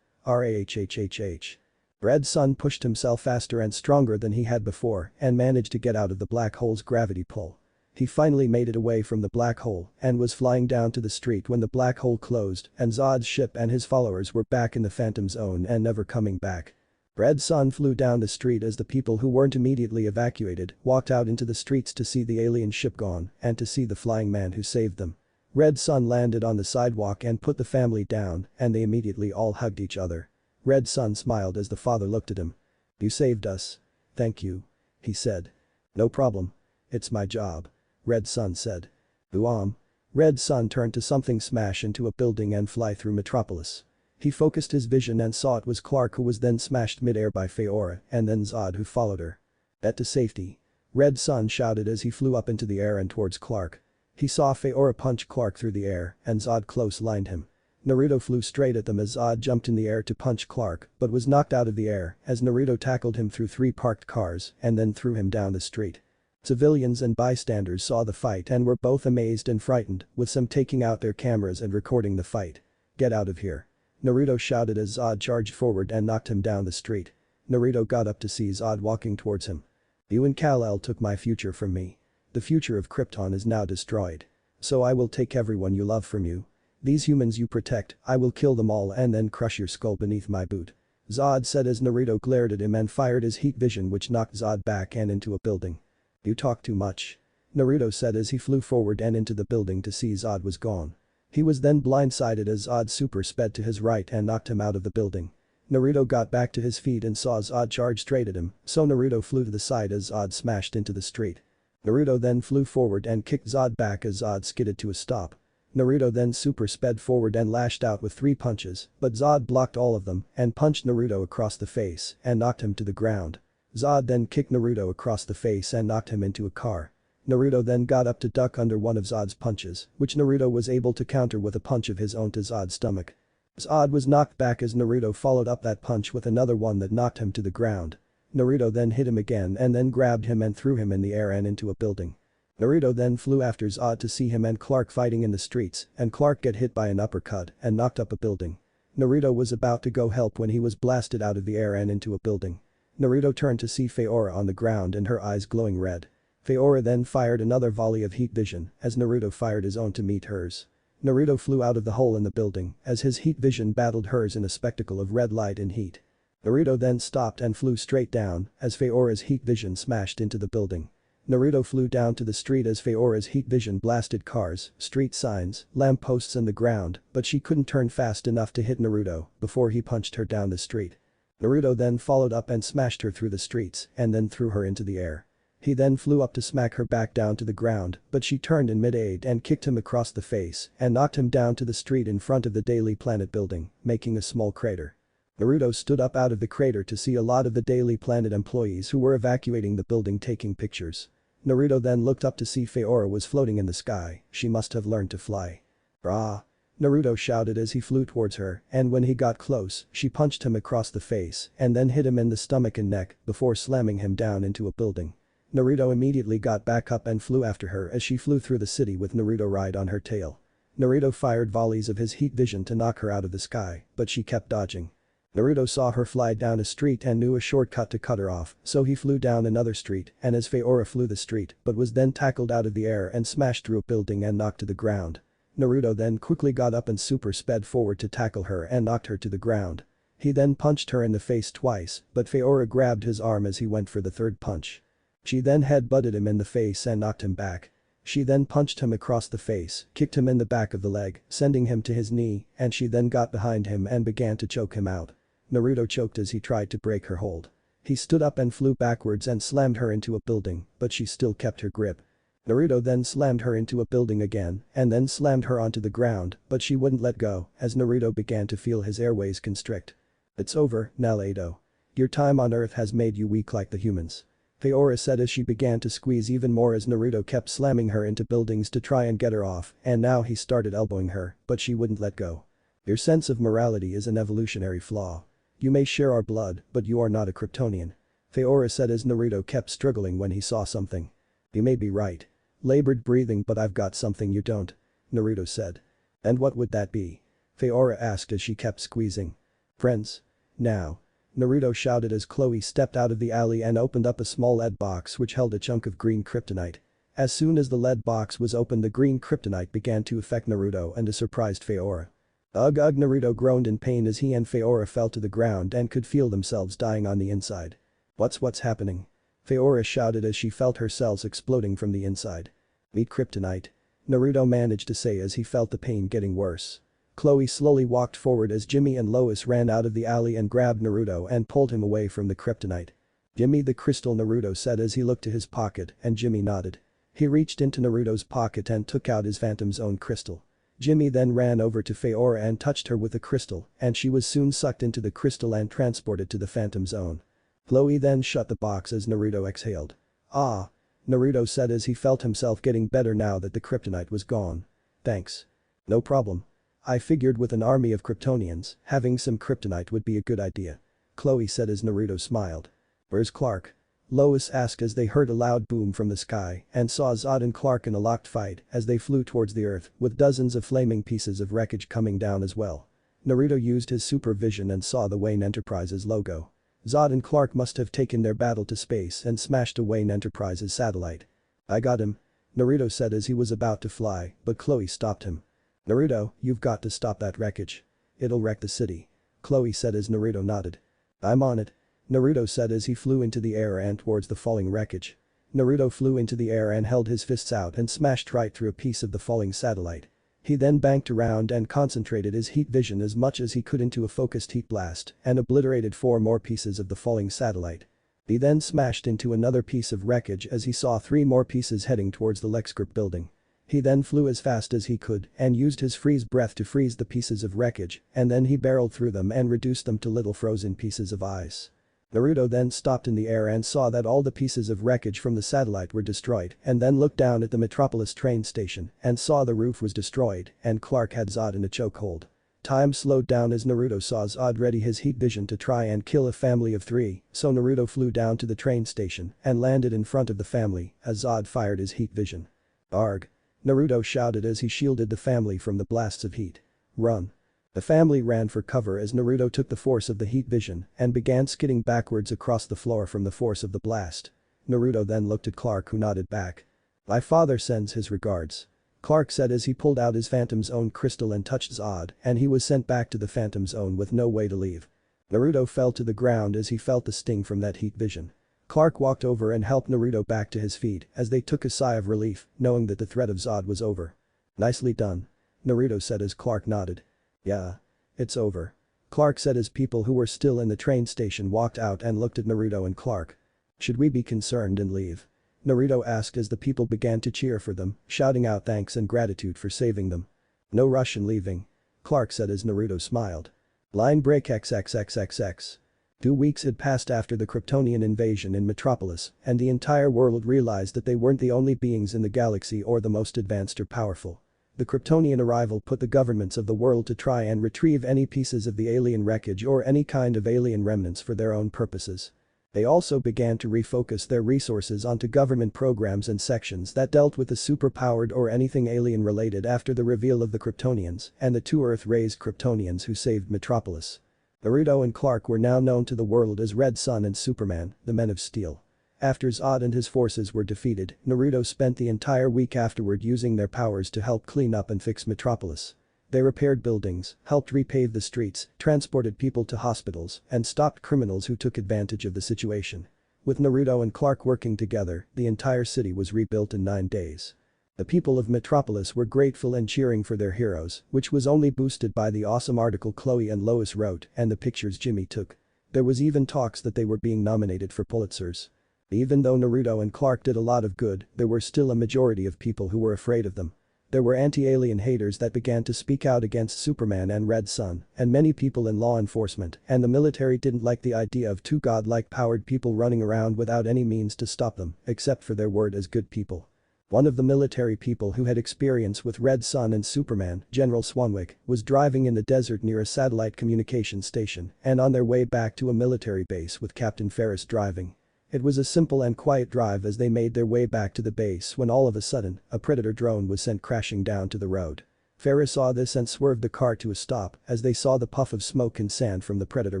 RAHHHH. Red Sun pushed himself faster and stronger than he had before and managed to get out of the black hole's gravity pull. He finally made it away from the black hole and was flying down to the street when the black hole closed and Zod's ship and his followers were back in the Phantom Zone and never coming back. Red Sun flew down the street as the people who weren't immediately evacuated walked out into the streets to see the alien ship gone and to see the flying man who saved them. Red Sun landed on the sidewalk and put the family down and they immediately all hugged each other. Red Sun smiled as the father looked at him. You saved us. Thank you. He said. No problem. It's my job. Red Sun said. Red Sun turned to something smash into a building and fly through Metropolis. He focused his vision and saw it was Clark who was then smashed mid-air by Feora and then Zod who followed her. Get to safety. Red Sun shouted as he flew up into the air and towards Clark. He saw Feora punch Clark through the air and Zod close-lined him. Naruto flew straight at them as Zod jumped in the air to punch Clark but was knocked out of the air as Naruto tackled him through 3 parked cars and then threw him down the street. Civilians and bystanders saw the fight and were both amazed and frightened, with some taking out their cameras and recording the fight. Get out of here. Naruto shouted as Zod charged forward and knocked him down the street. Naruto got up to see Zod walking towards him. You and Kal-El took my future from me. The future of Krypton is now destroyed. So I will take everyone you love from you. These humans you protect, I will kill them all and then crush your skull beneath my boot. Zod said as Naruto glared at him and fired his heat vision which knocked Zod back and into a building. You talk too much. Naruto said as he flew forward and into the building to see Zod was gone. He was then blindsided as Zod super sped to his right and knocked him out of the building. Naruto got back to his feet and saw Zod charge straight at him, so Naruto flew to the side as Zod smashed into the street. Naruto then flew forward and kicked Zod back as Zod skidded to a stop. Naruto then super sped forward and lashed out with 3 punches, but Zod blocked all of them and punched Naruto across the face and knocked him to the ground. Zod then kicked Naruto across the face and knocked him into a car. Naruto then got up to duck under one of Zod's punches, which Naruto was able to counter with a punch of his own to Zod's stomach. Zod was knocked back as Naruto followed up that punch with another one that knocked him to the ground. Naruto then hit him again and then grabbed him and threw him in the air and into a building. Naruto then flew after Zod to see him and Clark fighting in the streets, and Clark get hit by an uppercut and knocked up a building. Naruto was about to go help when he was blasted out of the air and into a building. Naruto turned to see Feora on the ground and her eyes glowing red. Feora then fired another volley of heat vision as Naruto fired his own to meet hers. Naruto flew out of the hole in the building as his heat vision battled hers in a spectacle of red light and heat. Naruto then stopped and flew straight down as Feora's heat vision smashed into the building. Naruto flew down to the street as Feora's heat vision blasted cars, street signs, lampposts and the ground, but she couldn't turn fast enough to hit Naruto before he punched her down the street. Naruto then followed up and smashed her through the streets and then threw her into the air. He then flew up to smack her back down to the ground, but she turned in mid-air and kicked him across the face and knocked him down to the street in front of the Daily Planet building, making a small crater. Naruto stood up out of the crater to see a lot of the Daily Planet employees who were evacuating the building taking pictures. Naruto then looked up to see Feora was floating in the sky, she must have learned to fly. "Rah!" Naruto shouted as he flew towards her, and when he got close, she punched him across the face and then hit him in the stomach and neck before slamming him down into a building. Naruto immediately got back up and flew after her as she flew through the city with Naruto right on her tail. Naruto fired volleys of his heat vision to knock her out of the sky, but she kept dodging. Naruto saw her fly down a street and knew a shortcut to cut her off, so he flew down another street and as Feora flew the street but was then tackled out of the air and smashed through a building and knocked to the ground. Naruto then quickly got up and super sped forward to tackle her and knocked her to the ground. He then punched her in the face twice, but Feora grabbed his arm as he went for the third punch. She then head-butted him in the face and knocked him back. She then punched him across the face, kicked him in the back of the leg, sending him to his knee, and she then got behind him and began to choke him out. Naruto choked as he tried to break her hold. He stood up and flew backwards and slammed her into a building, but she still kept her grip. Naruto then slammed her into a building again and then slammed her onto the ground, but she wouldn't let go as Naruto began to feel his airways constrict. "It's over, Naruto. Your time on Earth has made you weak like the humans," Feora said as she began to squeeze even more as Naruto kept slamming her into buildings to try and get her off, and now he started elbowing her, but she wouldn't let go. "Your sense of morality is an evolutionary flaw. You may share our blood, but you are not a Kryptonian," Feora said as Naruto kept struggling when he saw something. "You may be right. Labored breathing, but I've got something you don't," Naruto said. "And what would that be?" Feora asked as she kept squeezing. "Friends. Now." Naruto shouted as Chloe stepped out of the alley and opened up a small lead box which held a chunk of green kryptonite. As soon as the lead box was opened, the green kryptonite began to affect Naruto and a surprised Feora. Ugh, Naruto groaned in pain as he and Feora fell to the ground and could feel themselves dying on the inside. What's happening?" Feora shouted as she felt her cells exploding from the inside. "Meet kryptonite," Naruto managed to say as he felt the pain getting worse. Chloe slowly walked forward as Jimmy and Lois ran out of the alley and grabbed Naruto and pulled him away from the kryptonite. "Jimmy the crystal," Naruto said as he looked to his pocket and Jimmy nodded. He reached into Naruto's pocket and took out his Phantom Zone crystal. Jimmy then ran over to Feora and touched her with the crystal and she was soon sucked into the crystal and transported to the Phantom Zone. Chloe then shut the box as Naruto exhaled. "Ah," Naruto said as he felt himself getting better now that the kryptonite was gone. "Thanks." "No problem. I figured with an army of Kryptonians, having some kryptonite would be a good idea," Chloe said as Naruto smiled. "Where's Clark?" Lois asked as they heard a loud boom from the sky and saw Zod and Clark in a locked fight as they flew towards the earth with dozens of flaming pieces of wreckage coming down as well. Naruto used his super vision and saw the Wayne Enterprises logo. Zod and Clark must have taken their battle to space and smashed a Wayne Enterprises satellite. "I got him," Naruto said as he was about to fly, but Chloe stopped him. "Naruto, you've got to stop that wreckage. It'll wreck the city," Chloe said as Naruto nodded. "I'm on it," Naruto said as he flew into the air and towards the falling wreckage. Naruto flew into the air and held his fists out and smashed right through a piece of the falling satellite. He then banked around and concentrated his heat vision as much as he could into a focused heat blast and obliterated 4 more pieces of the falling satellite. He then smashed into another piece of wreckage as he saw 3 more pieces heading towards the Lex Group building. He then flew as fast as he could and used his freeze breath to freeze the pieces of wreckage, and then he barreled through them and reduced them to little frozen pieces of ice. Naruto then stopped in the air and saw that all the pieces of wreckage from the satellite were destroyed and then looked down at the Metropolis train station and saw the roof was destroyed and Clark had Zod in a chokehold. Time slowed down as Naruto saw Zod ready his heat vision to try and kill a family of 3, so Naruto flew down to the train station and landed in front of the family as Zod fired his heat vision. "Arg!" Naruto shouted as he shielded the family from the blasts of heat. "Run!" The family ran for cover as Naruto took the force of the heat vision and began skidding backwards across the floor from the force of the blast. Naruto then looked at Clark, who nodded back. "My father sends his regards," Clark said as he pulled out his Phantom Zone crystal and touched Zod, and he was sent back to the Phantom Zone with no way to leave. Naruto fell to the ground as he felt the sting from that heat vision. Clark walked over and helped Naruto back to his feet as they took a sigh of relief, knowing that the threat of Zod was over. "Nicely done," Naruto said as Clark nodded. "Yeah. It's over," Clark said as people who were still in the train station walked out and looked at Naruto and Clark. "Should we be concerned and leave?" Naruto asked as the people began to cheer for them, shouting out thanks and gratitude for saving them. "No rush in leaving," Clark said as Naruto smiled. Line break XXXXX. 2 weeks had passed after the Kryptonian invasion in Metropolis, and the entire world realized that they weren't the only beings in the galaxy or the most advanced or powerful. The Kryptonian arrival put the governments of the world to try and retrieve any pieces of the alien wreckage or any kind of alien remnants for their own purposes. They also began to refocus their resources onto government programs and sections that dealt with the superpowered or anything alien related after the reveal of the Kryptonians and the 2 Earth-raised Kryptonians who saved Metropolis. Naruto and Clark were now known to the world as Red Sun and Superman, the Men of Steel. After Zod and his forces were defeated, Naruto spent the entire week afterward using their powers to help clean up and fix Metropolis. They repaired buildings, helped repave the streets, transported people to hospitals, and stopped criminals who took advantage of the situation. With Naruto and Clark working together, the entire city was rebuilt in 9 days. The people of Metropolis were grateful and cheering for their heroes, which was only boosted by the awesome article Chloe and Lois wrote and the pictures Jimmy took. There was even talks that they were being nominated for Pulitzers. Even though Naruto and Clark did a lot of good, there were still a majority of people who were afraid of them. There were anti-alien haters that began to speak out against Superman and Red Sun, and many people in law enforcement and the military didn't like the idea of 2 godlike powered people running around without any means to stop them, except for their word as good people. One of the military people who had experience with Red Sun and Superman, General Swanwick, was driving in the desert near a satellite communication station and on their way back to a military base with Captain Ferris driving. It was a simple and quiet drive as they made their way back to the base when all of a sudden, a Predator drone was sent crashing down to the road. Ferris saw this and swerved the car to a stop as they saw the puff of smoke and sand from the Predator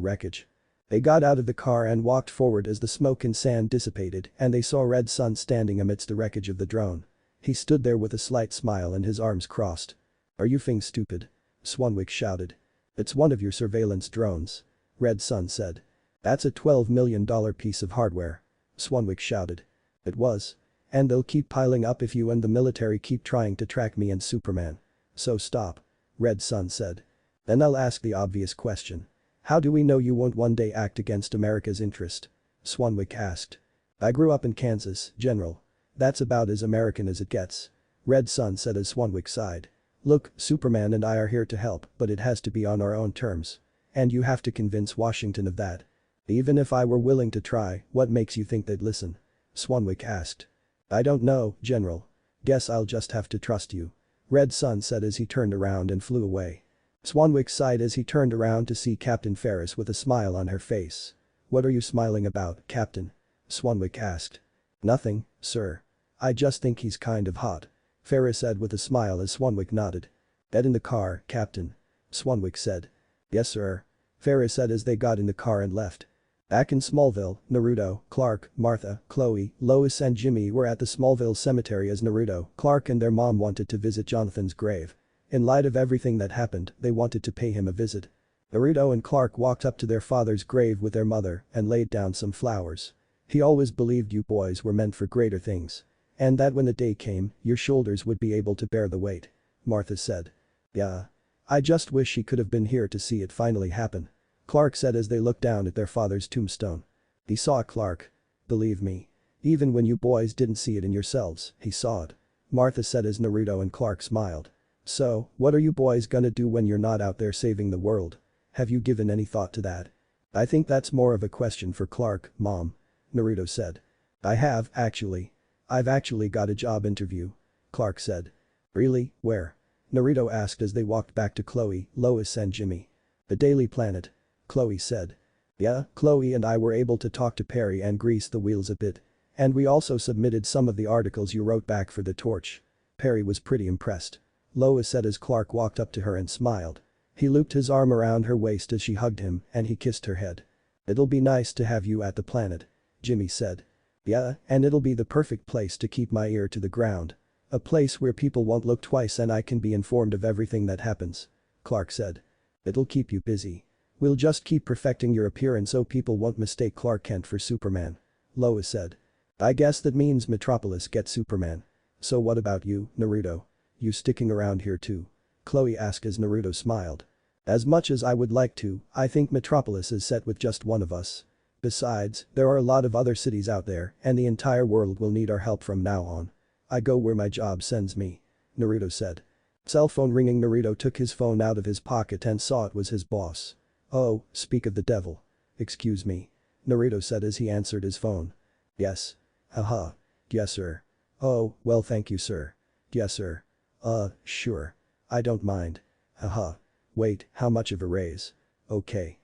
wreckage. They got out of the car and walked forward as the smoke and sand dissipated and they saw Red Sun standing amidst the wreckage of the drone. He stood there with a slight smile and his arms crossed. "Are you fing stupid?" Swanwick shouted. "It's one of your surveillance drones," Red Sun said. "That's a $12 million piece of hardware," Swanwick shouted. "It was. And they'll keep piling up if you and the military keep trying to track me and Superman. So stop," Red Sun said. "Then I'll ask the obvious question. How do we know you won't one day act against America's interest?" Swanwick asked. "I grew up in Kansas, General. That's about as American as it gets," Red Sun said as Swanwick sighed. "Look, Superman and I are here to help, but it has to be on our own terms. And you have to convince Washington of that." "Even if I were willing to try, what makes you think they'd listen?" Swanwick asked. "I don't know, General. Guess I'll just have to trust you," Red Sun said as he turned around and flew away. Swanwick sighed as he turned around to see Captain Ferris with a smile on her face. "What are you smiling about, Captain?" Swanwick asked. "Nothing, sir. I just think he's kind of hot," Ferris said with a smile as Swanwick nodded. "Get in the car, Captain," Swanwick said. "Yes, sir," Ferris said as they got in the car and left. Back in Smallville, Naruto, Clark, Martha, Chloe, Lois and Jimmy were at the Smallville cemetery as Naruto, Clark and their mom wanted to visit Jonathan's grave. In light of everything that happened, they wanted to pay him a visit. Naruto and Clark walked up to their father's grave with their mother and laid down some flowers. "He always believed you boys were meant for greater things. And that when the day came, your shoulders would be able to bear the weight," Martha said. "Yeah. I just wish he could have been here to see it finally happen," Clark said as they looked down at their father's tombstone. "He saw it, Clark. Believe me. Even when you boys didn't see it in yourselves, he saw it," Martha said as Naruto and Clark smiled. So, what are you boys gonna do when you're not out there saving the world? Have you given any thought to that? I think that's more of a question for Clark, Mom. Naruto said. I have, actually. I've actually got a job interview. Clark said. Really, where? Naruto asked as they walked back to Chloe, Lois and Jimmy. The Daily Planet. Chloe said. Yeah, Chloe and I were able to talk to Perry and grease the wheels a bit. And we also submitted some of the articles you wrote back for the Torch. Perry was pretty impressed. Lois said as Clark walked up to her and smiled. He looped his arm around her waist as she hugged him and he kissed her head. It'll be nice to have you at the planet. Jimmy said. Yeah, and it'll be the perfect place to keep my ear to the ground. A place where people won't look twice and I can be informed of everything that happens. Clark said. It'll keep you busy. We'll just keep perfecting your appearance so people won't mistake Clark Kent for Superman. Lois said. I guess that means Metropolis gets Superman. So what about you, Naruto? You sticking around here too? Chloe asked as Naruto smiled. As much as I would like to, I think Metropolis is set with just one of us. Besides, there are a lot of other cities out there and the entire world will need our help from now on. I go where my job sends me. Naruto said. Cell phone ringing. Naruto took his phone out of his pocket and saw it was his boss. Oh, speak of the devil. Excuse me. Naruto said as he answered his phone. Yes. Haha. Yes sir. Oh, well thank you sir. Yes sir. Sure. I don't mind. Haha. Wait, how much of a raise? Okay.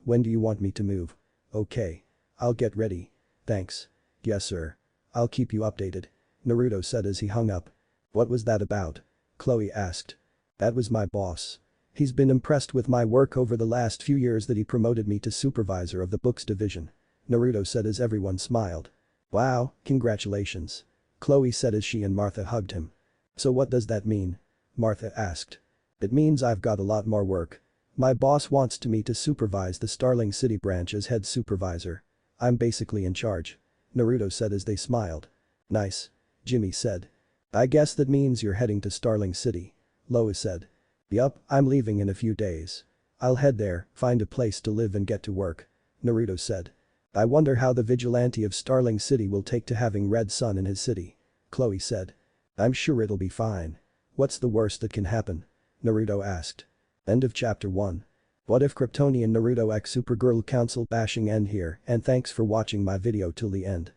When do you want me to move? Okay. I'll get ready. Thanks. Yes sir. I'll keep you updated. Naruto said as he hung up. What was that about? Chloe asked. That was my boss. He's been impressed with my work over the last few years that he promoted me to supervisor of the books division. Naruto said as everyone smiled. Wow, congratulations. Chloe said as she and Martha hugged him. So what does that mean? Martha asked. It means I've got a lot more work. My boss wants me to supervise the Starling City branch as head supervisor. I'm basically in charge. Naruto said as they smiled. Nice. Jimmy said. I guess that means you're heading to Starling City. Lois said. Yup, I'm leaving in a few days. I'll head there, find a place to live and get to work. Naruto said. I wonder how the vigilante of Starling City will take to having Red Sun in his city. Chloe said. I'm sure it'll be fine. What's the worst that can happen? Naruto asked. End of chapter 1. What if Kryptonian Naruto x Supergirl Council bashing end here and thanks for watching my video till the end.